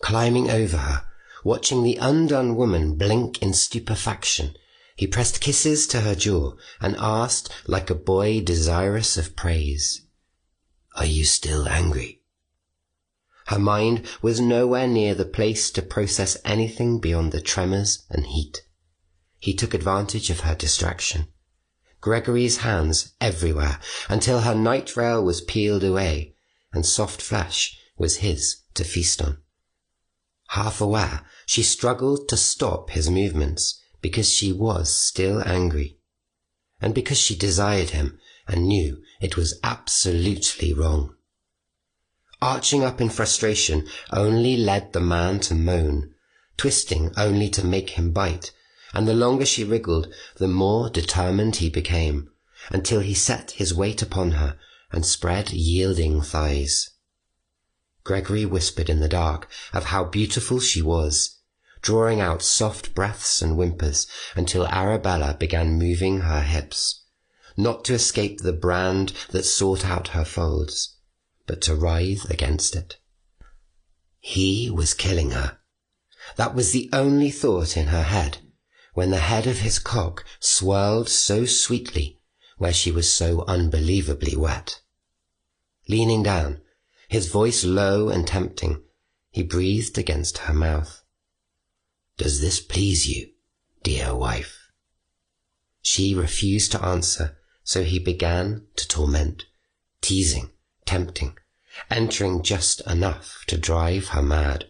Climbing over her, watching the undone woman blink in stupefaction, he pressed kisses to her jaw and asked like a boy desirous of praise, "Are you still angry?" Her mind was nowhere near the place to process anything beyond the tremors and heat. He took advantage of her distraction. Gregory's hands everywhere until her night rail was peeled away and soft flesh was his to feast on. Half aware, she struggled to stop his movements because she was still angry, and because she desired him and knew it was absolutely wrong. Arching up in frustration only led the man to moan, twisting only to make him bite, and the longer she wriggled, the more determined he became, until he set his weight upon her and spread yielding thighs. Gregory whispered in the dark of how beautiful she was, drawing out soft breaths and whimpers until Arabella began moving her hips, not to escape the brand that sought out her folds, but to writhe against it. He was killing her. That was the only thought in her head, when the head of his cock swirled so sweetly where she was so unbelievably wet. Leaning down, his voice low and tempting, he breathed against her mouth. "Does this please you?" dear wife?" She refused to answer, so he began to torment, teasing, tempting, entering just enough to drive her mad.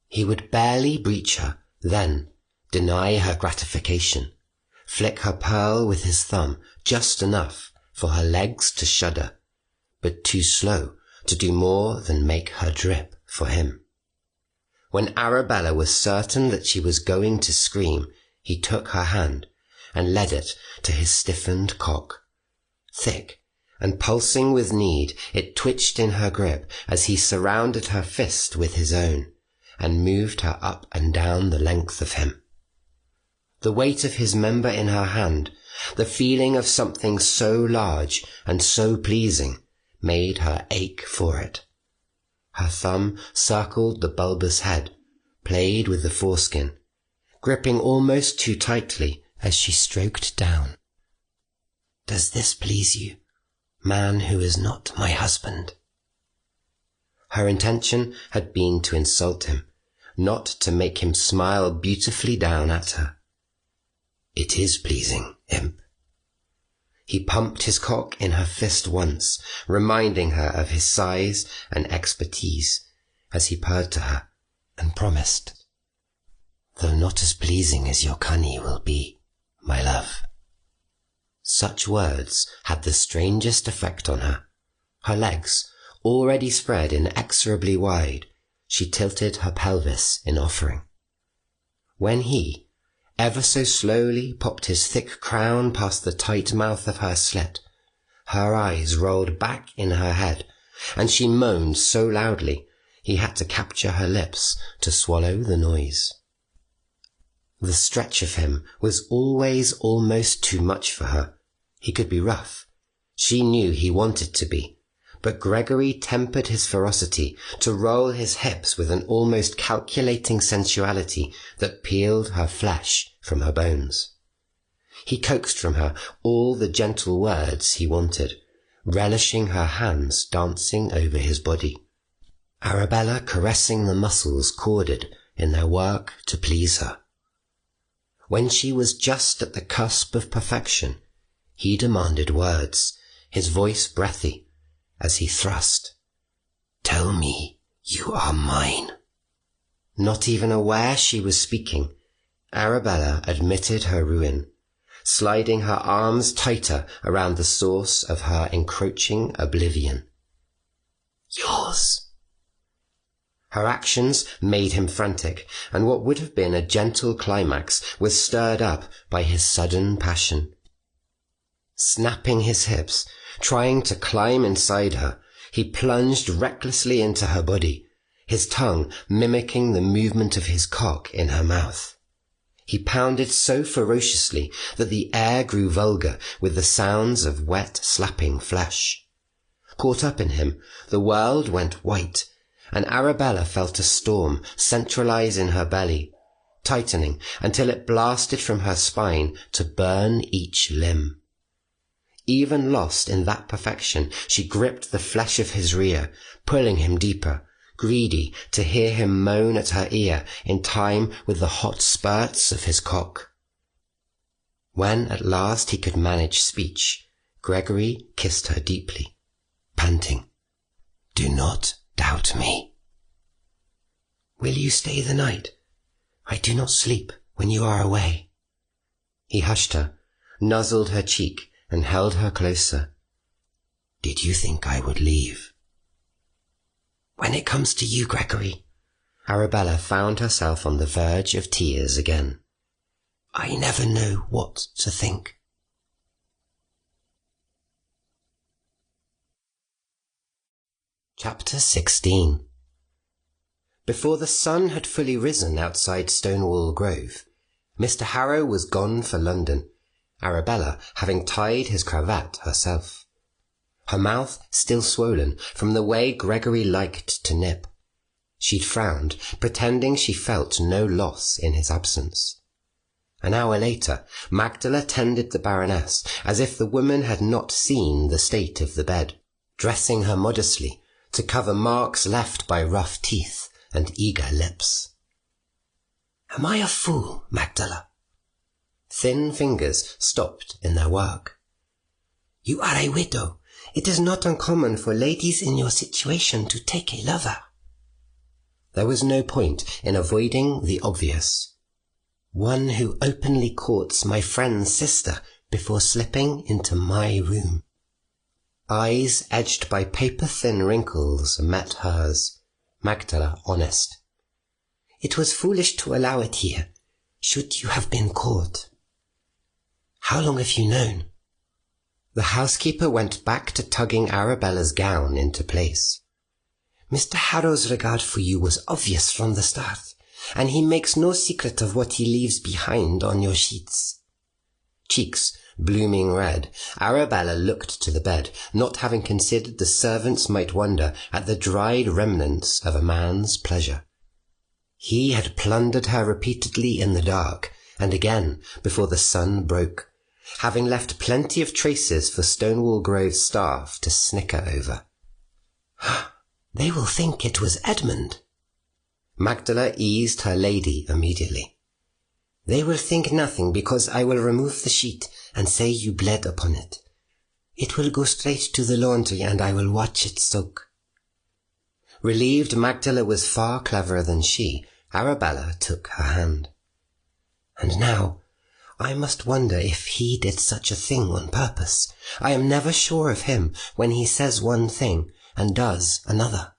He would barely breach her, then deny her gratification, flick her pearl with his thumb just enough for her legs to shudder, but too slow to do more than make her drip for him. When Arabella was certain that she was going to scream, he took her hand and led it to his stiffened cock. Thick and pulsing with need, it twitched in her grip as he surrounded her fist with his own and moved her up and down the length of him. The weight of his member in her hand, the feeling of something so large and so pleasing, made her ache for it. Her thumb circled the bulbous head, played with the foreskin, gripping almost too tightly as she stroked down. "Does this please you, man who is not my husband?" Her intention had been to insult him, not to make him smile beautifully down at her. "It is pleasing, imp." He pumped his cock in her fist once, reminding her of his size and expertise, as he purred to her, and promised, "Though not as pleasing as your cunny will be, my love." Such words had the strangest effect on her. Her legs, already spread inexorably wide, she tilted her pelvis in offering. When he, ever so slowly, popped his thick crown past the tight mouth of her slit, her eyes rolled back in her head, and she moaned so loudly he had to capture her lips to swallow the noise. The stretch of him was always almost too much for her. He could be rough. She knew he wanted to be, but Gregory tempered his ferocity to roll his hips with an almost calculating sensuality that peeled her flesh from her bones. He coaxed from her all the gentle words he wanted, relishing her hands dancing over his body, Arabella caressing the muscles corded in their work to please her. When she was just at the cusp of perfection, he demanded words, his voice breathy, as he thrust. "Tell me you are mine." Not even aware she was speaking, Arabella admitted her ruin, sliding her arms tighter around the source of her encroaching oblivion. "Yours." Her actions made him frantic, and what would have been a gentle climax was stirred up by his sudden passion. Snapping his hips, trying to climb inside her, he plunged recklessly into her body, his tongue mimicking the movement of his cock in her mouth. He pounded so ferociously that the air grew vulgar with the sounds of wet, slapping flesh. Caught up in him, the world went white, and Arabella felt a storm centralize in her belly, tightening until it blasted from her spine to burn each limb. Even lost in that perfection, she gripped the flesh of his rear, pulling him deeper, greedy to hear him moan at her ear in time with the hot spurts of his cock. When at last he could manage speech, Gregory kissed her deeply, panting, "Do not doubt me." "Will you stay the night? I do not sleep when you are away." He hushed her, nuzzled her cheek, and held her closer. "Did you think I would leave?" "When it comes to you, Gregory," Arabella found herself on the verge of tears again. "I never know what to think." Chapter 16. Before the sun had fully risen outside Stonewall Grove, Mr. Harrow was gone for London, Arabella having tied his cravat herself. Her mouth still swollen from the way Gregory liked to nip. She'd frowned, pretending she felt no loss in his absence. An hour later, Magdala tended the Baroness as if the woman had not seen the state of the bed, dressing her modestly to cover marks left by rough teeth and eager lips. Am I a fool, Magdala? Thin fingers stopped in their work. You are a widow. It is not uncommon for ladies in your situation to take a lover. There was no point in avoiding the obvious. One who openly courts my friend's sister before slipping into my room. Eyes edged by paper-thin wrinkles met hers, Magdala honest. It was foolish to allow it here, should you have been caught. How long have you known? The housekeeper went back to tugging Arabella's gown into place. Mr. Harrow's regard for you was obvious from the start, and he makes no secret of what he leaves behind on your sheets. Cheeks blooming red, Arabella looked to the bed, not having considered the servants might wonder at the dried remnants of a man's pleasure. He had plundered her repeatedly in the dark, and again before the sun broke, having left plenty of traces for Stonewall Grove's staff to snicker over. They will think it was Edmund. Magdala eased her lady immediately. They will think nothing, because I will remove the sheet and say you bled upon it. It will go straight to the laundry, and I will watch it soak. Relieved Magdala was far cleverer than she, Arabella took her hand. And now, I must wonder if he did such a thing on purpose. I am never sure of him when he says one thing and does another.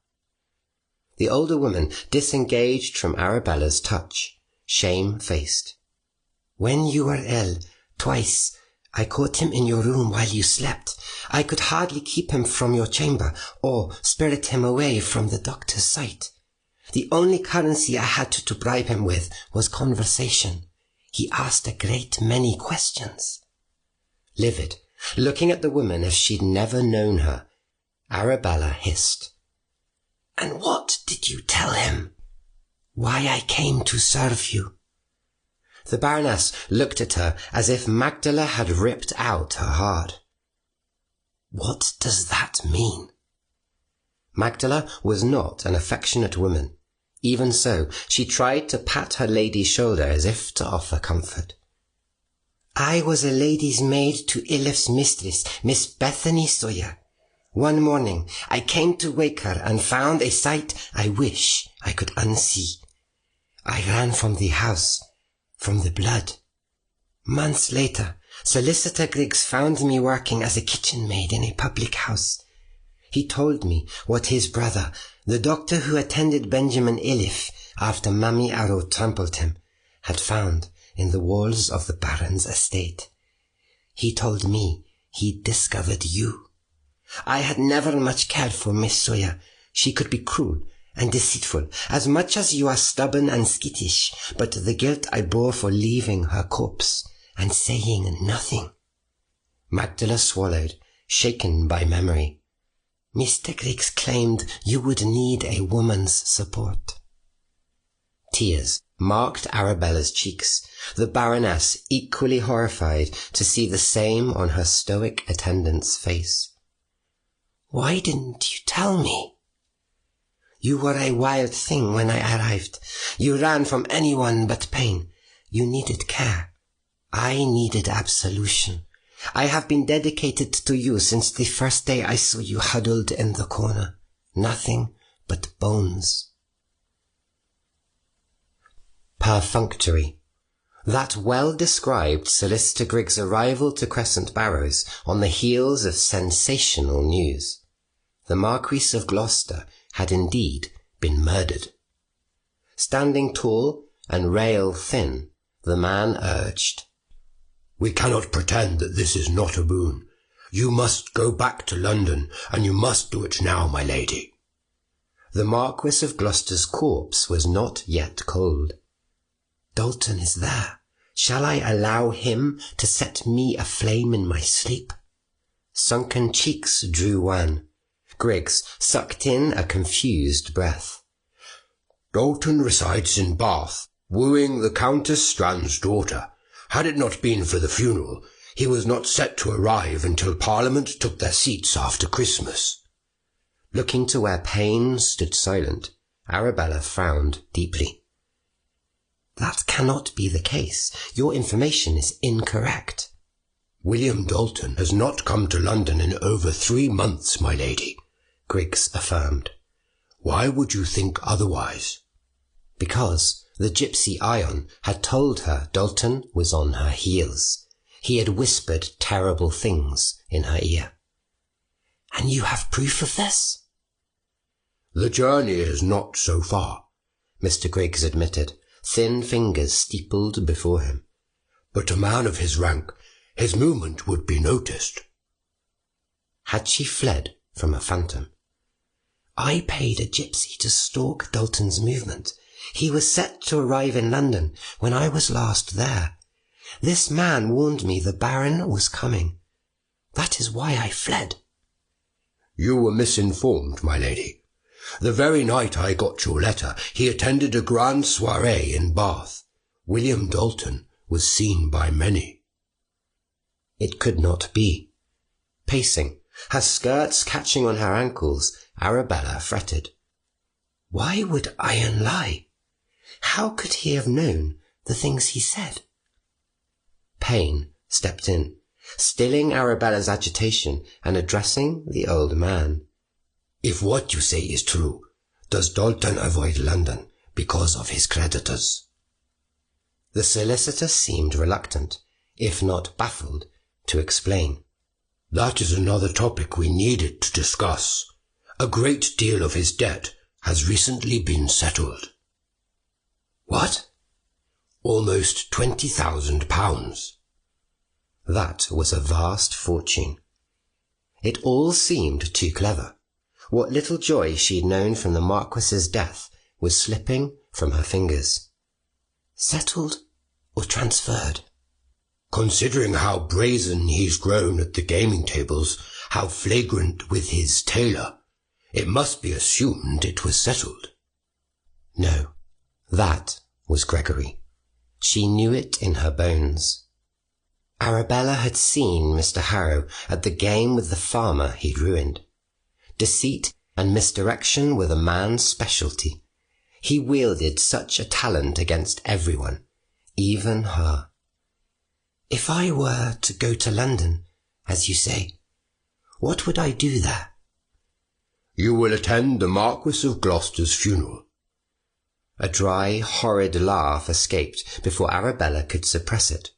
The older woman disengaged from Arabella's touch, shame-faced. When you were ill, twice, I caught him in your room while you slept. I could hardly keep him from your chamber, or spirit him away from the doctor's sight. The only currency I had to bribe him with was conversation. He asked a great many questions. Livid, looking at the woman as she'd never known her, Arabella hissed. And what did you tell him? Why I came to serve you. The Baroness looked at her as if Magdala had ripped out her heart. What does that mean? Magdala was not an affectionate woman. Even so, she tried to pat her lady's shoulder as if to offer comfort. I was a lady's maid to Iliffe's mistress, Miss Bethany Sawyer. One morning I came to wake her and found a sight I wish I could unsee. I ran from the house, from the blood. Months later, Solicitor Griggs found me working as a kitchen maid in a public house. He told me what his brother, the doctor who attended Benjamin Iliffe after Mammy Arrow trampled him, had found in the walls of the Baron's estate. He told me he'd discovered you. I had never much cared for Miss Sawyer. She could be cruel and deceitful, as much as you are stubborn and skittish, but the guilt I bore for leaving her corpse and saying nothing. Magdala swallowed, shaken by memory. Mr. Griggs claimed you would need a woman's support. Tears marked Arabella's cheeks, the Baroness equally horrified to see the same on her stoic attendant's face. Why didn't you tell me? You were a wild thing when I arrived. You ran from anyone but pain. You needed care. I needed absolution. I have been dedicated to you since the first day I saw you huddled in the corner. Nothing but bones. Perfunctory. That well-described Solicitor Griggs' arrival to Crescent Barrows on the heels of sensational news. The Marquis of Gloucester had indeed been murdered. Standing tall and rail-thin, the man urged, We cannot pretend that this is not a boon. You must go back to London, and you must do it now, my lady. The Marquis of Gloucester's corpse was not yet cold. Dalton is there. Shall I allow him to set me aflame in my sleep? Sunken cheeks drew wan. Griggs sucked in a confused breath. Dalton resides in Bath, wooing the Countess Strand's daughter. Had it not been for the funeral, he was not set to arrive until Parliament took their seats after Christmas. Looking to where Payne stood silent, Arabella frowned deeply. That cannot be the case. Your information is incorrect.
William Dalton has not come to London in over 3 months, my lady,
Griggs affirmed.
Why would you think otherwise?
Because the gypsy Ion had told her Dalton was on her heels. He had whispered terrible things in her ear. And you have proof of this?
The journey is not so far,
Mr. Griggs admitted, thin fingers steepled before him.
But a man of his rank, his movement would be noticed.
Had she fled from a phantom? I paid a gypsy to stalk Dalton's movement. He was set to arrive in London when I was last there. This man warned me the Baron was coming. That is why I fled.
You were misinformed, my lady. The very night I got your letter, he attended a grand soirée in Bath. William Dalton was seen by many.
It could not be. Pacing, her skirts catching on her ankles, Arabella fretted. Why would Ion lie? How could he have known the things he said? Payne stepped in, stilling Arabella's agitation and addressing the old man.
If what you say is true, does Dalton avoid London because of his creditors?
The solicitor seemed reluctant, if not baffled, to explain.
That is another topic we needed to discuss. A great deal of his debt has recently been settled.
What?
Almost £20,000.
That was a vast fortune. It all seemed too clever. What little joy she'd known from the Marquis's death was slipping from her fingers. Settled or transferred?
Considering how brazen he's grown at the gaming tables, how flagrant with his tailor, it must be assumed it was settled.
No, that was Gregory. She knew it in her bones. Arabella had seen Mr. Harrow at the game with the farmer he'd ruined. Deceit and misdirection were the man's specialty. He wielded such a talent against everyone, even her. If I were to go to London, as you say, what would I do there?
You will attend the Marquis of Gloucester's funeral.
A dry, horrid laugh escaped before Arabella could suppress it.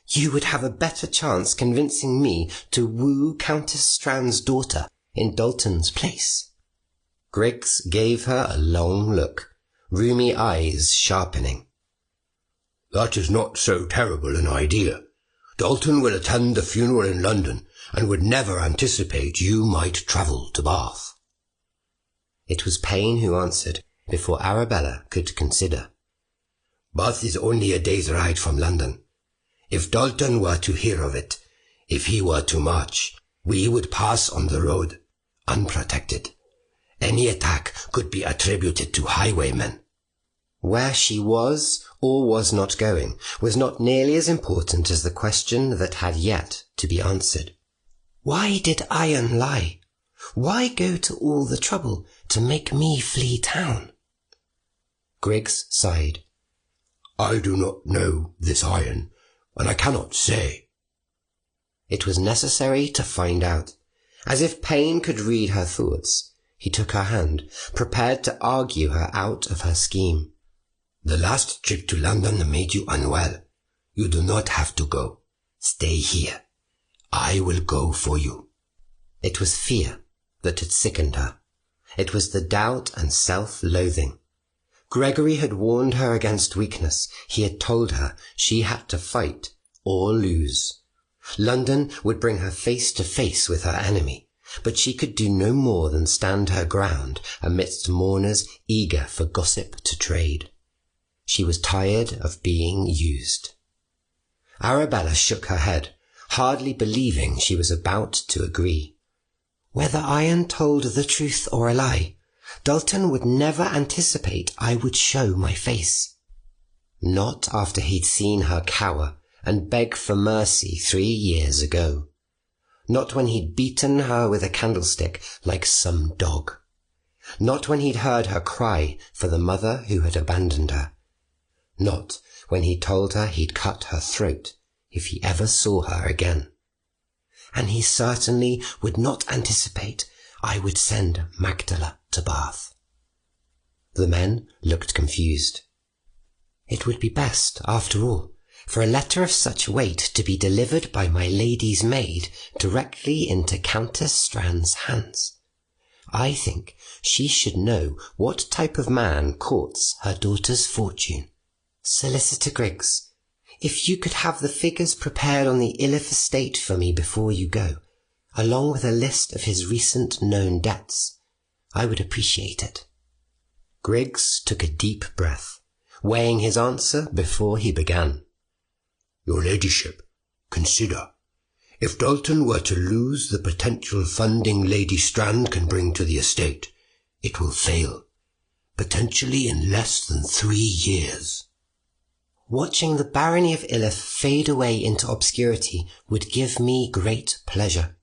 You would have a better chance convincing me to woo Countess Strand's daughter in Dalton's place. Griggs gave her a long look, rheumy eyes sharpening.
That is not so terrible an idea. Dalton will attend the funeral in London and would never anticipate you might travel to Bath.
It was Payne who answered before Arabella could consider.
Bath is only a day's ride from London. If Dalton were to hear of it, if he were to march, we would pass on the road, unprotected. Any attack could be attributed to highwaymen.
Where she was or was not going was not nearly as important as the question that had yet to be answered. Why did Ion lie? Why go to all the trouble to make me flee town? Griggs sighed.
I do not know this Ion, and I cannot say.
It was necessary to find out. As if Payne could read her thoughts, he took her hand, prepared to argue her out of her scheme.
The last trip to London made you unwell. You do not have to go. Stay here. I will go for you.
It was fear that had sickened her. It was the doubt and self-loathing. Gregory had warned her against weakness. He had told her she had to fight or lose. London would bring her face to face with her enemy, but she could do no more than stand her ground amidst mourners eager for gossip to trade. She was tired of being used. Arabella shook her head, hardly believing she was about to agree. Whether Ion told the truth or a lie, Dalton would never anticipate I would show my face. Not after he'd seen her cower and beg for mercy 3 years ago. Not when he'd beaten her with a candlestick like some dog. Not when he'd heard her cry for the mother who had abandoned her. not when he told her he'd cut her throat if he ever saw her again. And he certainly would not anticipate I would send Magdala to Bath. The men looked confused. It would be best, after all, for a letter of such weight to be delivered by my lady's maid directly into Countess Strand's hands. I think she should know what type of man courts her daughter's fortune. Solicitor Griggs, if you could have the figures prepared on the Iliffe estate for me before you go, along with a list of his recent known debts, I would appreciate it. Griggs took a deep breath, weighing his answer before he began.
Your ladyship, consider. If Dalton were to lose the potential funding Lady Strand can bring to the estate, it will fail, potentially in less than 3 years.
Watching the barony of Iliffe fade away into obscurity would give me great pleasure.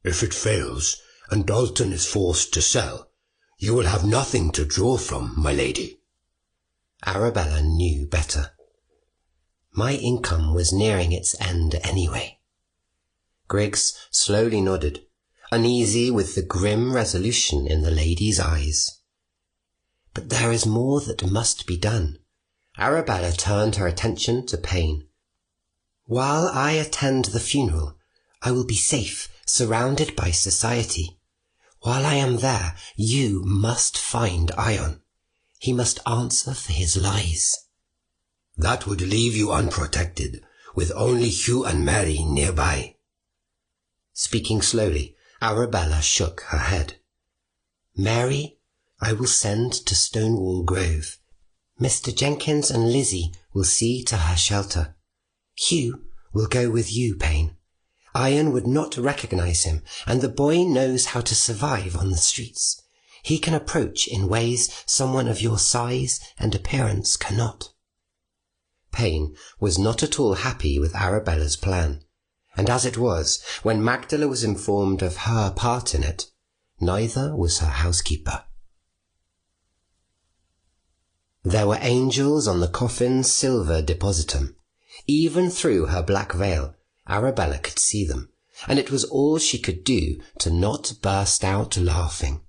If it fails, and Dalton is forced to sell, you will have nothing to draw from, my lady.
Arabella knew better. My income was nearing its end anyway. Griggs slowly nodded, uneasy with the grim resolution in the lady's eyes. But there is more that must be done. Arabella turned her attention to Payne. While I attend the funeral, I will be safe, surrounded by society. While I am there, you must find Ion. He must answer for his lies.
That would leave you unprotected, with only Hugh and Mary nearby.
Speaking slowly, Arabella shook her head. Mary, I will send to Stonewall Grove. Mr. Jenkins and Lizzie will see to her shelter. Hugh will go with you, Payne. Ion would not recognize him, and the boy knows how to survive on the streets. He can approach in ways someone of your size and appearance cannot. Payne was not at all happy with Arabella's plan, and as it was, when Magdala was informed of her part in it, neither was her housekeeper. There were angels on the coffin's silver depositum. Even through her black veil, Arabella could see them, and it was all she could do to not burst out laughing.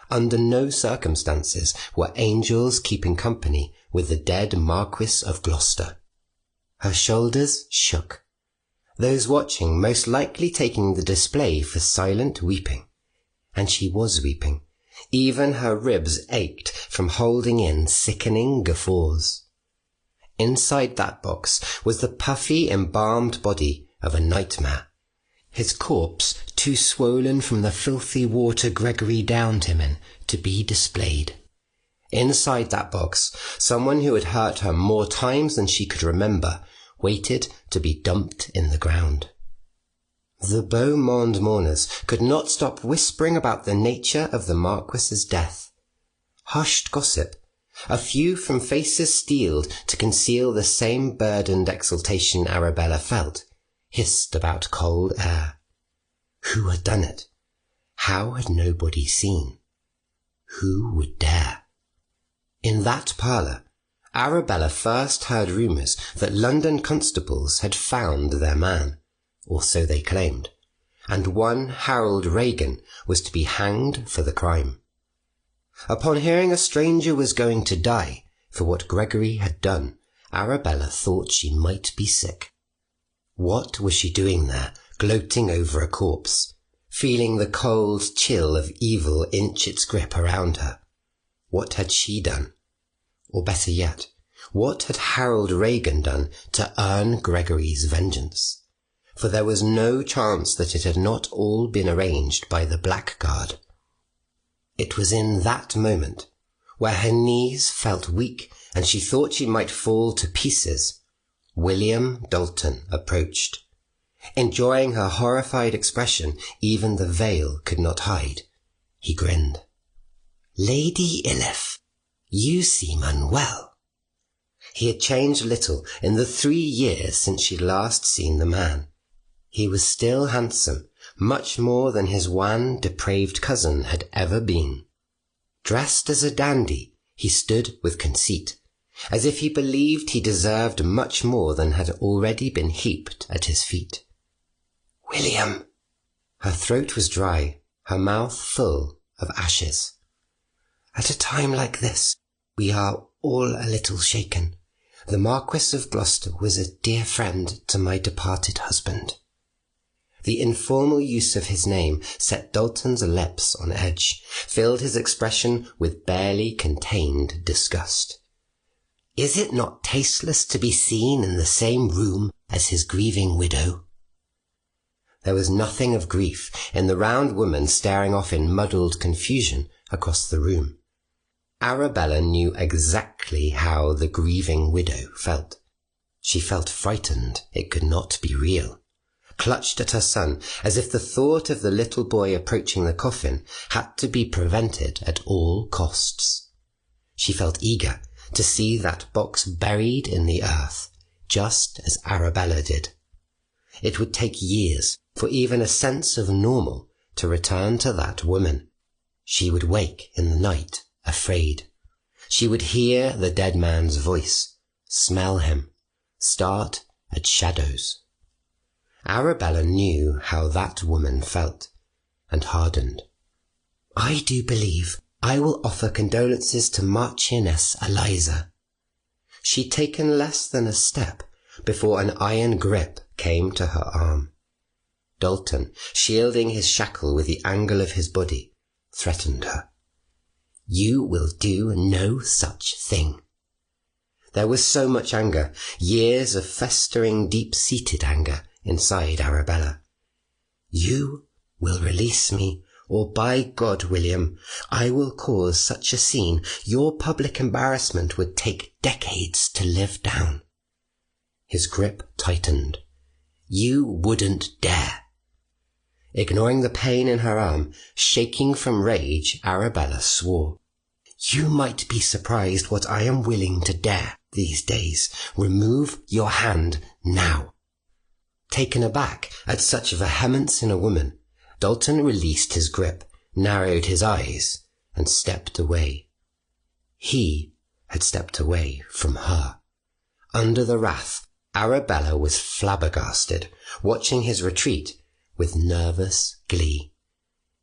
Under no circumstances were angels keeping company with the dead Marquis of Gloucester. Her shoulders shook, those watching most likely taking the display for silent weeping. And she was weeping. Even her ribs ached from holding in sickening guffaws. Inside that box was the puffy, embalmed body of a nightmare, his corpse too swollen from the filthy water Gregory downed him in to be displayed. Inside that box, someone who had hurt her more times than she could remember waited to be dumped in the ground. The Beau Monde mourners could not stop whispering about the nature of the Marquis's death. Hushed gossip, a few from faces steeled to conceal the same burdened exultation Arabella felt, hissed about cold air. Who had done it? How had nobody seen? Who would dare? In that parlour, Arabella first heard rumours that London constables had found their man, or so they claimed, and one Harold Regan was to be hanged for the crime. Upon hearing a stranger was going to die for what Gregory had done, Arabella thought she might be sick. What was she doing there, gloating over a corpse, feeling the cold chill of evil inch its grip around her? What had she done? Or better yet, what had Harold Regan done to earn Gregory's vengeance? For there was no chance that it had not all been arranged by the blackguard. It was in that moment, where her knees felt weak and she thought she might fall to pieces, William Dalton approached. Enjoying her horrified expression even the veil could not hide, he grinned. "Lady Iliffe, you seem unwell." He had changed little in the 3 years since she'd last seen the man. He was still handsome, much more than his wan, depraved cousin had ever been. Dressed as a dandy, he stood with conceit, as if he believed he deserved much more than had already been heaped at his feet.
"William!"
Her throat was dry, her mouth full of ashes.
"At a time like this, we are all a little shaken. The Marquis of Gloucester was a dear friend to my departed husband."
The informal use of his name set Dalton's lips on edge, filled his expression with barely contained disgust.
"Is it not tasteless to be seen in the same room as his grieving widow?"
There was nothing of grief in the round woman staring off in muddled confusion across the room. Arabella knew exactly how the grieving widow felt. She felt frightened it could not be real, clutched at her son as if the thought of the little boy approaching the coffin had to be prevented at all costs. She felt eager to see that box buried in the earth, just as Arabella did. It would take years for even a sense of normal to return to that woman. She would wake in the night, afraid. She would hear the dead man's voice, smell him, start at shadows. Arabella knew how that woman felt, and hardened.
"I do believe I will offer condolences to Marchioness Eliza."
She'd taken less than a step before an iron grip came to her arm. Dalton, shielding his shackle with the angle of his body, threatened her.
"You will do no such thing."
There was so much anger, years of festering, deep-seated anger inside Arabella.
"You will release me, or by God, William, I will cause such a scene your public embarrassment would take decades to live down."
His grip tightened.
"You wouldn't dare."
Ignoring the pain in her arm, shaking from rage, Arabella swore.
"You might be surprised what I am willing to dare these days. Remove your hand now."
Taken aback at such vehemence in a woman, Dalton released his grip, narrowed his eyes, and stepped away. He had stepped away from her. Under the wrath, Arabella was flabbergasted, watching his retreat with nervous glee.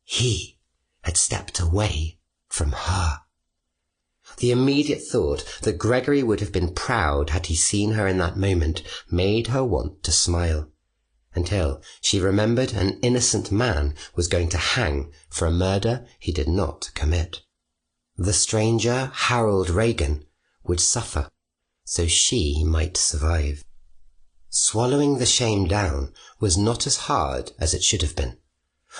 He had stepped away from her. The immediate thought that Gregory would have been proud had he seen her in that moment made her want to smile, until she remembered an innocent man was going to hang for a murder he did not commit. The stranger, Harold Regan, would suffer, so she might survive. Swallowing the shame down was not as hard as it should have been,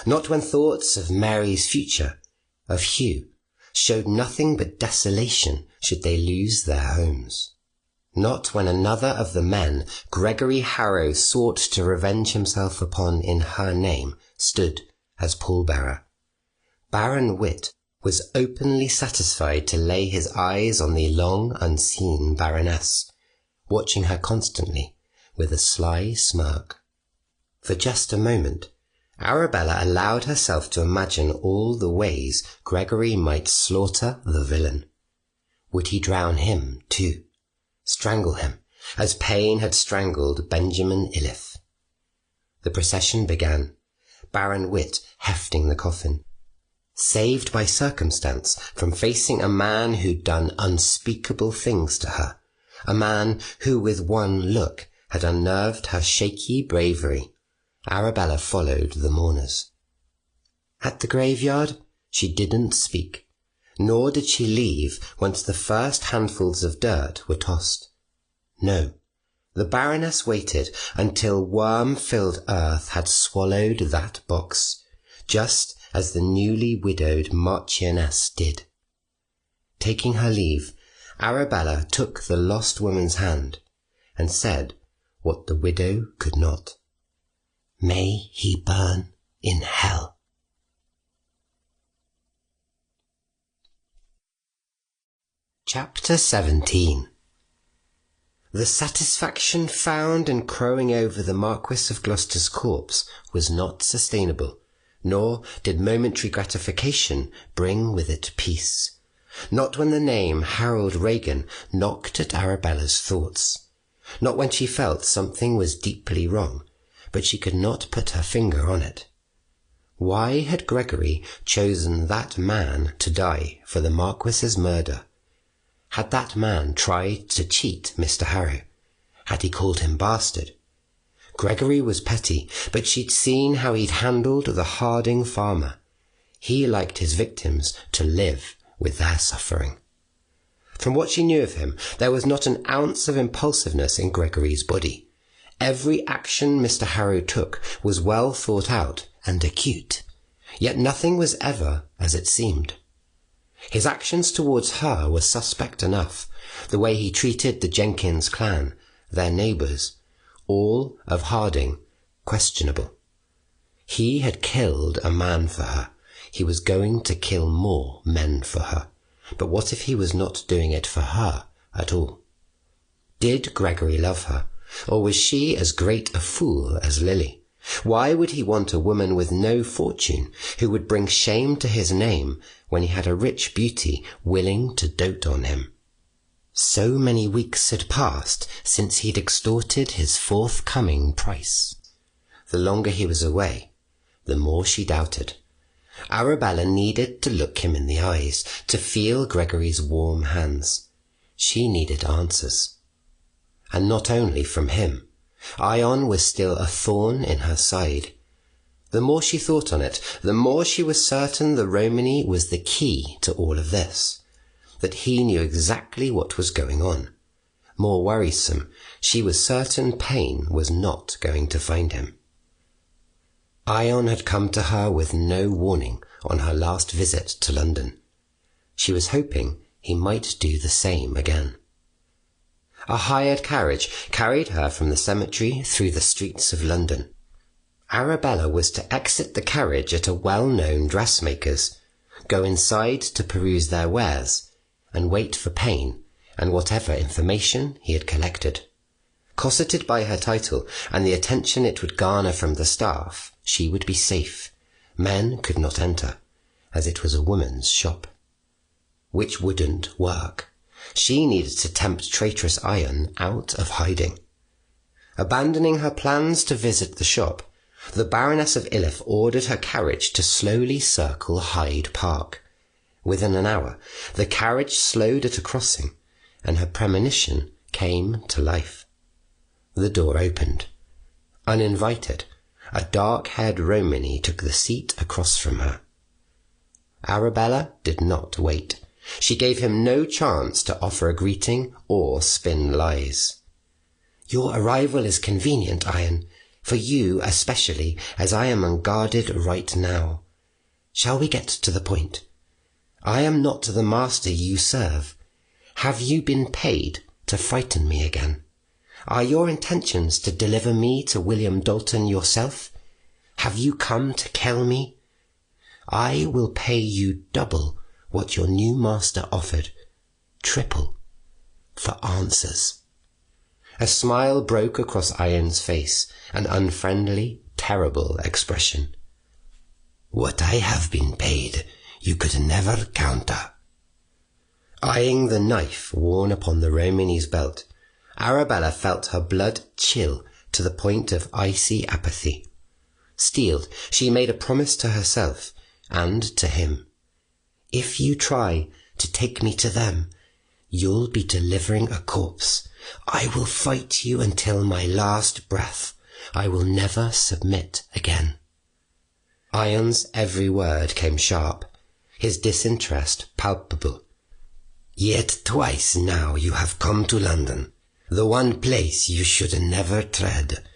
not when thoughts of Mary's future, of Hugh, showed nothing but desolation should they lose their homes. Not when another of the men Gregory Harrow sought to revenge himself upon in her name stood as pallbearer. Baron Witt was openly satisfied to lay his eyes on the long unseen Baroness, watching her constantly with a sly smirk. For just a moment, Arabella allowed herself to imagine all the ways Gregory might slaughter the villain. Would he drown him too? Strangle him, as Pain had strangled Benjamin Iliffe? The procession began, Baron Witt hefting the coffin. Saved by circumstance from facing a man who'd done unspeakable things to her, a man who with one look had unnerved her shaky bravery, Arabella followed the mourners. At the graveyard, she didn't speak, nor did she leave once the first handfuls of dirt were tossed. No, the Baroness waited until worm-filled earth had swallowed that box, just as the newly widowed Marchioness did. Taking her leave, Arabella took the lost woman's hand and said what the widow could not. "May he burn in hell." Chapter 17. The satisfaction found in crowing over the Marquis of Gloucester's corpse was not sustainable, nor did momentary gratification bring with it peace. Not when the name Harold Regan knocked at Arabella's thoughts. Not when she felt something was deeply wrong, but she could not put her finger on it. Why had Gregory chosen that man to die for the Marquis's murder? Had that man tried to cheat Mr. Harrow? Had he called him bastard? Gregory was petty, but she'd seen how he'd handled the Harding farmer. He liked his victims to live with their suffering. From what she knew of him, there was not an ounce of impulsiveness in Gregory's body. Every action Mr. Harrow took was well thought out and acute, yet nothing was ever as it seemed. His actions towards her were suspect enough, the way he treated the Jenkins clan, their neighbours, all of Harding, questionable. He had killed a man for her. He was going to kill more men for her. But what if he was not doing it for her at all? Did Gregory love her, or was she as great a fool as Lily? Why would he want a woman with no fortune, who would bring shame to his name when he had a rich beauty willing to dote on him? So many weeks had passed since he'd extorted his forthcoming price. The longer he was away, the more she doubted. Arabella needed to look him in the eyes, to feel Gregory's warm hands. She needed answers. And not only from him. Ion was still a thorn in her side. The more she thought on it, the more she was certain the Romany was the key to all of this, that he knew exactly what was going on. More worrisome, she was certain pain was not going to find him. Ion had come to her with no warning on her last visit to London. She was hoping he might do the same again. A hired carriage carried her from the cemetery through the streets of London. Arabella was to exit the carriage at a well-known dressmaker's, go inside to peruse their wares, and wait for Payne and whatever information he had collected. Cosseted by her title and the attention it would garner from the staff, she would be safe. Men could not enter, as it was a woman's shop. Which wouldn't work. She needed to tempt traitorous Ion out of hiding. Abandoning her plans to visit the shop, the Baroness of Iliffe ordered her carriage to slowly circle Hyde Park. Within an hour, the carriage slowed at a crossing, and her premonition came to life. The door opened. Uninvited, a dark-haired Romany took the seat across from her. Arabella did not wait. She gave him no chance to offer a greeting or spin lies. "Your arrival is convenient, Ion, for you especially, as I am unguarded right now. Shall we get to the point? I am not the master you serve. Have you been paid to frighten me again? Are your intentions to deliver me to William Dalton yourself? Have you come to kill me? I will pay you double what your new master offered, triple, for answers." A smile broke across Ion's face, an unfriendly, terrible expression. "What I have been paid, you could never counter." Eyeing the knife worn upon the Romany's belt, Arabella felt her blood chill to the point of icy apathy. Steeled, she made a promise to herself and to him. "If you try to take me to them, you'll be delivering a corpse. I will fight you until my last breath. I will never submit again." Ion's every word came sharp, his disinterest palpable. "Yet twice now you have come to London, the one place you should never tread.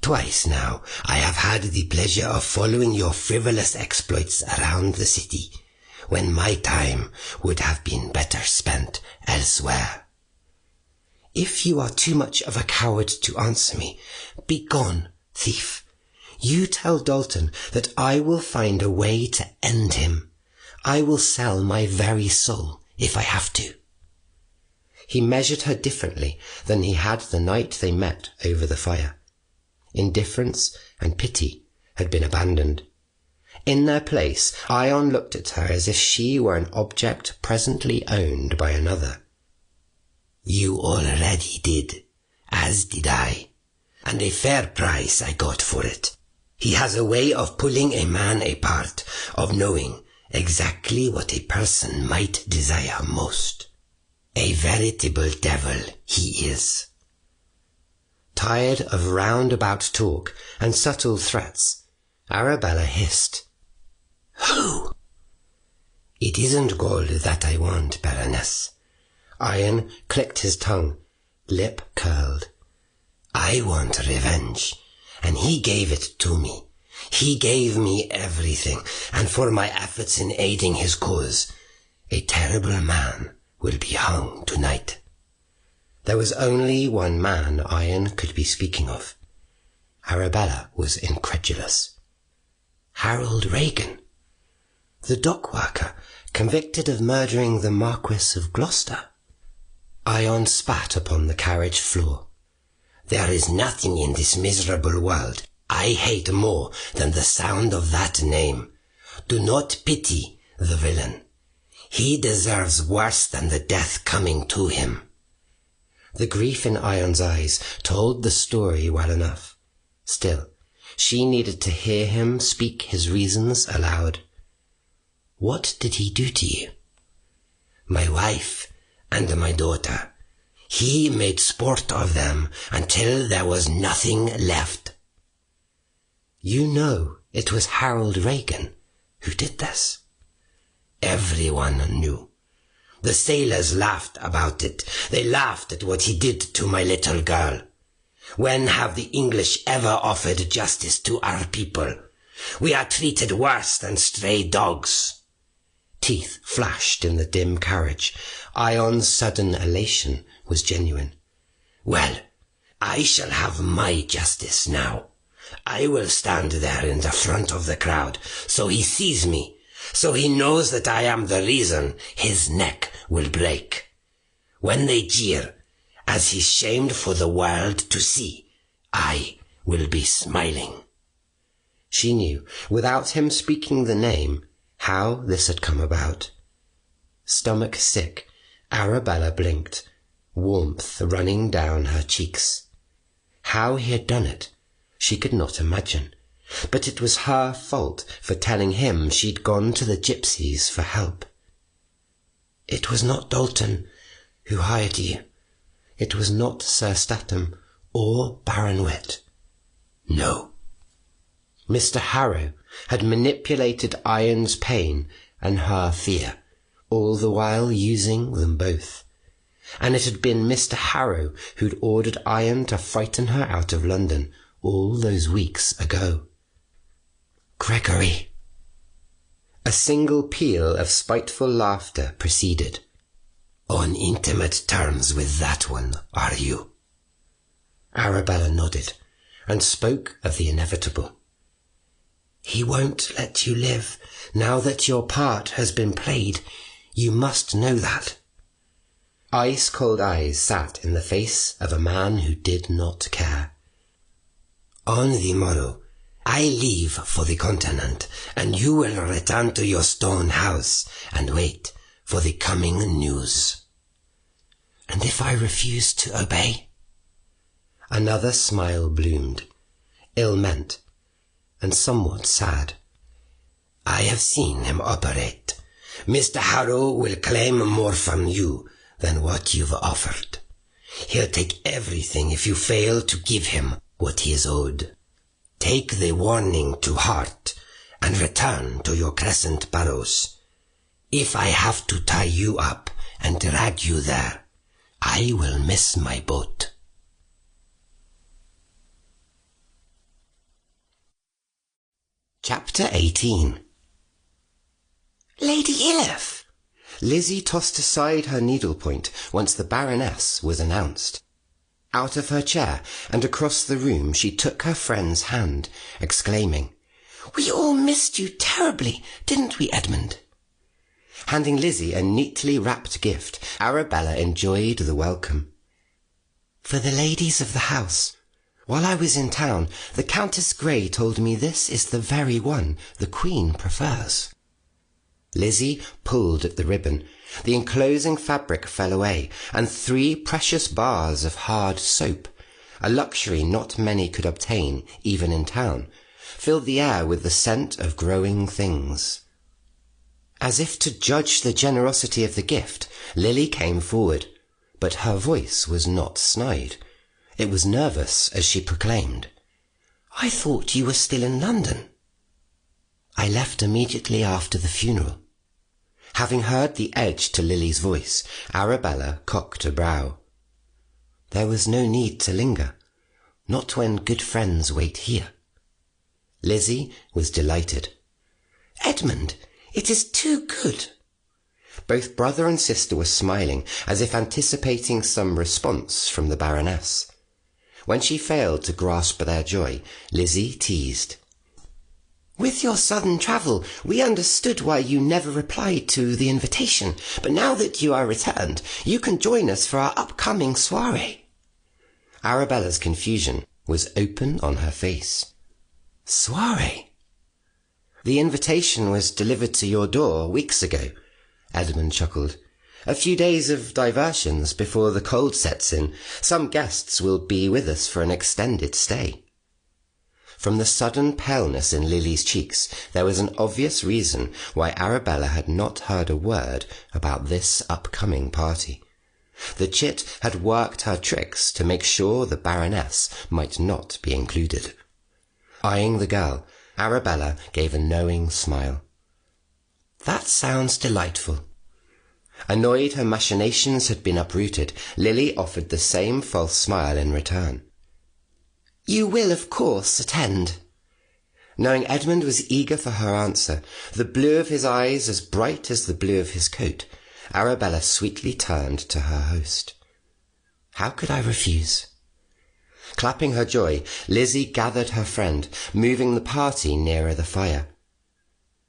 Twice now I have had the pleasure of following your frivolous exploits around the city, when my time would have been better spent elsewhere. If you are too much of a coward to answer me, begone, thief. You tell Dalton that I will find a way to end him. I will sell my very soul if I have to." He measured her differently than he had the night they met over the fire. Indifference and pity had been abandoned. In their place, Ion looked at her as if she were an object presently owned by another.
You already did, as did I, and a fair price I got for it. He has a way of pulling a man apart, of knowing exactly what a person might desire most. A veritable devil he is.
Tired of roundabout talk and subtle threats, Arabella hissed.
Who? It isn't gold that I want, Baroness.
Ion clicked his tongue, lip curled.
I want revenge, and he gave it to me. He gave me everything, and for my efforts in aiding his cause, a terrible man will be hung tonight.
There was only one man Ion could be speaking of. Arabella was incredulous. Harold Regan, the dock worker convicted of murdering the Marquis of Gloucester. Ion spat upon the carriage floor.
There is nothing in this miserable world I hate more than the sound of that name. Do not pity the villain. He deserves worse than the death coming to him.
The grief in Ion's eyes told the story well enough. Still, she needed to hear him speak his reasons aloud. What did he do to you?
My wife and my daughter. He made sport of them until there was nothing left.
You know it was Harold Regan who did this.
Everyone knew. The sailors laughed about it. They laughed at what he did to my little girl. When have the English ever offered justice to our people? We are treated worse than stray dogs.
Teeth flashed in the dim carriage. Ion's sudden elation was genuine.
Well, I shall have my justice now. I will stand there in the front of the crowd, so he sees me, so he knows that I am the reason his neck will break. When they jeer, as he's shamed for the world to see, I will be smiling.
She knew, without him speaking the name, how this had come about. Stomach sick, Arabella blinked, warmth running down her cheeks. How he had done it, she could not imagine, but it was her fault for telling him she'd gone to the gypsies for help. It was not Dalton who hired you. It was not Sir Statham or Baron Witt.
No.
Mr. Harrow had manipulated Ion's pain and her fear, all the while using them both. And it had been Mr. Harrow who'd ordered Ion to frighten her out of London all those weeks ago.
Gregory.
A single peal of spiteful laughter proceeded.
On intimate terms with that one, are you?
Arabella nodded, and spoke of the inevitable.
He won't let you live. Now that your part has been played, you must know that.
Ice-cold eyes sat in the face of a man who did not care.
On the morrow, I leave for the continent, and you will return to your stone house and wait for the coming news.
And if I refuse to obey? Another smile bloomed, ill-meant, and somewhat sad.
I have seen him operate. Mr. Harrow will claim more from you than what you've offered. He'll take everything if you fail to give him what he is owed. Take the warning to heart and return to your Crescent Barrows. If I have to tie you up and drag you there, I will miss my boat.
Chapter 18.
Lady Iliffe!
Lizzie tossed aside her needlepoint once the Baroness was announced. Out of her chair and across the room she took her friend's hand, exclaiming,
"We all missed you terribly, didn't we, Edmund?"
Handing Lizzie a neatly wrapped gift, Arabella enjoyed the welcome. "For the ladies of the house, While I was in town, the Countess Grey told me this is the very one the Queen prefers." Lizzie pulled at the ribbon. The enclosing fabric fell away, and 3 precious bars of hard soap, a luxury not many could obtain even in town, filled the air with the scent of growing things. As if to judge the generosity of the gift, Lily came forward, but her voice was not snide. It was nervous as she proclaimed, "I thought you were still in London." "I left immediately after the funeral." Having heard the edge to Lily's voice, Arabella cocked a brow. "There was no need to linger, not when good friends wait here." Lizzie was delighted. "Edmund, it is too good." Both brother and sister were smiling, as if anticipating some response from the Baroness. When she failed to grasp their joy, Lizzie teased, "With your southern travel, we understood why you never replied to the invitation, but now that you are returned, you can join us for our upcoming soiree." Arabella's confusion was open on her face. "Soiree?" "The invitation was delivered to your door weeks ago," Edmund chuckled. "A few days of diversions before the cold sets in. Some guests will be with us for an extended stay." From the sudden paleness in Lily's cheeks, there was an obvious reason why Arabella had not heard a word about this upcoming party. The chit had worked her tricks to make sure the Baroness might not be included. Eyeing the girl, Arabella gave a knowing smile. "That sounds delightful." Annoyed her machinations had been uprooted, Lily offered the same false smile in return. "You will, of course, attend." Knowing Edmund was eager for her answer, the blue of his eyes as bright as the blue of his coat, Arabella sweetly turned to her host. "How could I refuse?" Clapping her joy, Lizzie gathered her friend, moving the party nearer the fire.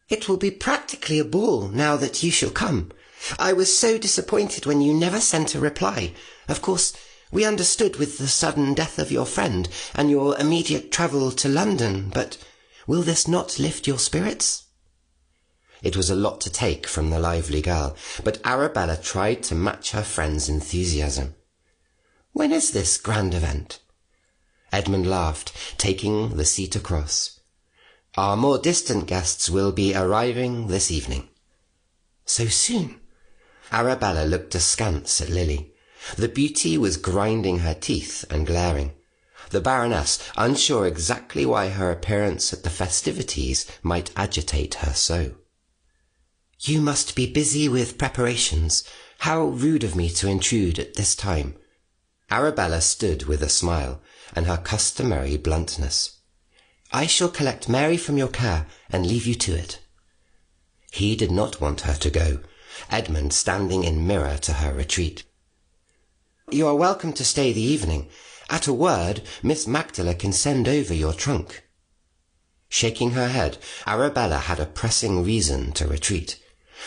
"It will be practically a ball now that you shall come. I was so disappointed when you never sent a reply. Of course, we understood with the sudden death of your friend and your immediate travel to London, but will this not lift your spirits?" It was a lot to take from the lively girl, but Arabella tried to match her friend's enthusiasm. "When is this grand event?" Edmund laughed, taking the seat across. "Our more distant guests will be arriving this evening." "So soon?" Arabella looked askance at Lily. The beauty was grinding her teeth and glaring. The Baroness, unsure exactly why her appearance at the festivities might agitate her so. "You must be busy with preparations. How rude of me to intrude at this time." Arabella stood with a smile, and her customary bluntness. "I shall collect Mary from your care and leave you to it." He did not want her to go, Edmund standing in mirror to her retreat. "You are welcome to stay the evening. At a word, Miss Magdala can send over your trunk." Shaking her head, Arabella had a pressing reason to retreat.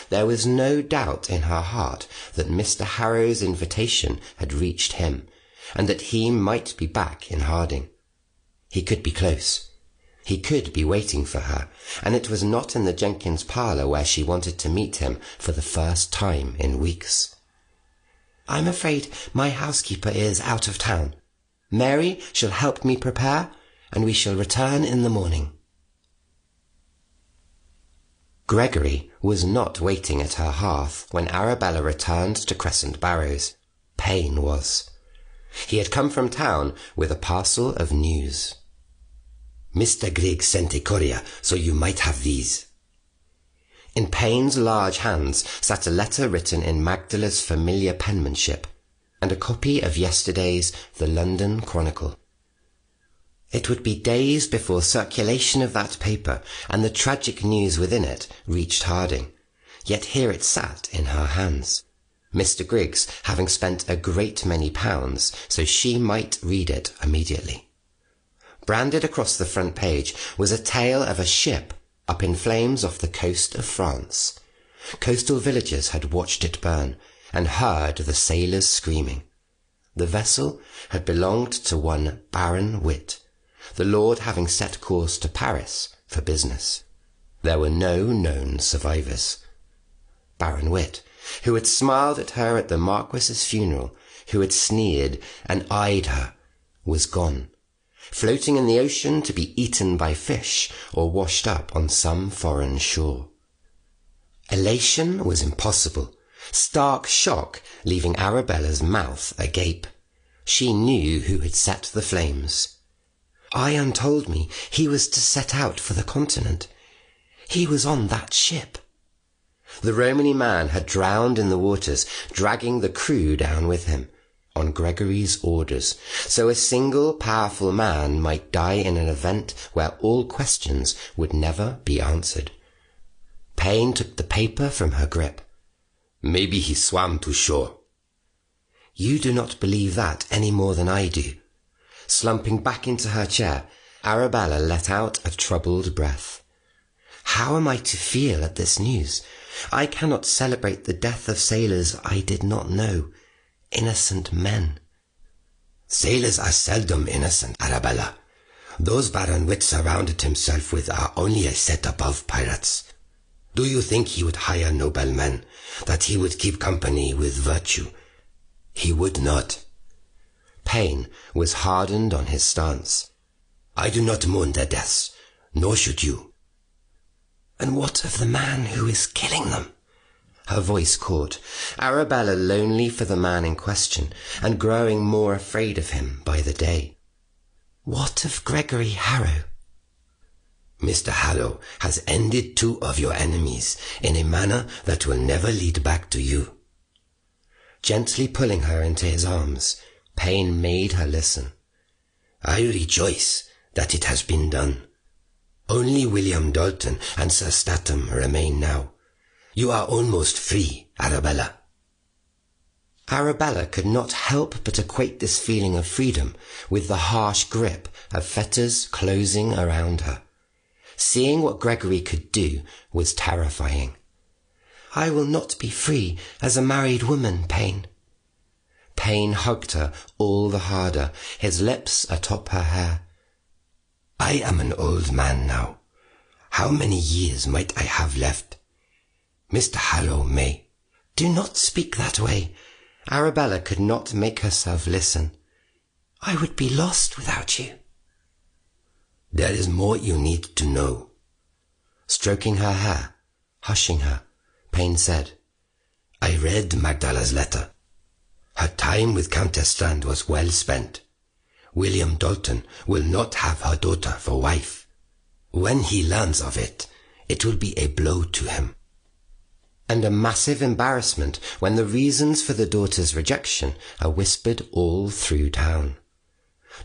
There was no doubt in her heart that Mr. Harrow's invitation had reached him, and that he might be back in Harding. He could be close. He could be waiting for her, and it was not in the Jenkins parlour where she wanted to meet him for the first time in weeks. "I'm afraid my housekeeper is out of town. Mary shall help me prepare, and we shall return in the morning." Gregory was not waiting at her hearth when Arabella returned to Crescent Barrows. Payne was. He had come from town with a parcel of news.
"Mr. Griggs sent a courier, so you might have these."
In Payne's large hands sat a letter written in Magdala's familiar penmanship, and a copy of yesterday's The London Chronicle. It would be days before circulation of that paper and the tragic news within it reached Harding, yet here it sat in her hands, Mr. Griggs having spent a great many pounds so she might read it immediately. Branded across the front page was a tale of a ship up in flames off the coast of France. Coastal villagers had watched it burn and heard the sailors screaming. The vessel had belonged to one Baron Witt, the lord having set course to Paris for business. There were no known survivors. Baron Witt, who had smiled at her at the Marquis's funeral, who had sneered and eyed her, was gone, floating in the ocean to be eaten by fish or washed up on some foreign shore. Elation was impossible, stark shock leaving Arabella's mouth agape. She knew who had set the flames. Ion told me he was to set out for the continent. He was on that ship. The Romany man had drowned in the waters, dragging the crew down with him, on Gregory's orders, so a single powerful man might die in an event where all questions would never be answered. Payne took the paper from her grip.
Maybe he swam to shore.
You do not believe that any more than I do. Slumping back into her chair, Arabella let out a troubled breath. How am I to feel at this news? I cannot celebrate the death of sailors I did not know, innocent men.
Sailors are seldom innocent, Arabella. Those Baron Witt surrounded himself with are only a set above pirates. Do you think he would hire noble men, that he would keep company with virtue? He would not.
Payne was hardened on his stance.
I do not mourn their deaths, nor should you.
And what of the man who is killing them? Her voice caught, Arabella lonely for the man in question, and growing more afraid of him by the day. What of Gregory Harrow?
Mr. Harrow has ended 2 of your enemies in a manner that will never lead back to you.
Gently pulling her into his arms, Payne made her listen.
I rejoice that it has been done. Only William Dalton and Sir Statham remain now. You are almost free, Arabella.
Arabella could not help but equate this feeling of freedom with the harsh grip of fetters closing around her. Seeing what Gregory could do was terrifying. I will not be free as a married woman, Payne. Payne hugged her all the harder, his lips atop her hair.
I am an old man now. How many years might I have left? Mr. Harrow may.
Do not speak that way. Arabella could not make herself listen. I would be lost without you.
There is more you need to know.
Stroking her hair, hushing her, Payne said,
I read Magdala's letter. Her time with Countess Strand was well spent. William Dalton will not have her daughter for wife. When he learns of it, it will be a blow to him.
And a massive embarrassment when the reasons for the daughter's rejection are whispered all through town.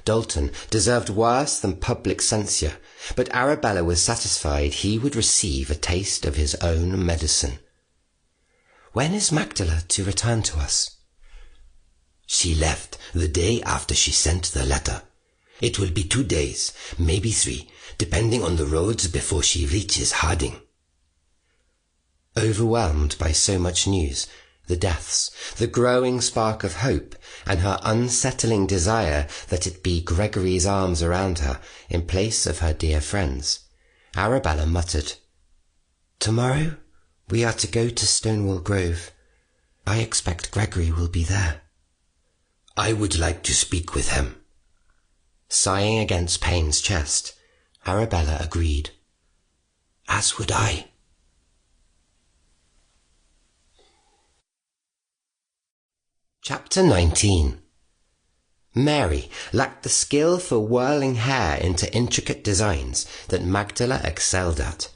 Dalton deserved worse than public censure, but Arabella was satisfied he would receive a taste of his own medicine. When is Magdala to return to us?
She left the day after she sent the letter. It will be 2 days, maybe 3, depending on the roads before she reaches Harding.
Overwhelmed by so much news, the deaths, the growing spark of hope, and her unsettling desire that it be Gregory's arms around her in place of her dear friends, Arabella muttered, Tomorrow we are to go to Stonewall Grove. I expect Gregory will be there.
I would like to speak with him.
Sighing against Payne's chest, Arabella agreed. As would I. Chapter 19. Mary lacked the skill for whirling hair into intricate designs that Magdala excelled at.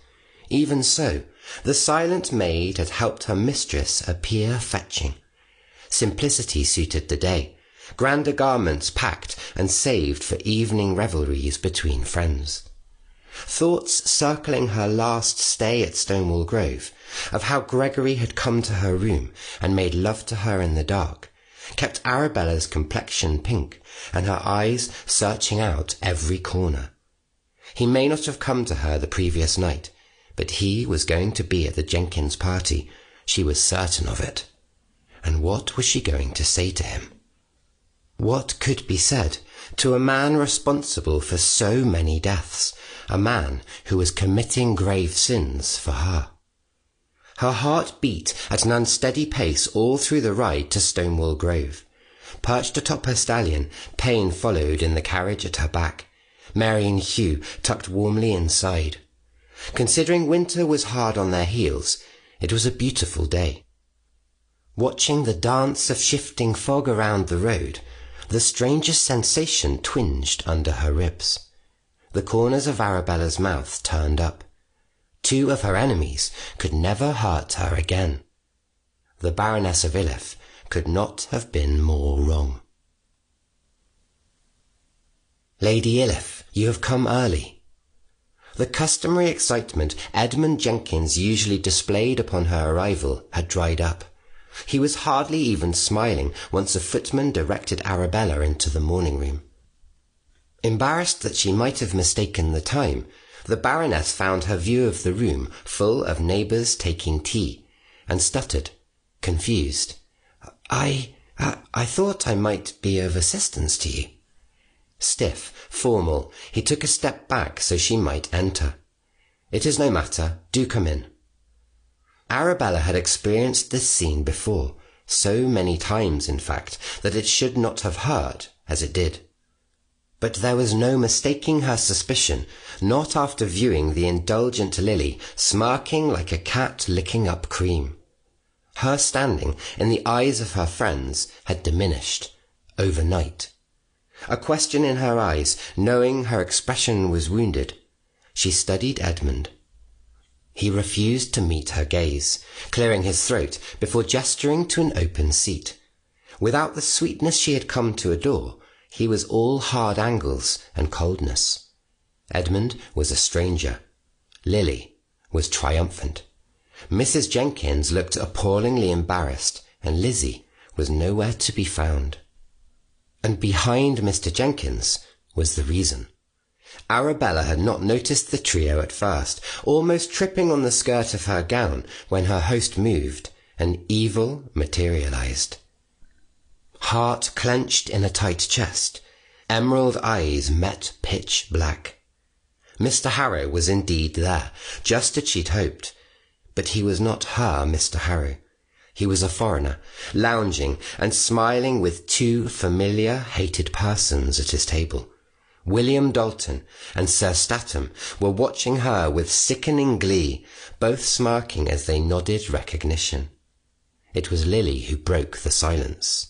Even so, the silent maid had helped her mistress appear fetching. Simplicity suited the day, grander garments packed and saved for evening revelries between friends. Thoughts circling her last stay at Stonewall Grove, of how Gregory had come to her room and made love to her in the dark, kept Arabella's complexion pink and her eyes searching out every corner. He may not have come to her the previous night, but he was going to be at the Jenkins party. She was certain of it. And what was she going to say to him? What could be said to a man responsible for so many deaths, a man who was committing grave sins for her? Her heart beat at an unsteady pace all through the ride to Stonewall Grove. Perched atop her stallion, Payne followed in the carriage at her back, Mary and Hugh tucked warmly inside. Considering winter was hard on their heels, it was a beautiful day. Watching the dance of shifting fog around the road, the strangest sensation twinged under her ribs. The corners of Arabella's mouth turned up. 2 of her enemies could never hurt her again. The Baroness of Iliffe could not have been more wrong. Lady Iliffe, you have come early. The customary excitement Edmund Jenkins usually displayed upon her arrival had dried up. He was hardly even smiling once a footman directed Arabella into the morning room. Embarrassed that she might have mistaken the time, the Baroness found her view of the room full of neighbours taking tea, and stuttered, confused. I thought I might be of assistance to you." Stiff, formal, he took a step back so she might enter. "It is no matter. Do come in." Arabella had experienced this scene before, so many times, in fact, that it should not have hurt as it did. But there was no mistaking her suspicion, not after viewing the indulgent Lily smirking like a cat licking up cream. Her standing in the eyes of her friends had diminished overnight. A question in her eyes, knowing her expression was wounded. She studied Edmund. He refused to meet her gaze, clearing his throat before gesturing to an open seat. Without the sweetness she had come to adore, he was all hard angles and coldness. Edmund was a stranger. Lily was triumphant. Mrs. Jenkins looked appallingly embarrassed, and Lizzie was nowhere to be found. And behind Mr. Jenkins was the reason. Arabella had not noticed the trio at first, almost tripping on the skirt of her gown when her host moved, and evil materialized. Heart clenched in a tight chest, emerald eyes met pitch black. Mr. Harrow was indeed there, just as she'd hoped, but he was not her Mr. Harrow. He was a foreigner, lounging and smiling with 2 familiar, hated persons at his table. William Dalton and Sir Statham were watching her with sickening glee, both smirking as they nodded recognition. It was Lily who broke the silence.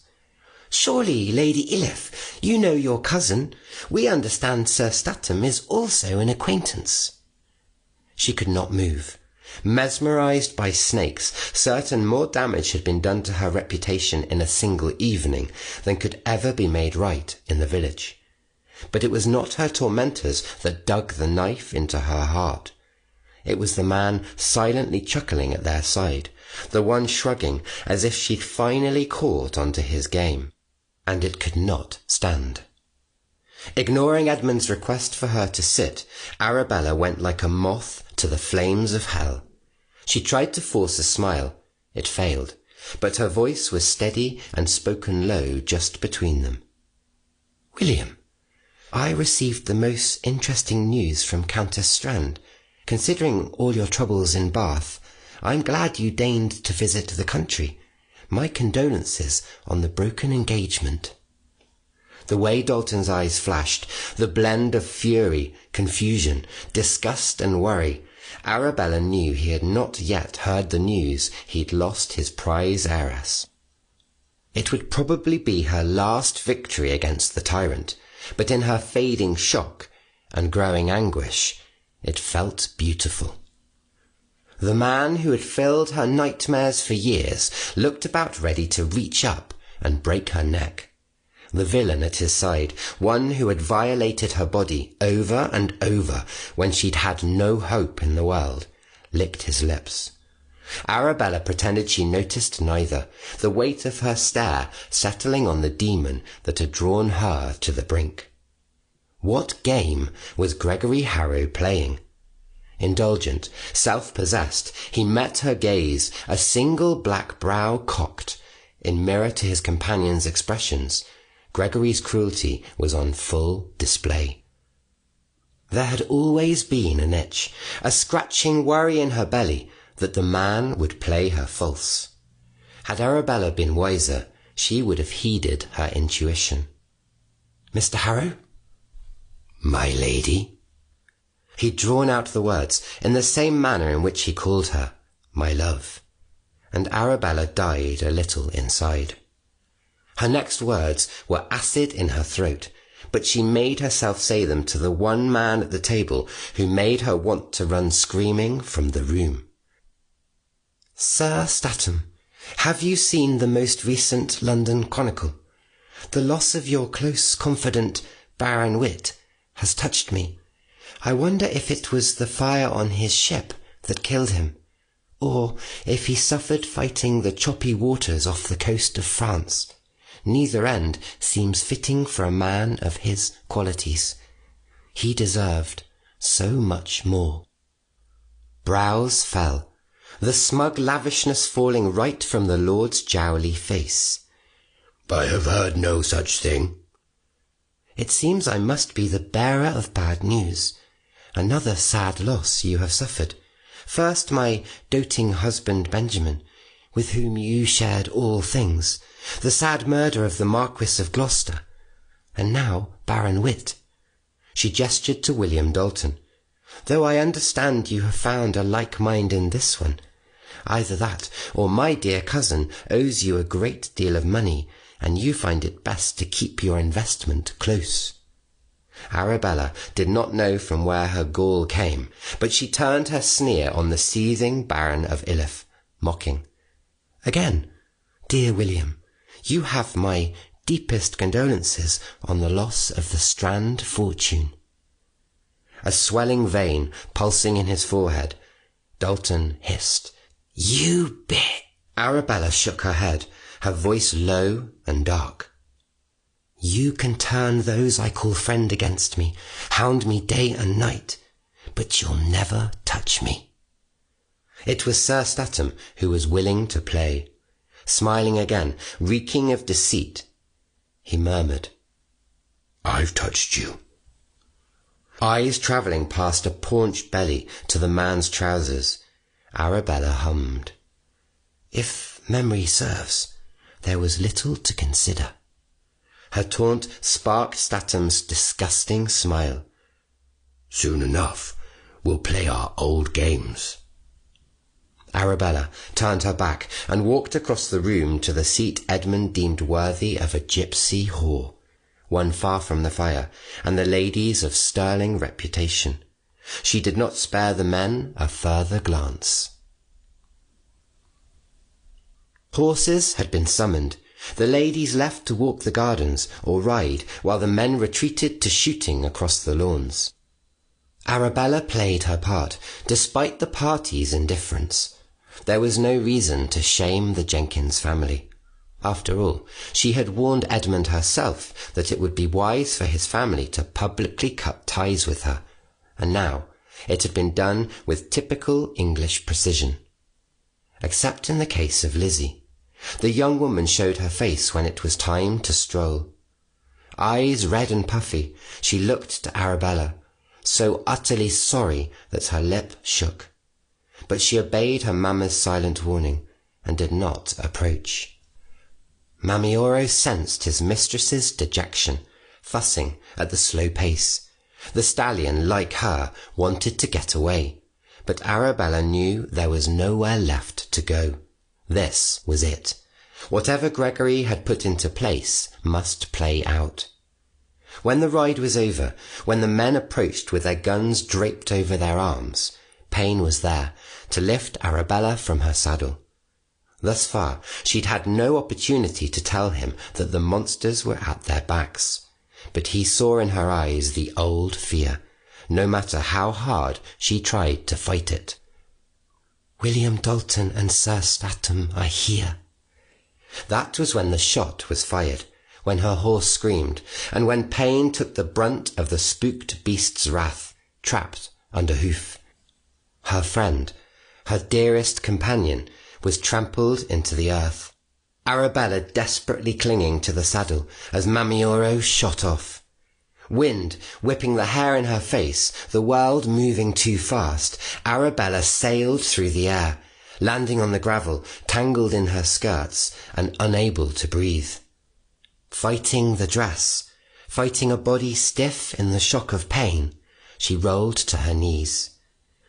"Surely, Lady Iliffe, you know your cousin. We understand Sir Statham is also an acquaintance." She could not move. Mesmerized by snakes, certain more damage had been done to her reputation in a single evening than could ever be made right in the village. But it was not her tormentors that dug the knife into her heart. It was the man silently chuckling at their side, the one shrugging as if she'd finally caught onto his game. And it could not stand. Ignoring Edmund's request for her to sit, Arabella went like a moth to the flames of hell. She tried to force a smile. It failed, but her voice was steady and spoken low just between them. "William, I received the most interesting news from Countess Strand. Considering all your troubles in Bath, I'm glad you deigned to visit the country. My condolences on the broken engagement." The way Dalton's eyes flashed, the blend of fury, confusion, disgust and worry, Arabella knew he had not yet heard the news he'd lost his prize heiress. It would probably be her last victory against the tyrant, but in her fading shock and growing anguish, it felt beautiful. The man who had filled her nightmares for years looked about ready to reach up and break her neck. The villain at his side, one who had violated her body over and over when she'd had no hope in the world, licked his lips. Arabella pretended she noticed neither, the weight of her stare settling on the demon that had drawn her to the brink. What game was Gregory Harrow playing? Indulgent, self-possessed, he met her gaze, a single black brow cocked, in mirror to his companion's expressions, Gregory's cruelty was on full display. There had always been an itch, a scratching worry in her belly that the man would play her false. Had Arabella been wiser, she would have heeded her intuition. "Mr. Harrow?"
"My lady?"
He'd drawn out the words in the same manner in which he called her, "my love," and Arabella died a little inside. Her next words were acid in her throat, but she made herself say them to the one man at the table who made her want to run screaming from the room. "Sir Statham, have you seen the most recent London Chronicle? The loss of your close confidant, Baron Witt, has touched me. I wonder if it was the fire on his ship that killed him, or if he suffered fighting the choppy waters off the coast of France. Neither end seems fitting for a man of his qualities. He deserved so much more." Brows fell, the smug lavishness falling right from the lord's jowly face.
"I have heard no such thing."
"It seems I must be the bearer of bad news. Another sad loss you have suffered. First my doting husband Benjamin, with whom you shared all things, the sad murder of the Marquis of Gloucester, and now Baron Witt." She gestured to William Dalton. "Though I understand you have found a like mind in this one. Either that, or my dear cousin owes you a great deal of money, and you find it best to keep your investment close." Arabella did not know from where her gall came, but she turned her sneer on the seething Baron of Iliffe, mocking. "Again, dear William, you have my deepest condolences on the loss of the Strand fortune." A swelling vein pulsing in his forehead, Dalton hissed, "You bit!" Arabella shook her head, her voice low and dark. "You can turn those I call friend against me, hound me day and night, but you'll never touch me." It was Sir Statham who was willing to play. Smiling again, reeking of deceit, he murmured,
"I've touched you."
Eyes travelling past a paunched belly to the man's trousers, Arabella hummed. If memory serves, there was little to consider. Her taunt sparked Statham's disgusting smile.
"Soon enough, we'll play our old games."
Arabella turned her back and walked across the room to the seat Edmund deemed worthy of a gypsy whore, one far from the fire, and the ladies of sterling reputation. She did not spare the men a further glance. Horses had been summoned. The ladies left to walk the gardens or ride, while the men retreated to shooting across the lawns. Arabella played her part, despite the party's indifference. There was no reason to shame the Jenkins family. After all, she had warned Edmund herself that it would be wise for his family to publicly cut ties with her, and now it had been done with typical English precision. Except in the case of Lizzie. The young woman showed her face when it was time to stroll. Eyes red and puffy, she looked to Arabella, so utterly sorry that her lip shook. But she obeyed her mamma's silent warning, and did not approach. Mamioro sensed his mistress's dejection, fussing at the slow pace. The stallion, like her, wanted to get away, but Arabella knew there was nowhere left to go. This was it. Whatever Gregory had put into place must play out. When the ride was over, when the men approached with their guns draped over their arms, Payne was there to lift Arabella from her saddle. Thus far, she'd had no opportunity to tell him that the monsters were at their backs, but he saw in her eyes the old fear, no matter how hard she tried to fight it. "William Dalton and Sir Statham are here." That was when the shot was fired, when her horse screamed, and when Payne took the brunt of the spooked beast's wrath, trapped under hoof. Her friend, her dearest companion, was trampled into the earth. Arabella desperately clinging to the saddle as Mamioro shot off. Wind whipping the hair in her face, the world moving too fast, Arabella sailed through the air, landing on the gravel, tangled in her skirts and unable to breathe. Fighting the dress, fighting a body stiff in the shock of pain, she rolled to her knees.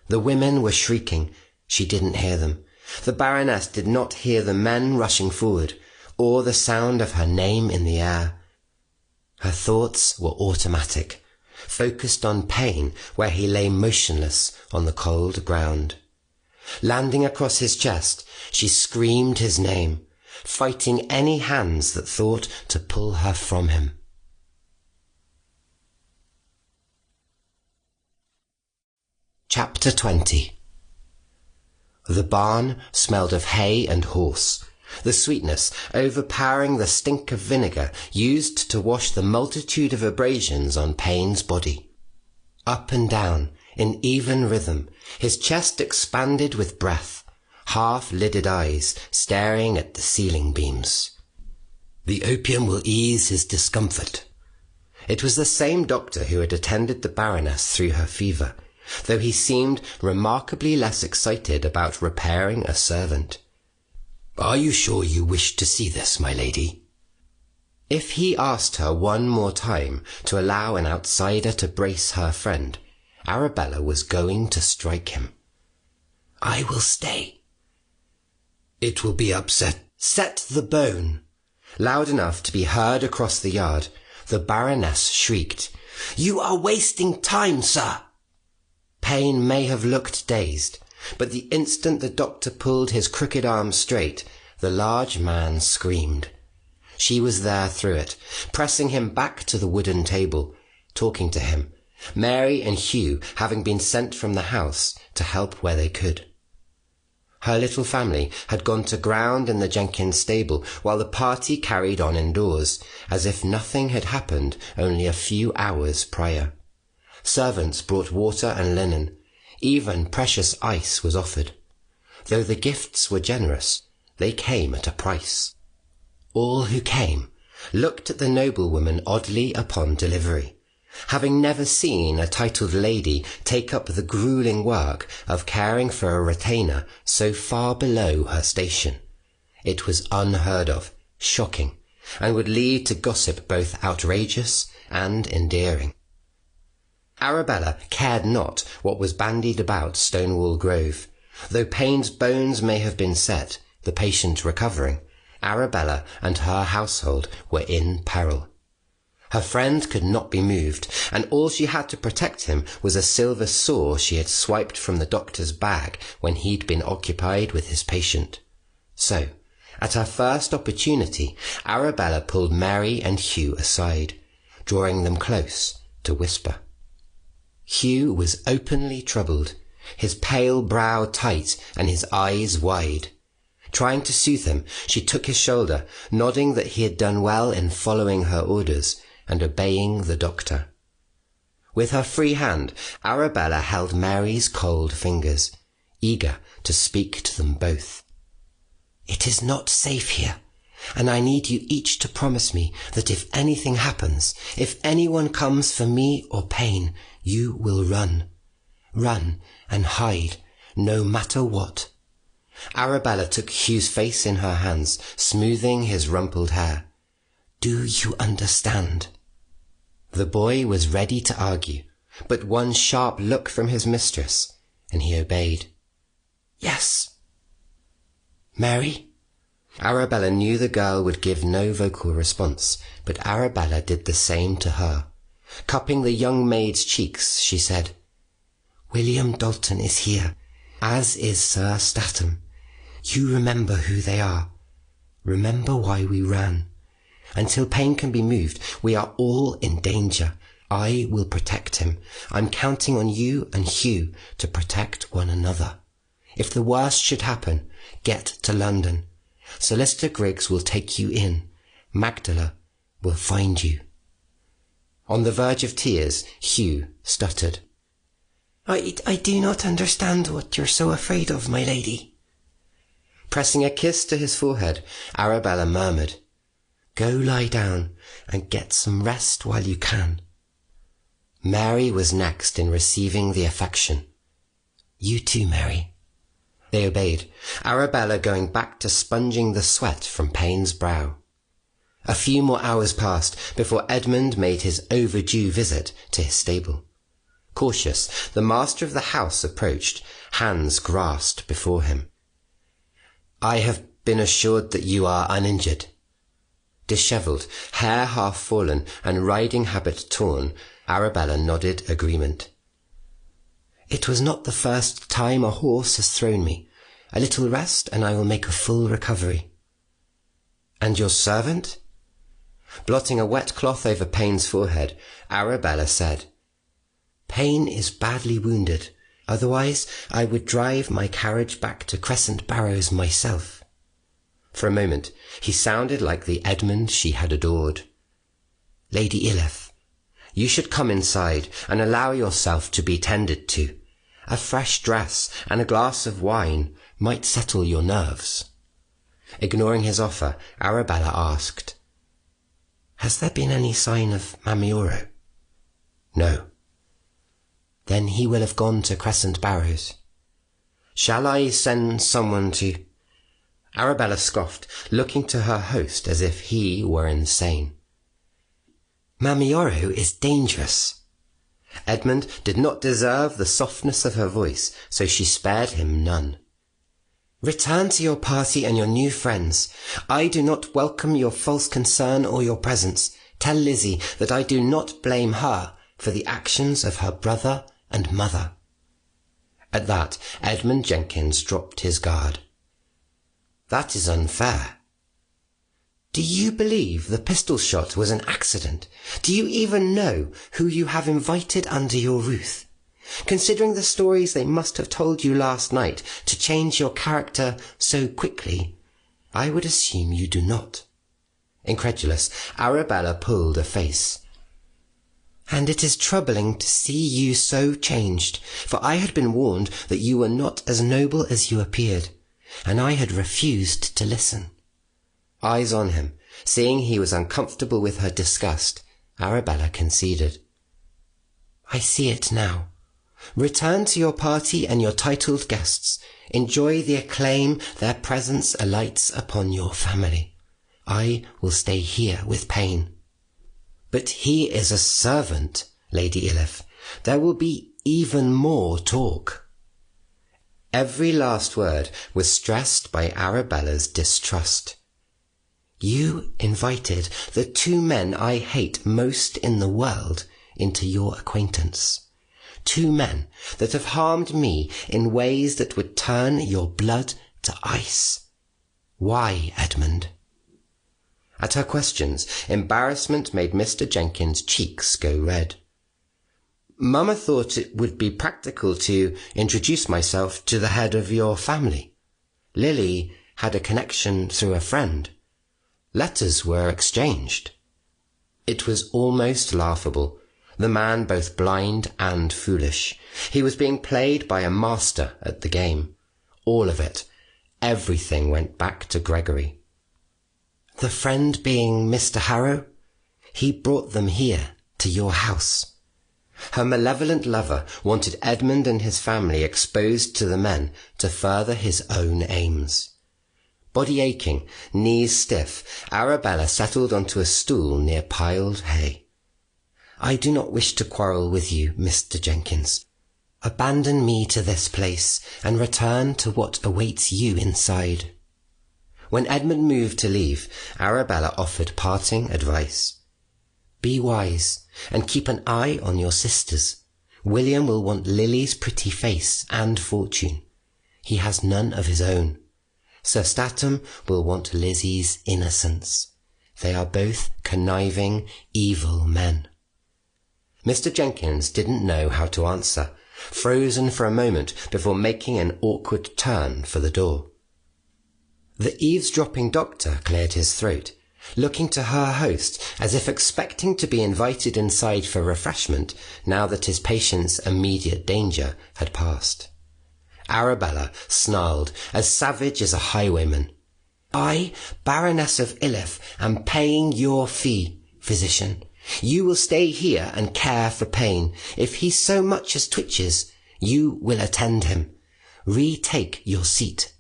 The women were shrieking. She didn't hear them. The Baroness did not hear the men rushing forward, or the sound of her name in the air. Her thoughts were automatic, focused on pain where he lay motionless on the cold ground. Landing across his chest, she screamed his name, fighting any hands that thought to pull her from him. Chapter 20. The barn smelled of hay and horse, the sweetness overpowering the stink of vinegar used to wash the multitude of abrasions on Payne's body. Up and down, in even rhythm, his chest expanded with breath, half-lidded eyes staring at the ceiling beams. The opium will ease his discomfort. It was the same doctor who had attended the Baroness through her fever, though he seemed remarkably less excited about repairing a servant.
Are you sure you wish to see this, my lady?
If he asked her one more time to allow an outsider to brace her friend, Arabella was going to strike him.
I will stay. It will be upset.
Set the bone! Loud enough to be heard across the yard, the Baroness shrieked, "You are wasting time, sir!" Payne may have looked dazed, but the instant the doctor pulled his crooked arm straight, the large man screamed. She was there through it, pressing him back to the wooden table, talking to him, Mary and Hugh having been sent from the house to help where they could. Her little family had gone to ground in the Jenkins stable while the party carried on indoors, as if nothing had happened only a few hours prior. Servants brought water and linen. Even precious ice was offered. Though the gifts were generous, they came at a price. All who came looked at the noblewoman oddly upon delivery, having never seen a titled lady take up the grueling work of caring for a retainer so far below her station. It was unheard of, shocking, and would lead to gossip both outrageous and endearing. Arabella cared not what was bandied about Stonewall Grove. Though Payne's bones may have been set, the patient recovering, Arabella and her household were in peril. Her friend could not be moved, and all she had to protect him was a silver saw she had swiped from the doctor's bag when he'd been occupied with his patient. So, at her first opportunity, Arabella pulled Mary and Hugh aside, drawing them close to whisper. Hugh was openly troubled, his pale brow tight and his eyes wide. Trying to soothe him, she took his shoulder, nodding that he had done well in following her orders and obeying the doctor. With her free hand, Arabella held Mary's cold fingers, eager to speak to them both. "It is not safe here, and I need you each to promise me that if anything happens, if anyone comes for me or Payne, you will run. Run and hide, no matter what." Arabella took Hugh's face in her hands, smoothing his rumpled hair. "Do you understand?" The boy was ready to argue, but one sharp look from his mistress, and he obeyed. "Yes." "Mary?" Arabella knew the girl would give no vocal response, but Arabella did the same to her. Cupping the young maid's cheeks, she said, "William Dalton is here, as is Sir Statham. You remember who they are. Remember why we ran. Until Payne can be moved, we are all in danger. I will protect him. I'm counting on you and Hugh to protect one another. If the worst should happen, get to London. Solicitor Griggs will take you in. Magdala will find you." On the verge of tears, Hugh stuttered. I do not understand what you're so afraid of, my lady." Pressing a kiss to his forehead, Arabella murmured, "Go lie down and get some rest while you can." Mary was next in receiving the affection. "You too, Mary." They obeyed, Arabella going back to sponging the sweat from Payne's brow. A few more hours passed before Edmund made his overdue visit to his stable. Cautious, the master of the house approached, hands grasped before him. "I have been assured that you are uninjured." Dishevelled, hair half fallen, and riding habit torn, Arabella nodded agreement. "It was not the first time a horse has thrown me. A little rest, and I will make a full recovery." "And your servant?" Blotting a wet cloth over Payne's forehead, Arabella said, "Payne is badly wounded. Otherwise, I would drive my carriage back to Crescent Barrows myself." For a moment, he sounded like the Edmund she had adored. "Lady Iliffe, you should come inside and allow yourself to be tended to. A fresh dress and a glass of wine might settle your nerves." Ignoring his offer, Arabella asked, "Has there been any sign of Mamioro?" "No." "Then he will have gone to Crescent Barrows." "Shall I send someone to—" Arabella scoffed, looking to her host as if he were insane. "Mamioro is dangerous." Edmund did not deserve the softness of her voice, so she spared him none. "Return to your party and your new friends. I do not welcome your false concern or your presence. Tell Lizzie that I do not blame her for the actions of her brother and mother." At that, Edmund Jenkins dropped his guard. "That is unfair." "Do you believe the pistol shot was an accident? Do you even know who you have invited under your roof? Considering the stories they must have told you last night to change your character so quickly, I would assume you do not." Incredulous, Arabella pulled a face. "And it is troubling to see you so changed, for I had been warned that you were not as noble as you appeared, and I had refused to listen." Eyes on him, seeing he was uncomfortable with her disgust, Arabella conceded. "I see it now. Return to your party and your titled guests. Enjoy the acclaim their presence alights upon your family. I will stay here with Payne." "But he is a servant, Lady Iliffe. There will be even more talk." Every last word was stressed by Arabella's distrust. "You invited the two men I hate most in the world into your acquaintance. Two men that have harmed me in ways that would turn your blood to ice. Why, Edmund?" At her questions, embarrassment made Mr. Jenkins' cheeks go red. "Mamma thought it would be practical to introduce myself to the head of your family. Lily had a connection through a friend. Letters were exchanged." It was almost laughable. The man both blind and foolish. He was being played by a master at the game. All of it. Everything went back to Gregory. "The friend being Mr. Harrow? He brought them here, to your house." Her malevolent lover wanted Edmund and his family exposed to the men to further his own aims. Body aching, knees stiff, Arabella settled onto a stool near piled hay. "I do not wish to quarrel with you, Mr. Jenkins. Abandon me to this place, and return to what awaits you inside." When Edmund moved to leave, Arabella offered parting advice. "Be wise, and keep an eye on your sisters. William will want Lily's pretty face and fortune. He has none of his own. Sir Statham will want Lizzie's innocence. They are both conniving, evil men." Mr. Jenkins didn't know how to answer, frozen for a moment before making an awkward turn for the door. The eavesdropping doctor cleared his throat, looking to her host as if expecting to be invited inside for refreshment now that his patient's immediate danger had passed. Arabella snarled, as savage as a highwayman. I, Baroness of Iliffe, am paying your fee, physician. You will stay here and care for Pain. If he so much as twitches, you will attend him. Retake your seat.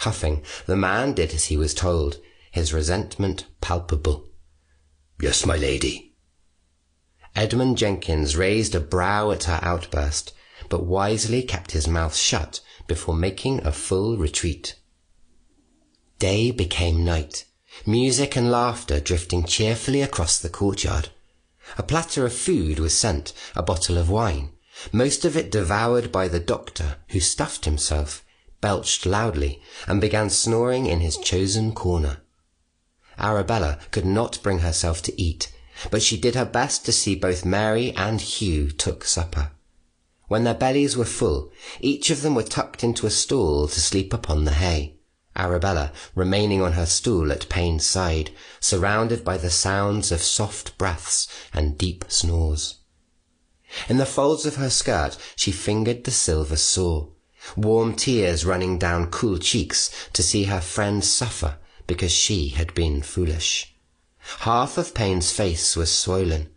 Huffing, the man did as he was told, his resentment palpable.
Yes, my lady.
Edmund Jenkins raised a brow at her outburst, but wisely kept his mouth shut before making a full retreat. Day became night, music and laughter drifting cheerfully across the courtyard. A platter of food was sent, a bottle of wine, most of it devoured by the doctor, who stuffed himself, belched loudly, and began snoring in his chosen corner. Arabella could not bring herself to eat, but she did her best to see both Mary and Hugh took supper. When their bellies were full, each of them were tucked into a stall to sleep upon the hay, Arabella remaining on her stool at Payne's side, surrounded by the sounds of soft breaths and deep snores. In the folds of her skirt she fingered the silver saw, warm tears running down cool cheeks to see her friend suffer because she had been foolish. Half of Payne's face was swollen.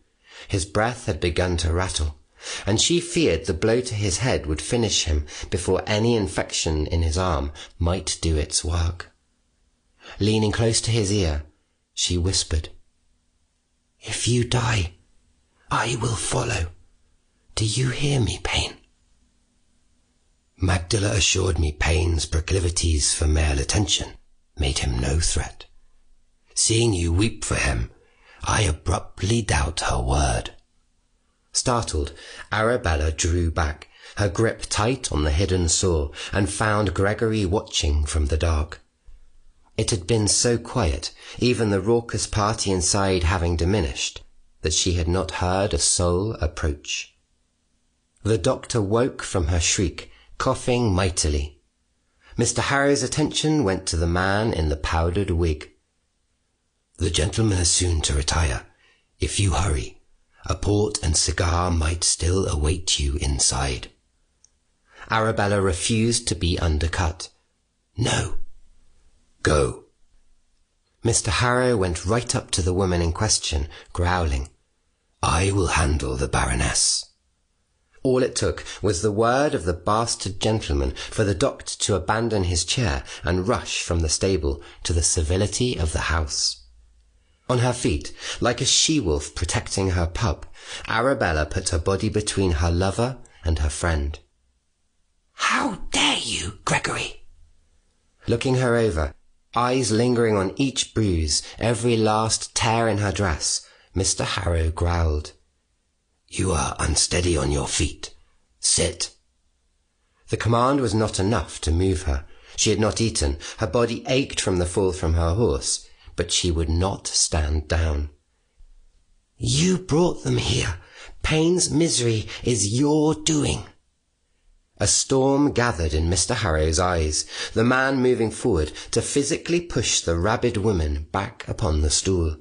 His breath had begun to rattle, and she feared the blow to his head would finish him before any infection in his arm might do its work. Leaning close to his ear, she whispered, "If you die, I will follow. Do you hear me, Payne?"
Magdala assured me Payne's proclivities for male attention made him no threat. Seeing you weep for him, I abruptly doubt her word.
Startled, Arabella drew back, her grip tight on the hidden saw, and found Gregory watching from the dark. It had been so quiet, even the raucous party inside having diminished, that she had not heard a soul approach. The doctor woke from her shriek, coughing mightily. Mr. Harrow's attention went to the man in the powdered wig.
"The gentleman is soon to retire. If you hurry, a port and cigar might still await you inside."
Arabella refused to be undercut.
"No. Go."
Mr. Harrow went right up to the woman in question, growling,
"I will handle the Baroness."
All it took was the word of the bastard gentleman for the doctor to abandon his chair and rush from the stable to the civility of the house. On her feet, like a she-wolf protecting her pup, Arabella put her body between her lover and her friend.
"How dare you, Gregory?"
Looking her over, eyes lingering on each bruise, every last tear in her dress, Mr. Harrow growled,
"You are unsteady on your feet. Sit."
The command was not enough to move her. She had not eaten, her body ached from the fall from her horse, but she would not stand down. "You brought them here. Payne's misery is your doing." A storm gathered in Mr. Harrow's eyes, the man moving forward to physically push the rabid woman back upon the stool.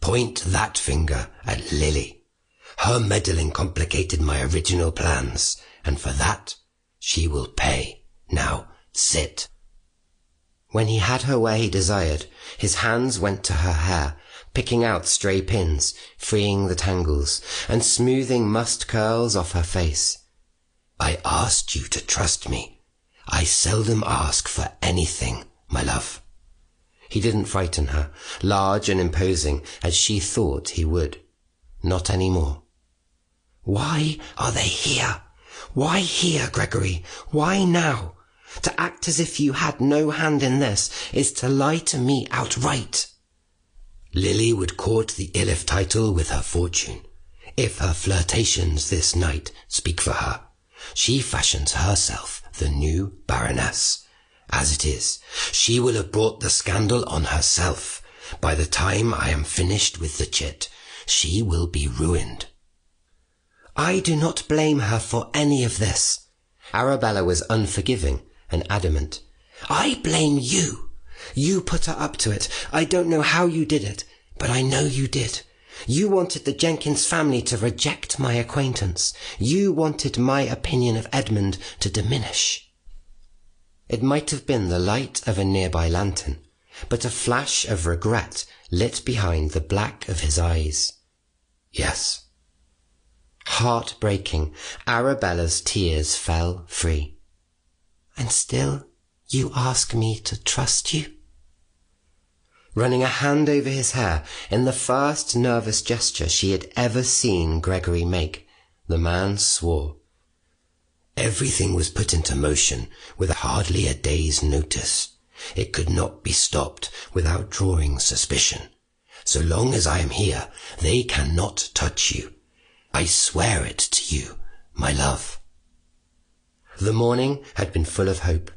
"Point that finger at Lily. Her meddling complicated my original plans, and for that she will pay. Now sit."
When he had her where he desired, his hands went to her hair, picking out stray pins, freeing the tangles, and smoothing mussed curls off her face.
"I asked you to trust me. I seldom ask for anything, my love."
He didn't frighten her, large and imposing as she thought he would. Not any more.
"Why are they here? Why here, Gregory? Why now?
To act as if you had no hand in this is to lie to me outright."
"Lily would court the Iliffe title with her fortune, if her flirtations this night speak for her. She fashions herself the new Baroness. As it is, she will have brought the scandal on herself. By the time I am finished with the chit, she will be ruined."
"I do not blame her for any of this." Arabella was unforgiving and adamant. "I blame you. You put her up to it. I don't know how you did it, but I know you did. You wanted the Jenkins family to reject my acquaintance. You wanted my opinion of Edmund to diminish. It might have been the light of a nearby lantern, but a flash of regret lit behind the black of his eyes.
Yes.
Heartbreaking, Arabella's tears fell free. And still you ask me to trust you? Running a hand over his hair in the first nervous gesture she had ever seen Gregory make, the man swore.
Everything was put into motion with hardly a day's notice. It could not be stopped without drawing suspicion. So long as I am here, they cannot touch you. I swear it to you, my love.
The morning had been full of hope,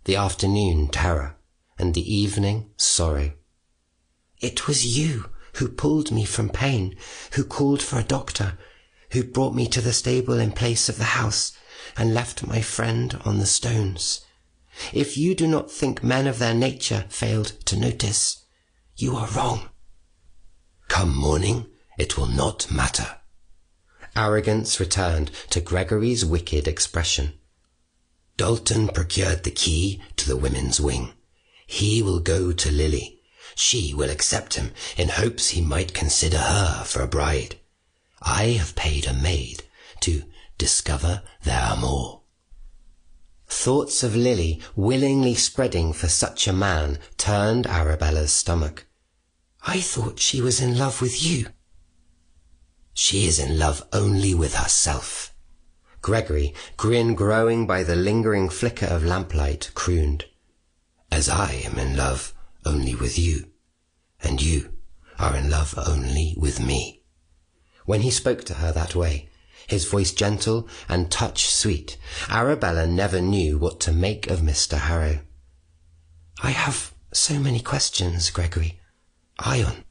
the afternoon terror, and the evening sorrow. It was you who pulled me from pain, who called for a doctor, who brought me to the stable in place of the house, and left my friend on the stones. If you do not think men of their nature failed to notice, you are wrong.
Come morning, it will not matter.
Arrogance returned to Gregory's wicked expression.
Dalton procured the key to the women's wing. He will go to Lily. She will accept him in hopes he might consider her for a bride. I have paid a maid to discover their amour.
Thoughts of Lily willingly spreading for such a man turned Arabella's stomach. I thought she was in love with you.
She is in love only with herself.
Gregory, grin growing by the lingering flicker of lamplight, crooned.
As I am in love only with you, and you are in love only with me.
When he spoke to her that way, his voice gentle and touch sweet, Arabella never knew what to make of Mr. Harrow. I have so many questions, Gregory.
Ion.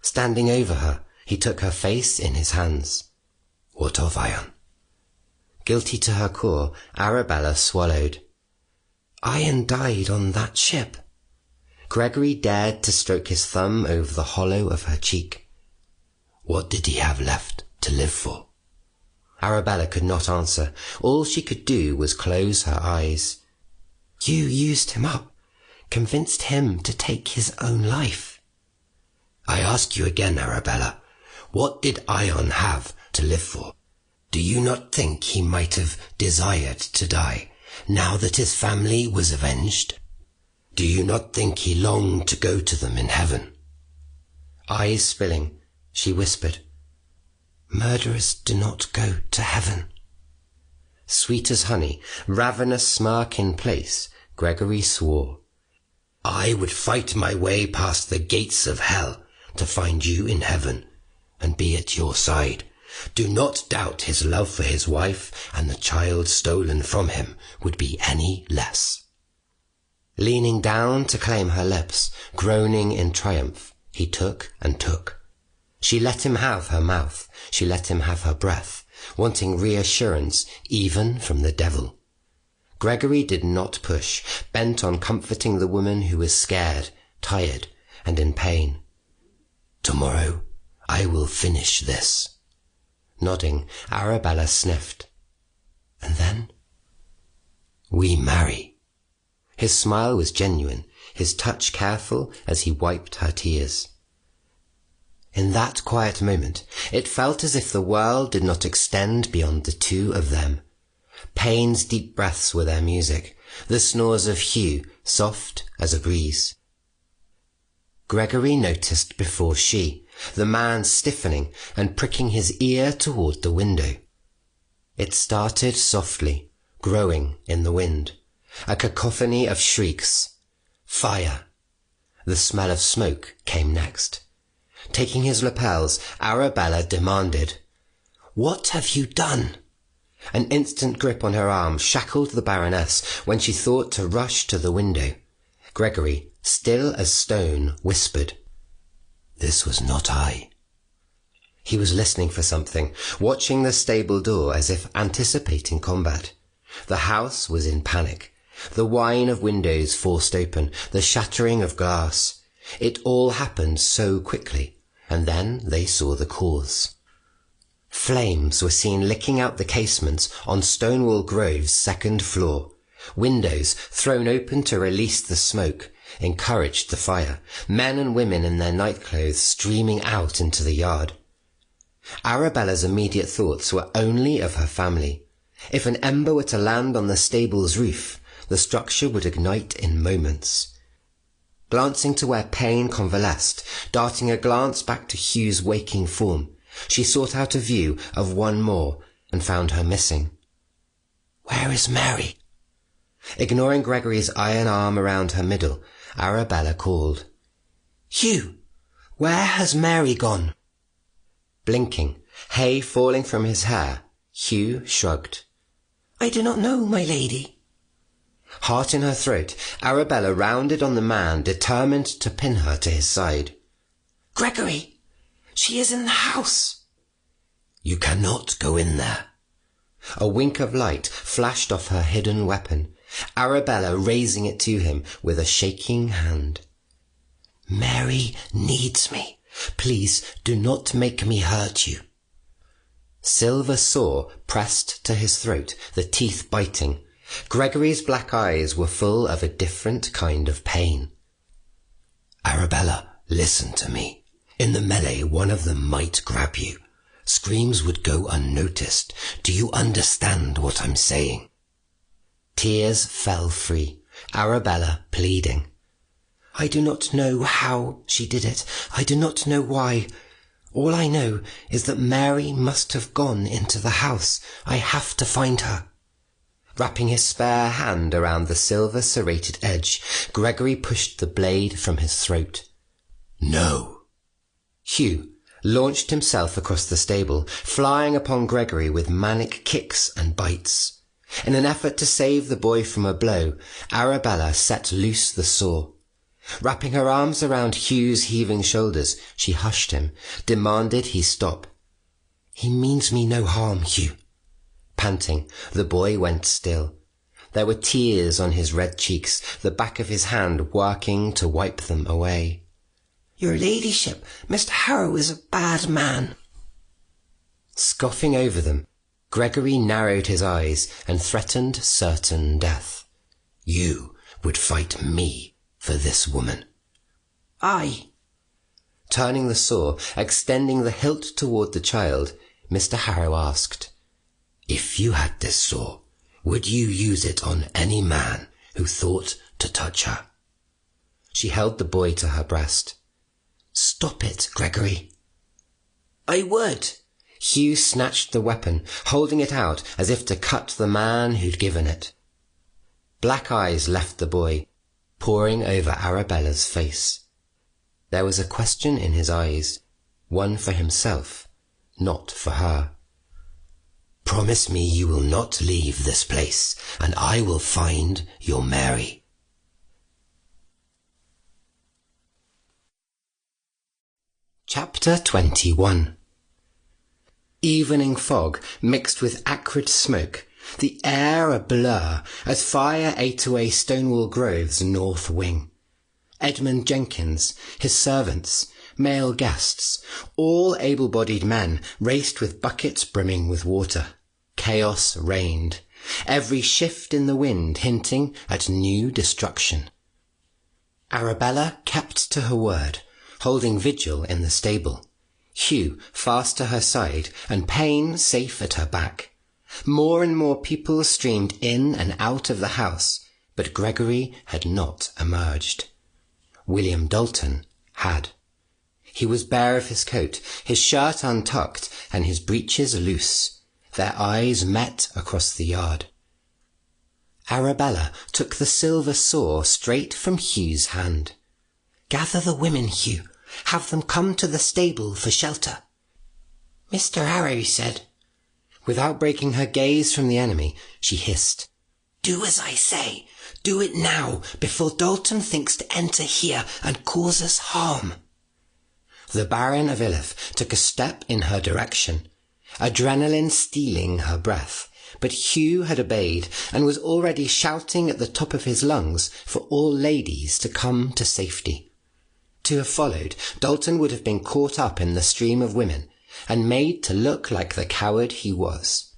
Standing over her, he took her face in his hands.
What of Ion?
Guilty to her core, Arabella swallowed. Ion died on that ship. Gregory dared to stroke his thumb over the hollow of her cheek.
What did he have left to live for?
Arabella could not answer. All she could do was close her eyes. You used him up, convinced him to take his own life.
I ask you again, Arabella, what did Ion have to live for? Do you not think he might have desired to die, now that his family was avenged? Do you not think he longed to go to them in heaven?
Eyes spilling, she whispered, Murderers do not go to heaven. Sweet as honey, ravenous smirk in place, Gregory swore.
I would fight my way past the gates of hell to find you in heaven and be at your side. Do not doubt his love for his wife and the child stolen from him would be any less.
Leaning down to claim her lips, groaning in triumph, he took and took. She let him have her mouth, she let him have her breath, wanting reassurance even from the devil. Gregory did not push, bent on comforting the woman who was scared, tired, and in pain.
Tomorrow I will finish this.
Nodding, Arabella sniffed. And then?
We marry.
His smile was genuine, his touch careful as he wiped her tears. In that quiet moment, it felt as if the world did not extend beyond the two of them. Pain's deep breaths were their music, the snores of Hugh soft as a breeze. Gregory noticed before she, the man stiffening and pricking his ear toward the window. It started softly, growing in the wind, a cacophony of shrieks. Fire. The smell of smoke came next. Taking his lapels, Arabella demanded, What have you done? An instant grip on her arm shackled the Baroness when she thought to rush to the window. Gregory, still as stone, whispered,
This was not I.
He was listening for something, watching the stable door as if anticipating combat. The house was in panic. The whine of windows forced open, the shattering of glass. It all happened so quickly. and then they saw the cause. Flames were seen licking out the casements on Stonewall Grove's second floor. Windows, thrown open to release the smoke, encouraged the fire, men and women in their nightclothes streaming out into the yard. Arabella's immediate thoughts were only of her family. If an ember were to land on the stable's roof, the structure would ignite in moments. Glancing to where Payne convalesced, darting a glance back to Hugh's waking form, she sought out a view of one more and found her missing. "Where is Mary?" Ignoring Gregory's iron arm around her middle, Arabella called, "Hugh, where has Mary gone?" Blinking, hay falling from his hair, Hugh shrugged. "I do not know, my lady." Heart in her throat, Arabella rounded on the man, determined to pin her to his side. "Gregory, she is in the house." "You cannot go in there." A wink of light flashed off her hidden weapon, Arabella raising it to him with a shaking hand. "Mary needs me. Please do not make me hurt you." Silver saw pressed to his throat, the teeth biting. Gregory's black eyes were full of a different kind of pain. "Arabella, listen to me. In the melee, one of them might grab you. Screams would go unnoticed. Do you understand what I'm saying?" Tears fell free, Arabella pleading. "I do not know how she did it. I do not know why. All I know is that Mary must have gone into the house. I have to find her." Wrapping his spare hand around the silver serrated edge, Gregory pushed the blade from his throat. "No." Hugh launched himself across the stable, flying upon Gregory with manic kicks and bites. In an effort to save the boy from a blow, Arabella set loose the saw. Wrapping her arms around Hugh's heaving shoulders, she hushed him, demanded he stop. "He means me no harm, Hugh." Panting, the boy went still. There were tears on his red cheeks, the back of his hand working to wipe them away. "Your ladyship, Mr. Harrow is a bad man." Scoffing over them, Gregory narrowed his eyes and threatened certain death. "You would fight me for this woman." "I." Turning the saw, extending the hilt toward the child, Mr. Harrow asked, "If you had this saw, would you use it on any man who thought to touch her?" She held the boy to her breast. "Stop it, Gregory." "I would." Hugh snatched the weapon, holding it out as if to cut the man who'd given it. Black eyes left the boy, poring over Arabella's face. There was a question in his eyes, one for himself, not for her. "Promise me you will not leave this place, and I will find your Mary." Chapter 21. Evening fog mixed with acrid smoke, the air a blur as fire ate away Stonewall Grove's north wing. Edmund Jenkins, his servants, male guests, all able-bodied men raced with buckets brimming with water. Chaos reigned, every shift in the wind hinting at new destruction. Arabella kept to her word, holding vigil in the stable. Hugh fast to her side, and Payne safe at her back. More and more people streamed in and out of the house, but Gregory had not emerged. William Dalton had. He was bare of his coat, his shirt untucked, and his breeches loose. Their eyes met across the yard. Arabella took the silver saw straight from Hugh's hand. "Gather the women, Hugh. Have them come to the stable for shelter." Mr. Harrow said. Without breaking her gaze from the enemy, she hissed, "Do as I say. Do it now, before Dalton thinks to enter here and cause us harm." The Baron of Iliffe took a step in her direction, adrenaline stealing her breath, but Hugh had obeyed and was already shouting at the top of his lungs for all ladies to come to safety. To have followed, Dalton would have been caught up in the stream of women and made to look like the coward he was.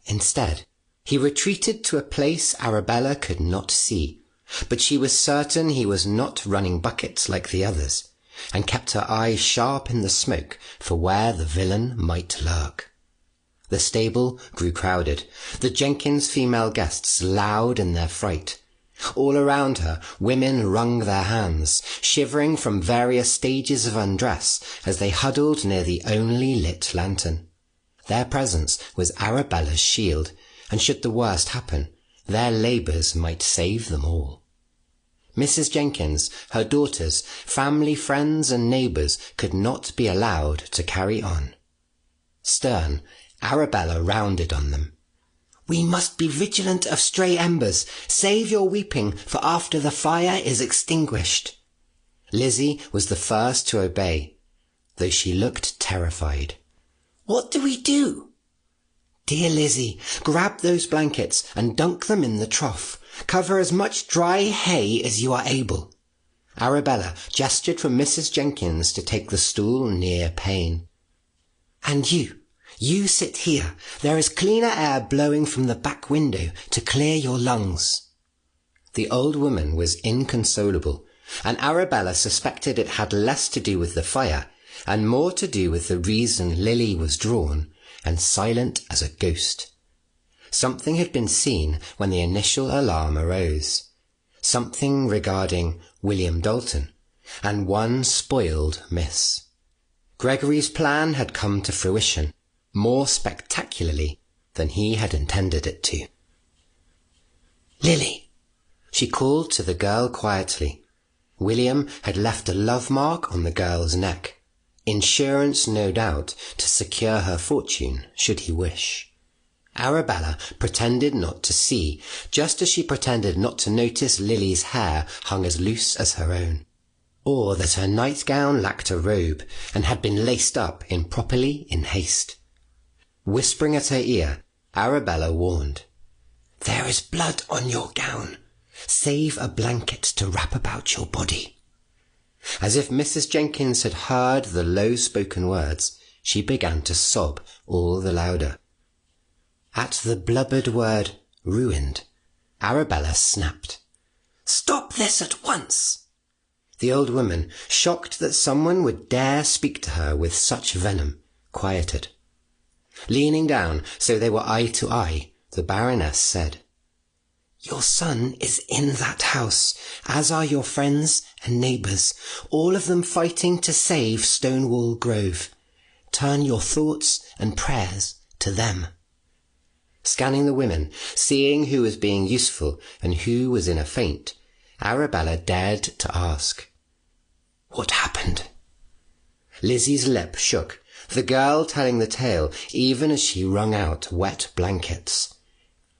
Instead, he retreated to a place Arabella could not see, but she was certain he was not running buckets like the others, and kept her eyes sharp in the smoke for where the villain might lurk. The stable grew crowded, the Jenkins female guests loud in their fright. All around her, women wrung their hands, shivering from various stages of undress as they huddled near the only lit lantern. Their presence was Arabella's shield, and should the worst happen, their labours might save them all. Mrs. Jenkins, her daughters, family, friends, and neighbours could not be allowed to carry on. Stern, Arabella rounded on them. "We must be vigilant of stray embers. Save your weeping, for after the fire is extinguished." Lizzie was the first to obey, though she looked terrified. "What do we do?" "Dear Lizzie, grab those blankets and dunk them in the trough. Cover as much dry hay as you are able." Arabella gestured for Mrs. Jenkins to take the stool near Payne. "And you sit here. There is cleaner air blowing from the back window to clear your lungs." The old woman was inconsolable, and Arabella suspected it had less to do with the fire and more to do with the reason Lily was drawn and silent as a ghost. Something had been seen when the initial alarm arose, something regarding William Dalton and one spoiled miss. Gregory's plan had come to fruition, more spectacularly than he had intended it to. "Lily," she called to the girl quietly. William had left a love mark on the girl's neck, insurance no doubt to secure her fortune should he wish. Arabella pretended not to see, just as she pretended not to notice Lily's hair hung as loose as her own, or that her nightgown lacked a robe and had been laced up improperly in haste. Whispering at her ear, Arabella warned, "There is blood on your gown. Save a blanket to wrap about your body." As if Mrs. Jenkins had heard the low-spoken words, she began to sob all the louder. At the blubbered word, "ruined," Arabella snapped, "Stop this at once!" The old woman, shocked that someone would dare speak to her with such venom, quieted. Leaning down so they were eye to eye, the Baroness said, "Your son is in that house, as are your friends and neighbours, all of them fighting to save Stonewall Grove. Turn your thoughts and prayers to them." Scanning the women, seeing who was being useful and who was in a faint, Arabella dared to ask, "What happened?" Lizzie's lip shook, the girl telling the tale even as she wrung out wet blankets.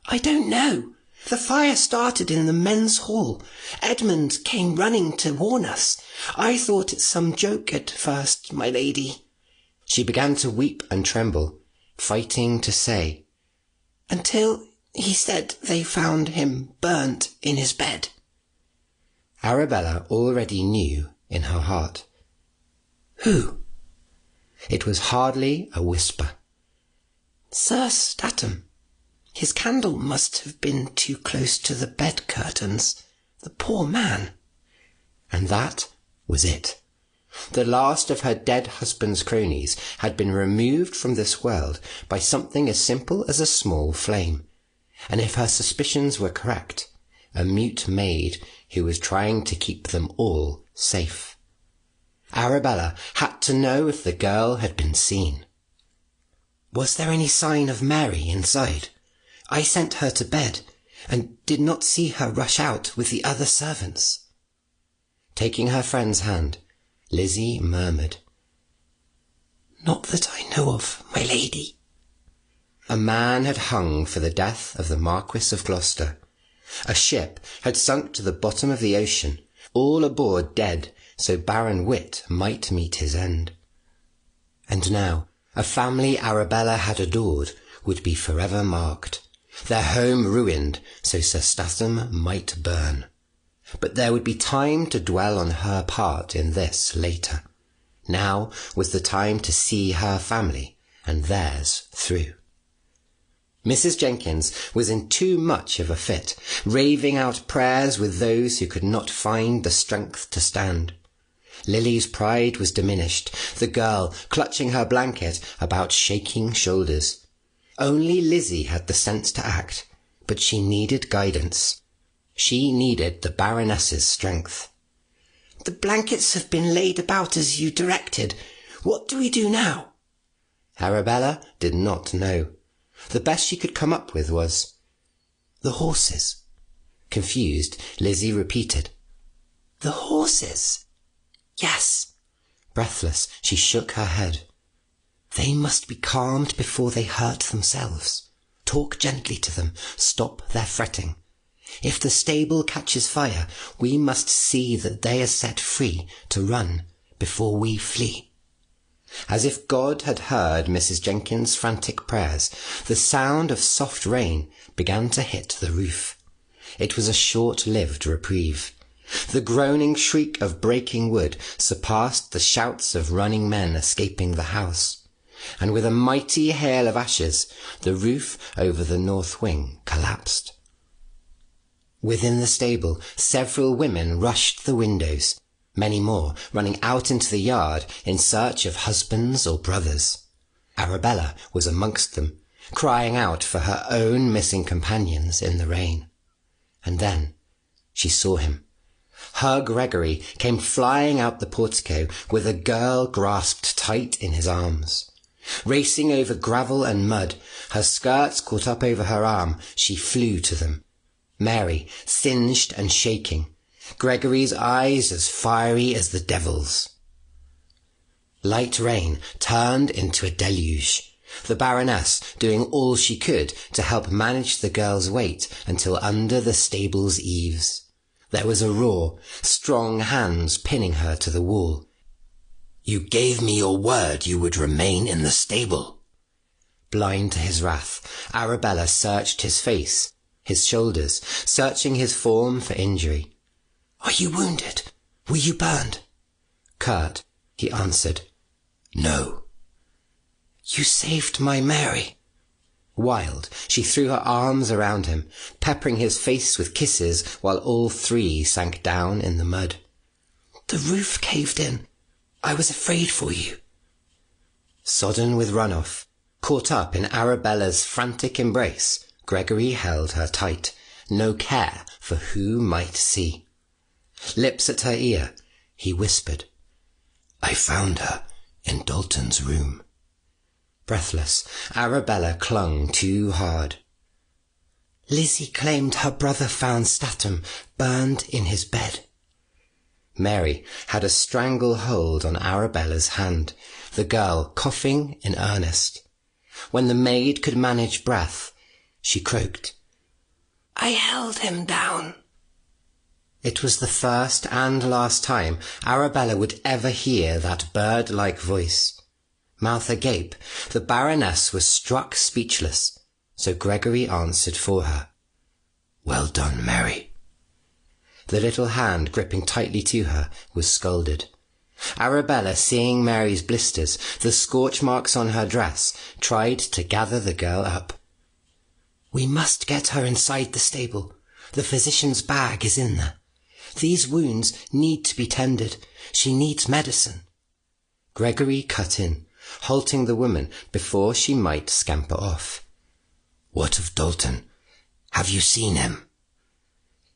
"I don't know. The fire started in the men's hall. Edmund came running to warn us. I thought it some joke at first, my lady." She began to weep and tremble, fighting to say, "Until he said they found him burnt in his bed." Arabella already knew in her heart. "Who?" It was hardly a whisper. "Sir Statham. His candle must have been too close to the bed curtains. The poor man." And that was it. The last of her dead husband's cronies had been removed from this world by something as simple as a small flame, and if her suspicions were correct, a mute maid who was trying to keep them all safe. Arabella had to know if the girl had been seen. "Was there any sign of Mary inside? I sent her to bed, and did not see her rush out with the other servants." Taking her friend's hand, Lizzie murmured, "Not that I know of, my lady." A man had hung for the death of the Marquis of Gloucester. A ship had sunk to the bottom of the ocean, all aboard dead, so Baron Witt might meet his end. And now, a family Arabella had adored would be forever marked, their home ruined so Sir Statham might burn. But there would be time to dwell on her part in this later. Now was the time to see her family and theirs through. Mrs. Jenkins was in too much of a fit, raving out prayers with those who could not find the strength to stand. Lily's pride was diminished, the girl clutching her blanket about shaking shoulders. Only Lizzie had the sense to act, but she needed guidance. She needed the Baroness's strength. "The blankets have been laid about as you directed. What do we do now?" Arabella did not know. The best she could come up with was, "The horses." Confused, Lizzie repeated, "The horses?" "Yes." Breathless, she shook her head. "They must be calmed before they hurt themselves. Talk gently to them. Stop their fretting. If the stable catches fire, we must see that they are set free to run before we flee." As if God had heard Mrs. Jenkins' frantic prayers, the sound of soft rain began to hit the roof. It was a short-lived reprieve. The groaning shriek of breaking wood surpassed the shouts of running men escaping the house, and with a mighty hail of ashes, the roof over the north wing collapsed. Within the stable, several women rushed the windows, many more running out into the yard in search of husbands or brothers. Arabella was amongst them, crying out for her own missing companions in the rain. And then she saw him. Her Gregory came flying out the portico with a girl grasped tight in his arms. Racing over gravel and mud, her skirts caught up over her arm, she flew to them. Mary, singed and shaking, Gregory's eyes as fiery as the devil's. Light rain turned into a deluge, the Baroness doing all she could to help manage the girl's weight until under the stable's eaves. There was a roar, strong hands pinning her to the wall. "You gave me your word you would remain in the stable." Blind to his wrath, Arabella searched his face, his shoulders, searching his form for injury. "Are you wounded? Were you burned?" Curt, he answered, "No." "You saved my Mary." Wild, she threw her arms around him, peppering his face with kisses while all three sank down in the mud. "The roof caved in. I was afraid for you." Sodden with runoff, caught up in Arabella's frantic embrace, Gregory held her tight, no care for who might see. Lips at her ear, he whispered, "I found her in Dalton's room." Breathless, Arabella clung too hard. "Lizzie claimed her brother found Statham burned in his bed." Mary had a stranglehold on Arabella's hand, the girl coughing in earnest. When the maid could manage breath, she croaked, "I held him down." It was the first and last time Arabella would ever hear that bird-like voice. Mouth agape, the Baroness was struck speechless, so Gregory answered for her. "Well done, Mary." The little hand gripping tightly to her was scalded. Arabella, seeing Mary's blisters, the scorch marks on her dress, tried to gather the girl up. "We must get her inside the stable. The physician's bag is in there. These wounds need to be tended. She needs medicine." Gregory cut in, halting the woman before she might scamper off. "What of Dalton? Have you seen him?"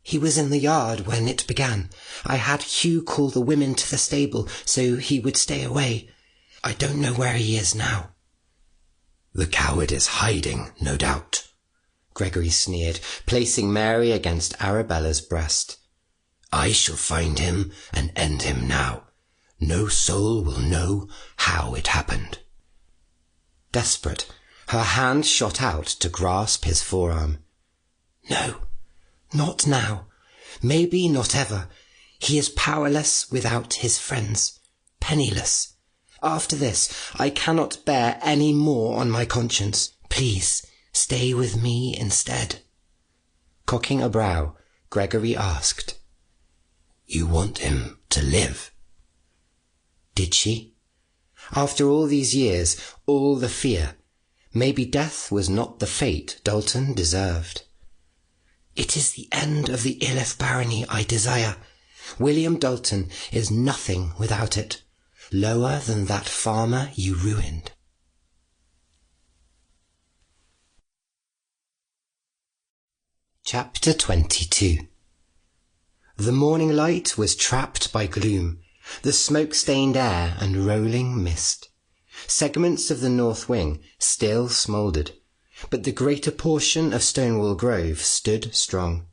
"He was in the yard when it began. I had Hugh call the women to the stable so he would stay away. I don't know where he is now." "The coward is hiding, no doubt," Gregory sneered, placing Mary against Arabella's breast. "I shall find him and end him now. No soul will know how it happened." Desperate, her hand shot out to grasp his forearm. "No, not now. Maybe not ever. He is powerless without his friends, penniless. After this, I cannot bear any more on my conscience. Please, stay with me instead." Cocking a brow, Gregory asked,
You want him to live.
Did she? After all these years, all the fear, maybe death was not the fate Dalton deserved. It is the end of the Iliffe barony I desire. William Dalton is nothing without it, lower than that farmer you ruined. Chapter 22. The morning light was trapped by gloom, the smoke-stained air and rolling mist. Segments of the north wing still smouldered, but the greater portion of Stonewall Grove stood strong.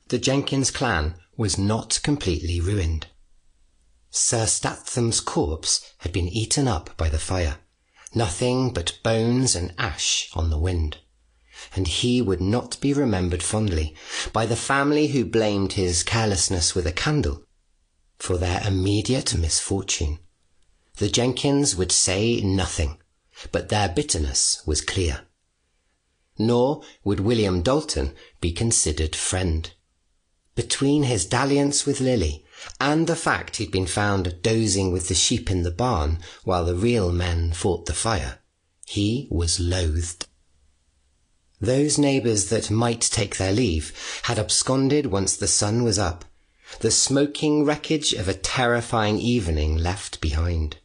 The Jenkins clan was not completely ruined. Sir Statham's corpse had been eaten up by the fire, nothing but bones and ash on the wind, and he would not be remembered fondly by the family who blamed his carelessness with a candle for their immediate misfortune. The Jenkins would say nothing, but their bitterness was clear. Nor would William Dalton be considered friend. Between his dalliance with Lily and the fact he'd been found dozing with the sheep in the barn while the real men fought the fire, he was loathed. Those neighbours that might take their leave had absconded once the sun was up, the smoking wreckage of a terrifying evening left behind.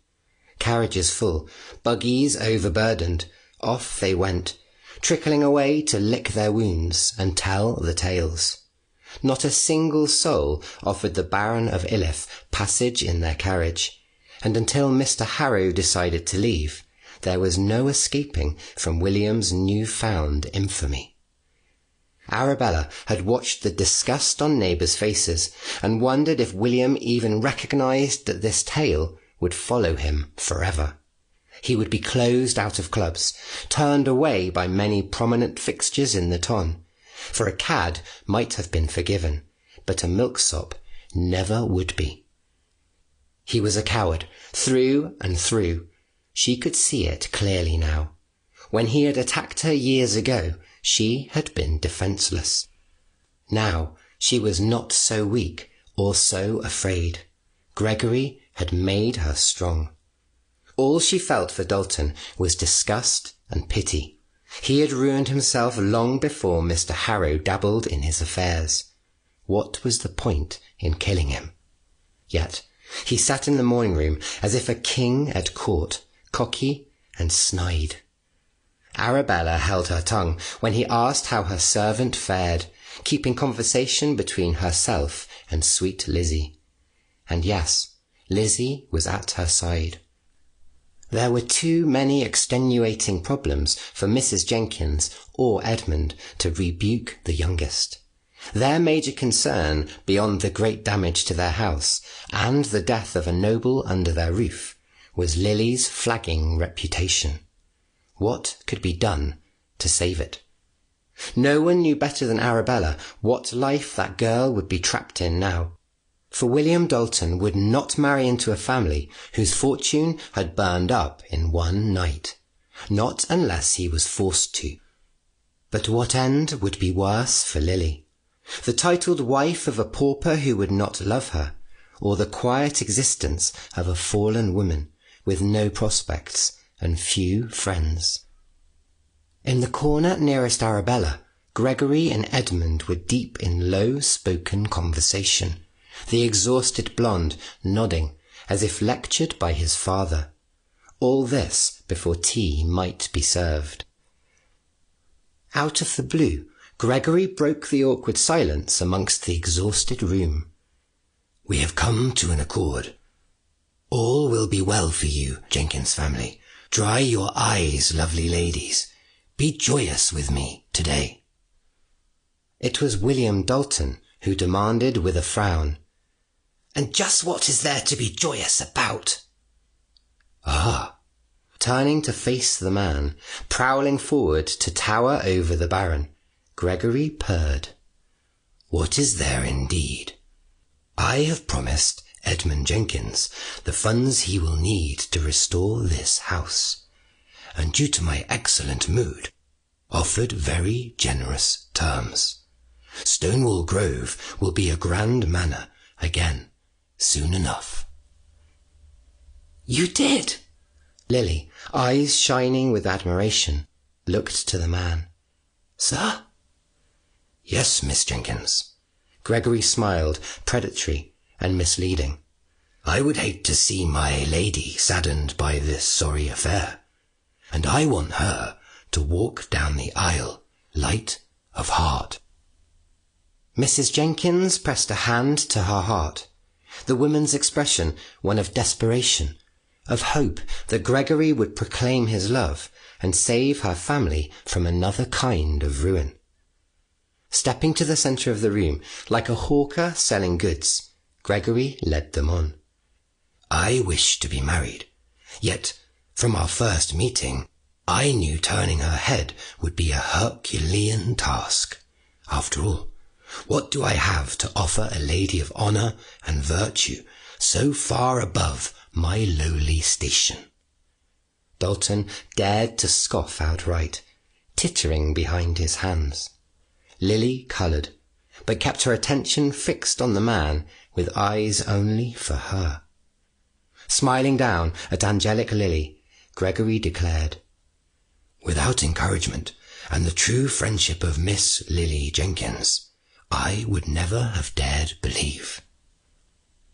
Carriages full, buggies overburdened, off they went, trickling away to lick their wounds and tell the tales. Not a single soul offered the Baron of Iliffe passage in their carriage, and until Mr. Harrow decided to leave, there was no escaping from William's new-found infamy. Arabella had watched the disgust on neighbours' faces and wondered if William even recognised that this tale would follow him forever. He would be closed out of clubs, turned away by many prominent fixtures in the ton, for a cad might have been forgiven, but a milksop never would be. He was a coward, through and through. She could see it clearly now. When he had attacked her years ago, she had been defenceless. Now she was not so weak or so afraid. Gregory had made her strong. All she felt for Dalton was disgust and pity. He had ruined himself long before Mr. Harrow dabbled in his affairs. What was the point in killing him? Yet he sat in the morning room as if a king at court, cocky and snide. Arabella held her tongue when he asked how her servant fared, keeping conversation between herself and sweet Lizzie. And yes, Lizzie was at her side. There were too many extenuating problems for Mrs. Jenkins or Edmund to rebuke the youngest. Their major concern, beyond the great damage to their house and the death of a noble under their roof, was Lily's flagging reputation. What could be done to save it? No one knew better than Arabella what life that girl would be trapped in now. For William Dalton would not marry into a family whose fortune had burned up in one night, not unless he was forced to. But what end would be worse for Lily? The titled wife of a pauper who would not love her, or the quiet existence of a fallen woman with no prospects and few friends? In the corner nearest Arabella, Gregory and Edmund were deep in low-spoken conversation, the exhausted blonde nodding as if lectured by his father. All this before tea might be served. Out of the blue, Gregory broke the awkward silence amongst the exhausted room.
We have come to an accord. All will be well for you, Jenkins family. Dry your eyes, lovely ladies. Be joyous with me today.
It was William Dalton who demanded with a frown,
And just what is there to be joyous about?
Ah! Turning to face the man, prowling forward to tower over the Baron, Gregory purred.
What is there indeed? I have promised Edmund Jenkins the funds he will need to restore this house, and due to my excellent mood, offered very generous terms. Stonewall Grove will be a grand manor again, soon enough.
You did? Lily, eyes shining with admiration, looked to the man. Sir?
Yes, Miss Jenkins.
Gregory smiled, predatory and misleading.
I would hate to see my lady saddened by this sorry affair, and I want her to walk down the aisle light of heart.
Mrs. Jenkins pressed a hand to her heart, the woman's expression one of desperation, of hope that Gregory would proclaim his love and save her family from another kind of ruin. Stepping to the centre of the room, like a hawker selling goods, Gregory led them on.
I wish to be married, yet from our first meeting, I knew turning her head would be a Herculean task. After all, what do I have to offer a lady of honour and virtue so far above my lowly station?
Dalton dared to scoff outright, tittering behind his hands. Lily coloured, but kept her attention fixed on the man with eyes only for her. Smiling down at angelic Lily, Gregory declared,
Without encouragement and the true friendship of Miss Lily Jenkins, I would never have dared believe.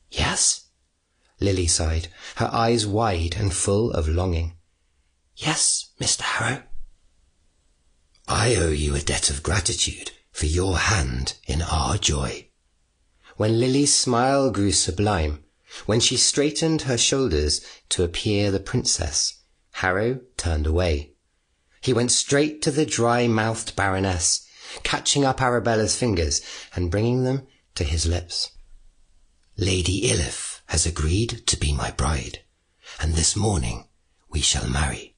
Yes? Lily sighed, her eyes wide and full of longing. Yes, Mr. Harrow.
I owe you a debt of gratitude for your hand in our joy.
When Lily's smile grew sublime, when she straightened her shoulders to appear the princess, Harrow turned away. He went straight to the dry-mouthed Baroness, catching up Arabella's fingers and bringing them to his lips.
Lady Iliffe has agreed to be my bride, and this morning we shall marry.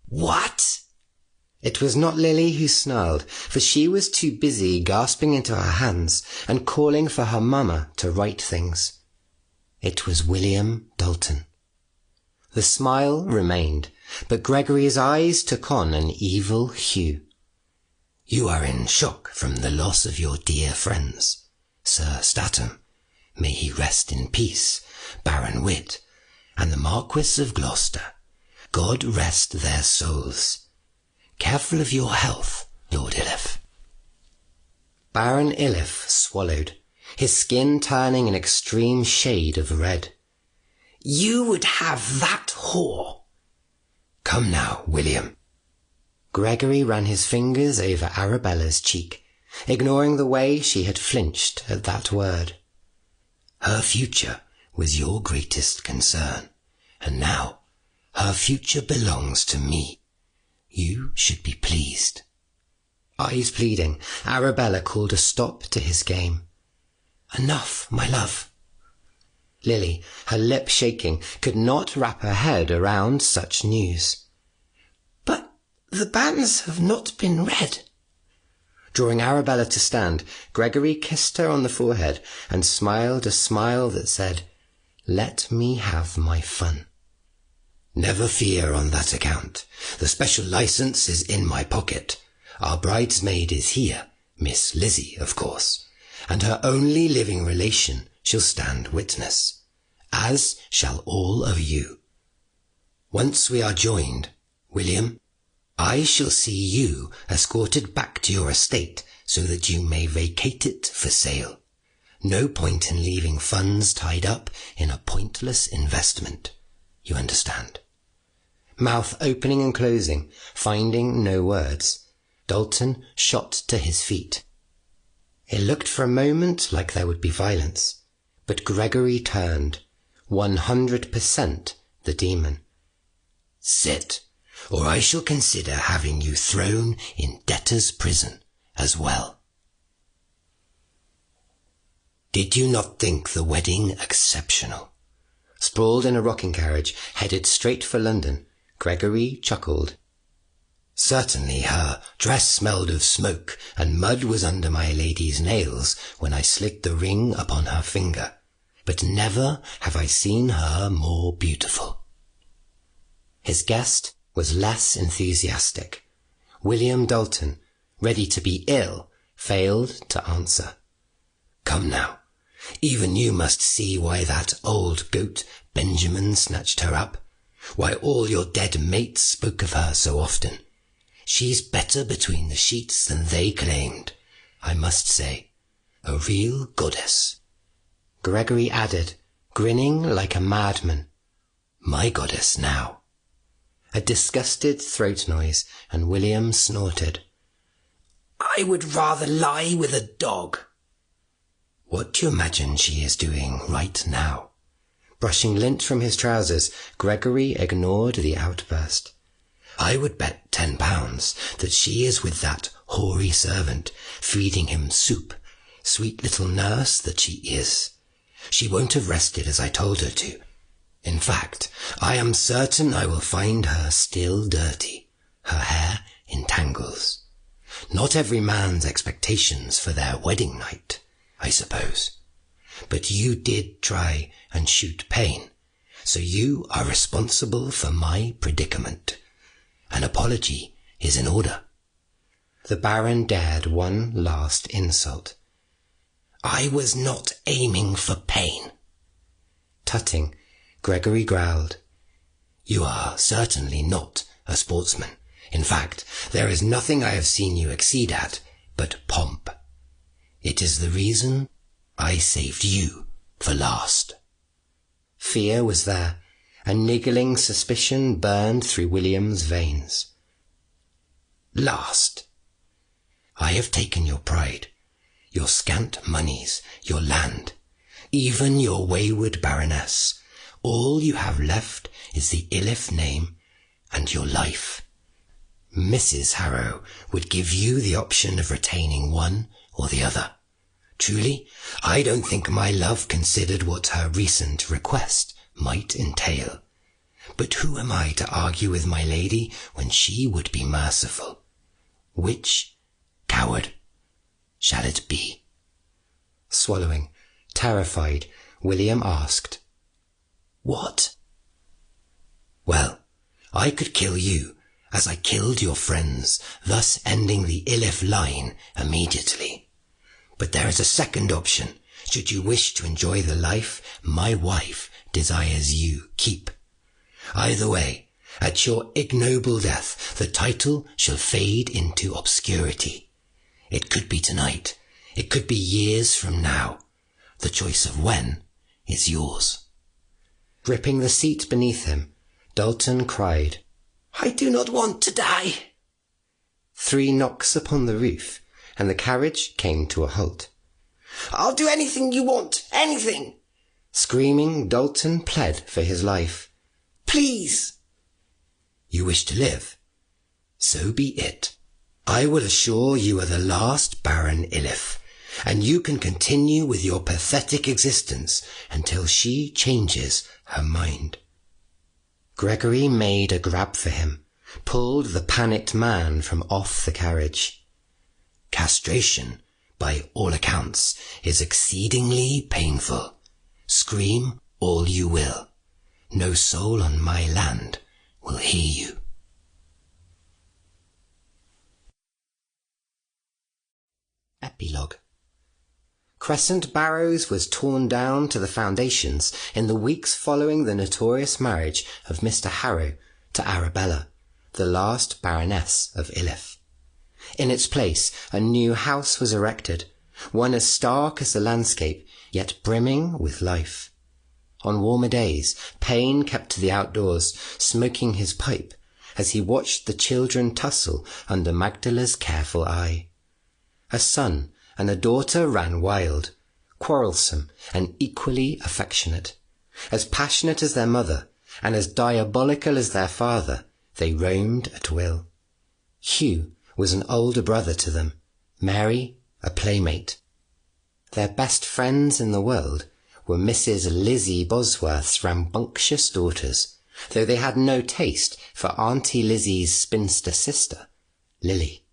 What? It was not Lily who snarled, for she was too busy gasping into her hands and calling for her mamma to right things. It was William Dalton. The smile remained, but Gregory's eyes took on an evil hue.
You are in shock from the loss of your dear friends, Sir Statham, may he rest in peace, Baron Witt, and the Marquis of Gloucester. God rest their souls. Careful of your health, Lord Iliffe.
Baron Iliffe swallowed, his skin turning an extreme shade of red. You would have that whore.
Come now, William.
Gregory ran his fingers over Arabella's cheek, ignoring the way she had flinched at that word.
Her future was your greatest concern, and now her future belongs to me. You should be pleased.
Eyes pleading, Arabella called a stop to his game. Enough, my love. Lily, her lip shaking, could not wrap her head around such news. But the banns have not been read. Drawing Arabella to stand, Gregory kissed her on the forehead and smiled a smile that said, Let me have my fun.
Never fear on that account. The special license is in my pocket. Our bridesmaid is here, Miss Lizzie, of course, and her only living relation shall stand witness, as shall all of you. Once we are joined, William, I shall see you escorted back to your estate so that you may vacate it for sale. No point in leaving funds tied up in a pointless investment. You understand?
Mouth opening and closing, finding no words, Dalton shot to his feet. It looked for a moment like there would be violence, but Gregory turned, 100% the demon.
Sit, or I shall consider having you thrown in debtor's prison as well. Did you not think the wedding exceptional?
Sprawled in a rocking carriage, headed straight for London, Gregory chuckled.
Certainly her dress smelled of smoke, and mud was under my lady's nails when I slipped the ring upon her finger, but never have I seen her more beautiful.
His guest was less enthusiastic. William Dalton, ready to be ill, failed to answer.
Come now, Even you must see why that old goat Benjamin snatched her up, why all your dead mates spoke of her so often. She's better between the sheets than they claimed, I must say. A real goddess."
Gregory added, grinning like a madman,
"My goddess now."
A disgusted throat noise, and William snorted.
"I would rather lie with a dog." "What do you imagine she is doing right now?"
Brushing lint from his trousers, Gregory ignored the outburst.
"I would bet £10 that she is with that hoary servant, feeding him soup. Sweet little nurse that she is. She won't have rested as I told her to. In fact, I am certain I will find her still dirty, her hair in tangles. Not every man's expectations for their wedding night, I suppose. But you did try and shoot Payne, so you are responsible for my predicament. An apology is in order."
The Baron dared one last insult.
"I was not aiming for Payne."
Tutting, Gregory growled.
"You are certainly not a sportsman. In fact, there is nothing I have seen you exceed at but pomp. It is the reason I saved you for last."
Fear was there. A niggling suspicion burned through William's veins.
"Last. I have taken your pride, your scant moneys, your land, even your wayward baroness. All you have left is the Iliffe name and your life. Mrs. Harrow would give you the option of retaining one or the other. Truly, I don't think my love considered what her recent request might entail. But who am I to argue with my lady when she would be merciful? Which coward shall it be?"
Swallowing, terrified, William asked,
"What?" "Well, I could kill you as I killed your friends, thus ending the Iliffe line immediately. But there is a second option, should you wish to enjoy the life my wife desires you keep. Either way, at your ignoble death, the title shall fade into obscurity. It could be tonight, it could be years from now. The choice of when is yours."
Gripping the seat beneath him, Dalton cried,
"I do not want to die."
3 knocks upon the roof, and the carriage came to a halt.
"I'll do anything you want, anything."
Screaming, Dalton pled for his life.
"Please." "You wish to live? So be it. I will assure you are the last Baron Iliffe, and you can continue with your pathetic existence until she changes her mind."
Gregory made a grab for him, pulled the panicked man from off the carriage.
"Castration, by all accounts, is exceedingly painful. Scream all you will. No soul on my land will hear you."
Epilogue. Crescent Barrows was torn down to the foundations in the weeks following the notorious marriage of Mr. Harrow to Arabella, the last Baroness of Iliffe. In its place, a new house was erected, one as stark as the landscape, yet brimming with life. On warmer days, Payne kept to the outdoors, smoking his pipe, as he watched the children tussle under Magdala's careful eye. A son and a daughter ran wild, quarrelsome and equally affectionate. As passionate as their mother, and as diabolical as their father, they roamed at will. Hugh was an older brother to them, Mary a playmate. Their best friends in the world were Mrs. Lizzie Bosworth's rambunctious daughters, though they had no taste for Auntie Lizzie's spinster sister, Lily.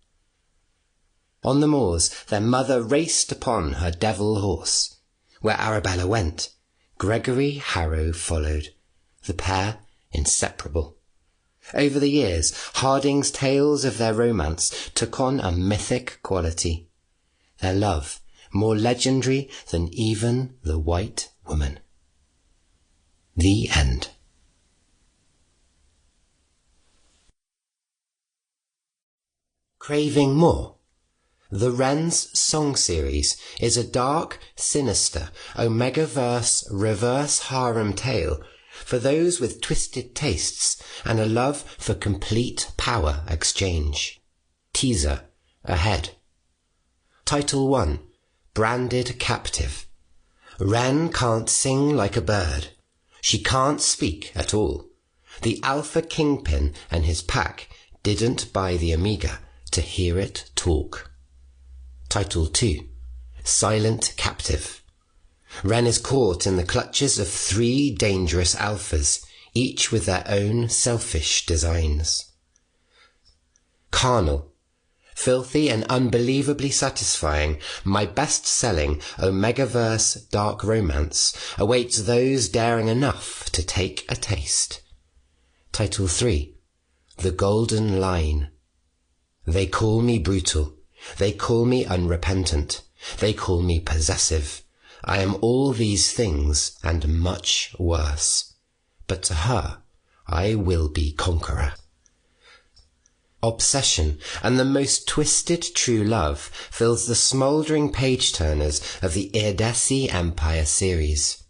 On the moors their mother raced upon her devil horse. Where Arabella went, Gregory Harrow followed, the pair inseparable. Over the years, Harding's tales of their romance took on a mythic quality. Their love more legendary than even the White Woman. The end. Craving more? The Wren's song series is a dark, sinister, Omega-verse reverse harem tale for those with twisted tastes and a love for complete power exchange. Teaser ahead. Title 1. Branded Captive. Wren can't sing like a bird. She can't speak at all. The Alpha Kingpin and his pack didn't buy the Omega to hear it talk. Title 2. Silent Captive. Wren is caught in the clutches of 3 dangerous alphas, each with their own selfish designs. Carnal. Filthy and unbelievably satisfying, my best-selling Omega-verse dark romance awaits those daring enough to take a taste. Title 3. The Golden Line. They call me brutal. They call me unrepentant. They call me possessive. I am all these things and much worse. But to her, I will be conqueror. Obsession and the most twisted true love fills the smouldering page-turners of the Irdesi Empire series,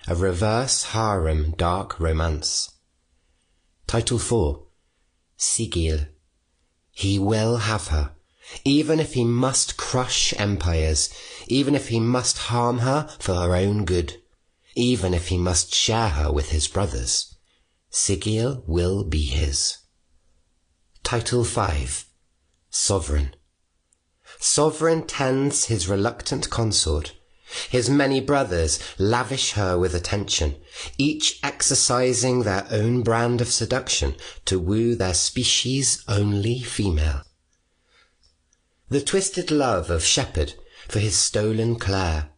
a reverse harem dark romance. Title 4. Sigil. He will have her, even if he must crush empires, even if he must harm her for her own good, even if he must share her with his brothers. Sigil will be his. Title 5. Sovereign. Sovereign tends his reluctant consort. His many brothers lavish her with attention, each exercising their own brand of seduction to woo their species' only female. The twisted love of Shepherd for his stolen Claire.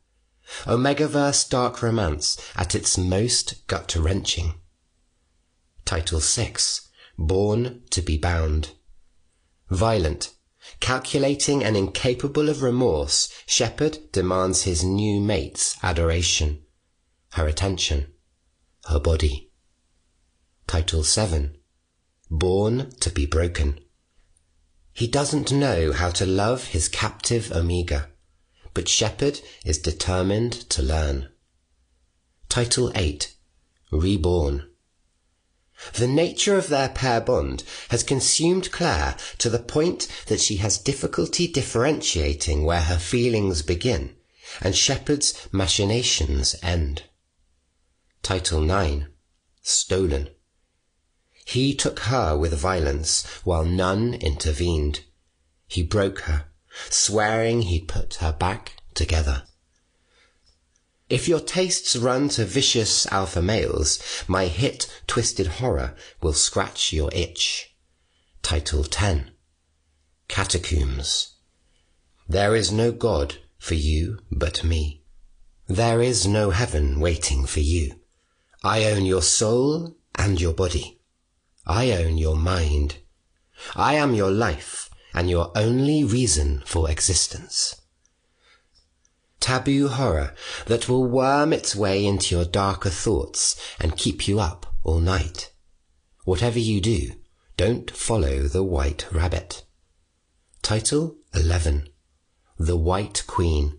Omega-verse dark romance at its most gut-wrenching. Title 6. Born to be bound. Violent, calculating and incapable of remorse, Shepherd demands his new mate's adoration, her attention, her body. Title 7. Born to be broken. He doesn't know how to love his captive Omega, but Shepherd is determined to learn. Title 8. Reborn. The nature of their pair bond has consumed Claire to the point that she has difficulty differentiating where her feelings begin and Shepherd's machinations end. Title 9. Stolen. He took her with violence while none intervened. He broke her, swearing he'd put her back together. If your tastes run to vicious alpha males, my hit Twisted Horror will scratch your itch. Title 10. Catacombs. There is no God for you but me. There is no heaven waiting for you. I own your soul and your body. I own your mind. I am your life and your only reason for existence. Taboo horror that will worm its way into your darker thoughts and keep you up all night. Whatever you do, don't follow the White Rabbit. Title 11. The White Queen.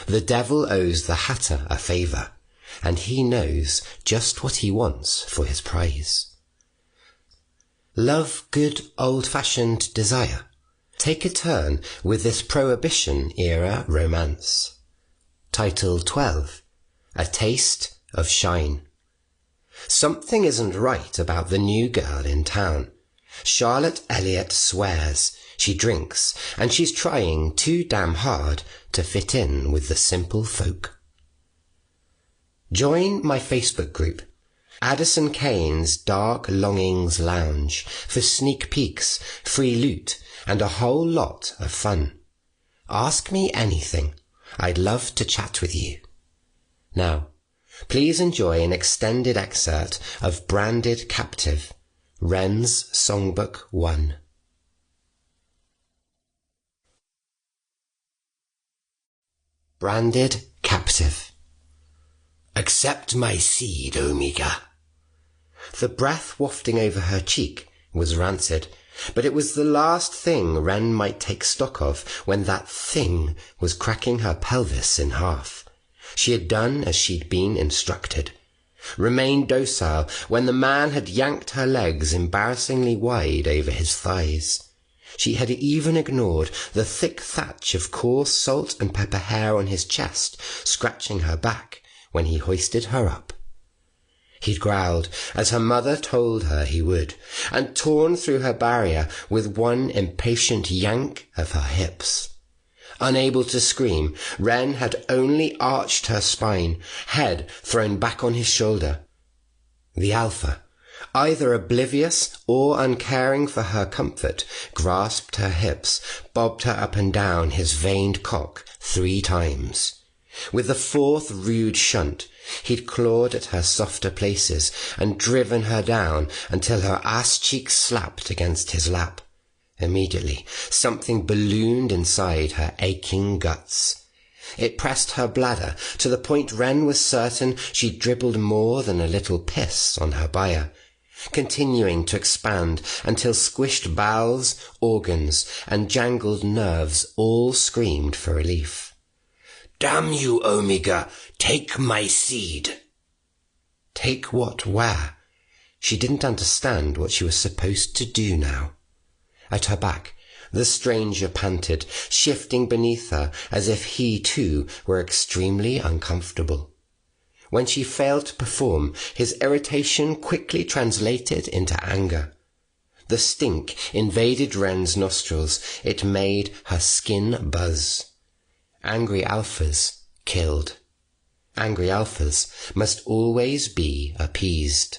The devil owes the Hatter a favour, and he knows just what he wants for his prize. Love good old-fashioned desire. Take a turn with this Prohibition-era romance. Title 12. A Taste of Shine. Something isn't right about the new girl in town. Charlotte Elliott swears, she drinks, and she's trying too damn hard to fit in with the simple folk. Join my Facebook group, Addison Kane's Dark Longings Lounge, for sneak peeks, free loot, and a whole lot of fun. Ask me anything. I'd love to chat with you. Now, please enjoy an extended excerpt of Branded Captive, Wren's Songbook 1. . Branded captive.
Accept my seed, Omega.
The breath wafting over her cheek was rancid, but it was the last thing Wren might take stock of when that thing was cracking her pelvis in half. She had done as she'd been instructed. Remained docile when the man had yanked her legs embarrassingly wide over his thighs. She had even ignored the thick thatch of coarse salt and pepper hair on his chest, scratching her back when he hoisted her up. He'd growled, as her mother told her he would, and torn through her barrier with one impatient yank of her hips. Unable to scream, Wren had only arched her spine, head thrown back on his shoulder. The alpha, either oblivious or uncaring for her comfort, grasped her hips, bobbed her up and down his veined cock 3 times. With the 4th rude shunt, he'd clawed at her softer places and driven her down until her ass cheeks slapped against his lap. Immediately, something ballooned inside her aching guts. It pressed her bladder to the point Wren was certain she'd dribbled more than a little piss on her bier, continuing to expand until squished bowels, organs, and jangled nerves all screamed for relief.
Damn you, Omega, take my seed.
Take what, where? She didn't understand what she was supposed to do now. At her back, the stranger panted, shifting beneath her as if he too were extremely uncomfortable. When she failed to perform, his irritation quickly translated into anger. The stink invaded Wren's nostrils. It made her skin buzz. Angry alphas killed. Angry alphas must always be appeased.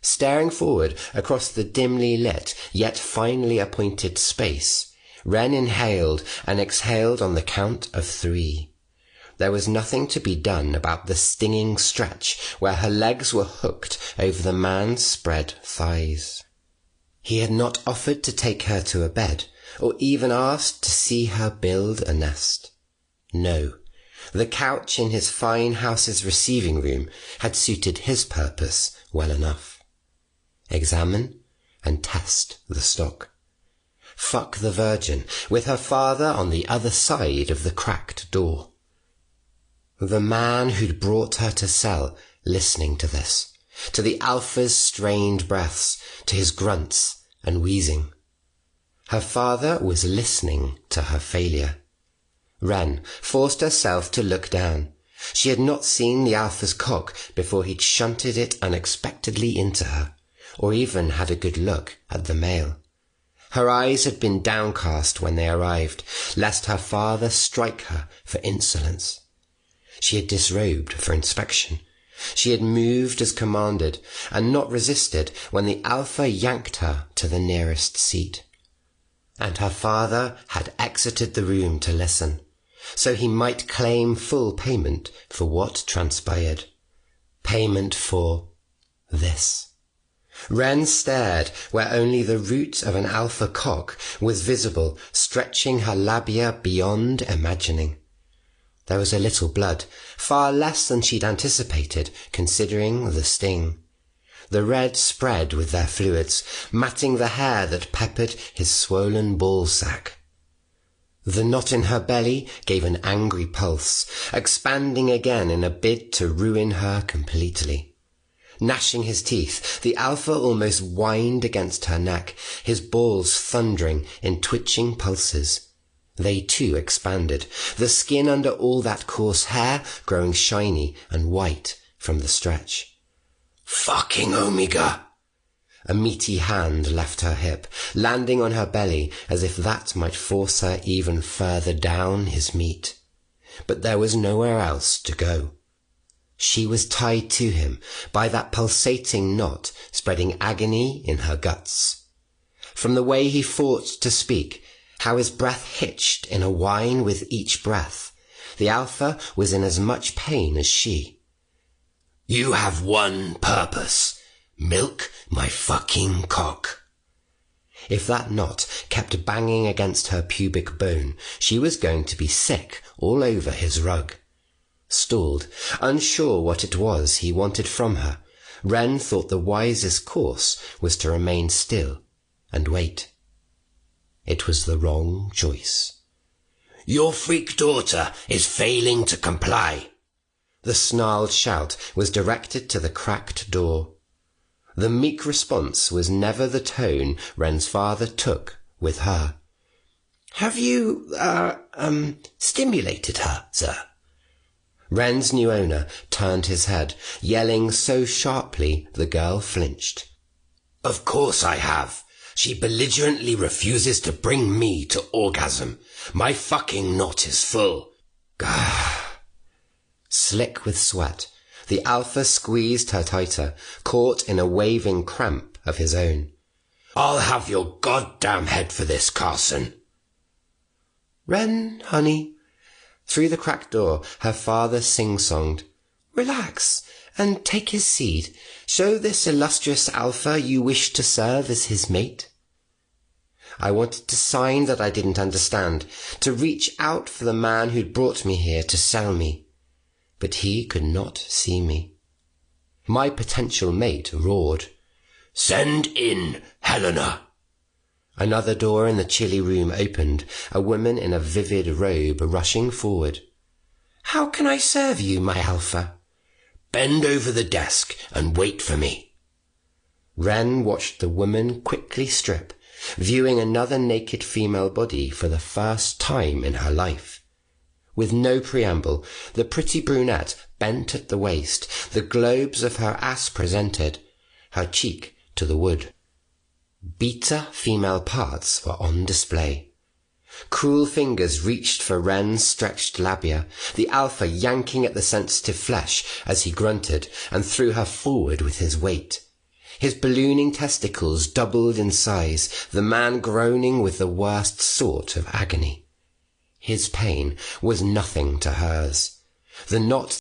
Staring forward across the dimly lit, yet finely appointed space, Wren inhaled and exhaled on the count of 3. There was nothing to be done about the stinging stretch where her legs were hooked over the man's spread thighs. He had not offered to take her to a bed, or even asked to see her build a nest. No, the couch in his fine house's receiving room had suited his purpose well enough. Examine and test the stock. Fuck the virgin, with her father on the other side of the cracked door. The man who'd brought her to sell, listening to this, to the alpha's strained breaths, to his grunts and wheezing. Her father was listening to her failure. Wren forced herself to look down. She had not seen the alpha's cock before he'd shunted it unexpectedly into her, or even had a good look at the male. Her eyes had been downcast when they arrived, lest her father strike her for insolence. She had disrobed for inspection. She had moved as commanded, and not resisted when the alpha yanked her to the nearest seat. And her father had exited the room to listen, so he might claim full payment for what transpired. Payment for this. Wren stared where only the root of an alpha cock was visible, stretching her labia beyond imagining. There was a little blood, far less than she'd anticipated, considering the sting. The red spread with their fluids, matting the hair that peppered his swollen ball-sack. The knot in her belly gave an angry pulse, expanding again in a bid to ruin her completely. Gnashing his teeth, the alpha almost whined against her neck, his balls thundering in twitching pulses. They too expanded, the skin under all that coarse hair growing shiny and white from the stretch.
Fucking Omega!
A meaty hand left her hip, landing on her belly as if that might force her even further down his meat. But there was nowhere else to go. She was tied to him by that pulsating knot spreading agony in her guts. From the way he fought to speak, how his breath hitched in a whine with each breath, the alpha was in as much pain as she.
You have one purpose. Milk my fucking cock.
If that knot kept banging against her pubic bone, she was going to be sick all over his rug. Stalled, unsure what it was he wanted from her, Wren thought the wisest course was to remain still and wait. It was the wrong choice.
"Your freak daughter is failing to comply."
The snarled shout was directed to the cracked door. The meek response was never the tone Wren's father took with her.
"Have you, stimulated her, sir?"
Wren's new owner turned his head, yelling so sharply the girl flinched.
"Of course I have. She belligerently refuses to bring me to orgasm. My fucking knot is full." Gah.
Slick with sweat, the alpha squeezed her tighter, caught in a waving cramp of his own.
"I'll have your goddamn head for this, Carson."
"Wren, honey." Through the cracked door, her father sing-songed. "Relax, and take his seed. Show this illustrious alpha you wish to serve as his mate." I wanted to sign that I didn't understand, to reach out for the man who'd brought me here to sell me. But he could not see me. My potential mate roared.
"Send in Helena."
Another door in the chilly room opened, a woman in a vivid robe rushing forward. "How can I serve you, my alpha?"
"Bend over the desk and wait for me."
Wren watched the woman quickly strip, viewing another naked female body for the first time in her life. With no preamble, the pretty brunette bent at the waist, the globes of her ass presented, her cheek to the wood. Beta female parts were on display. Cruel fingers reached for Wren's stretched labia, the alpha yanking at the sensitive flesh as he grunted and threw her forward with his weight. His ballooning testicles doubled in size, the man groaning with the worst sort of agony. His pain was nothing to hers. The knot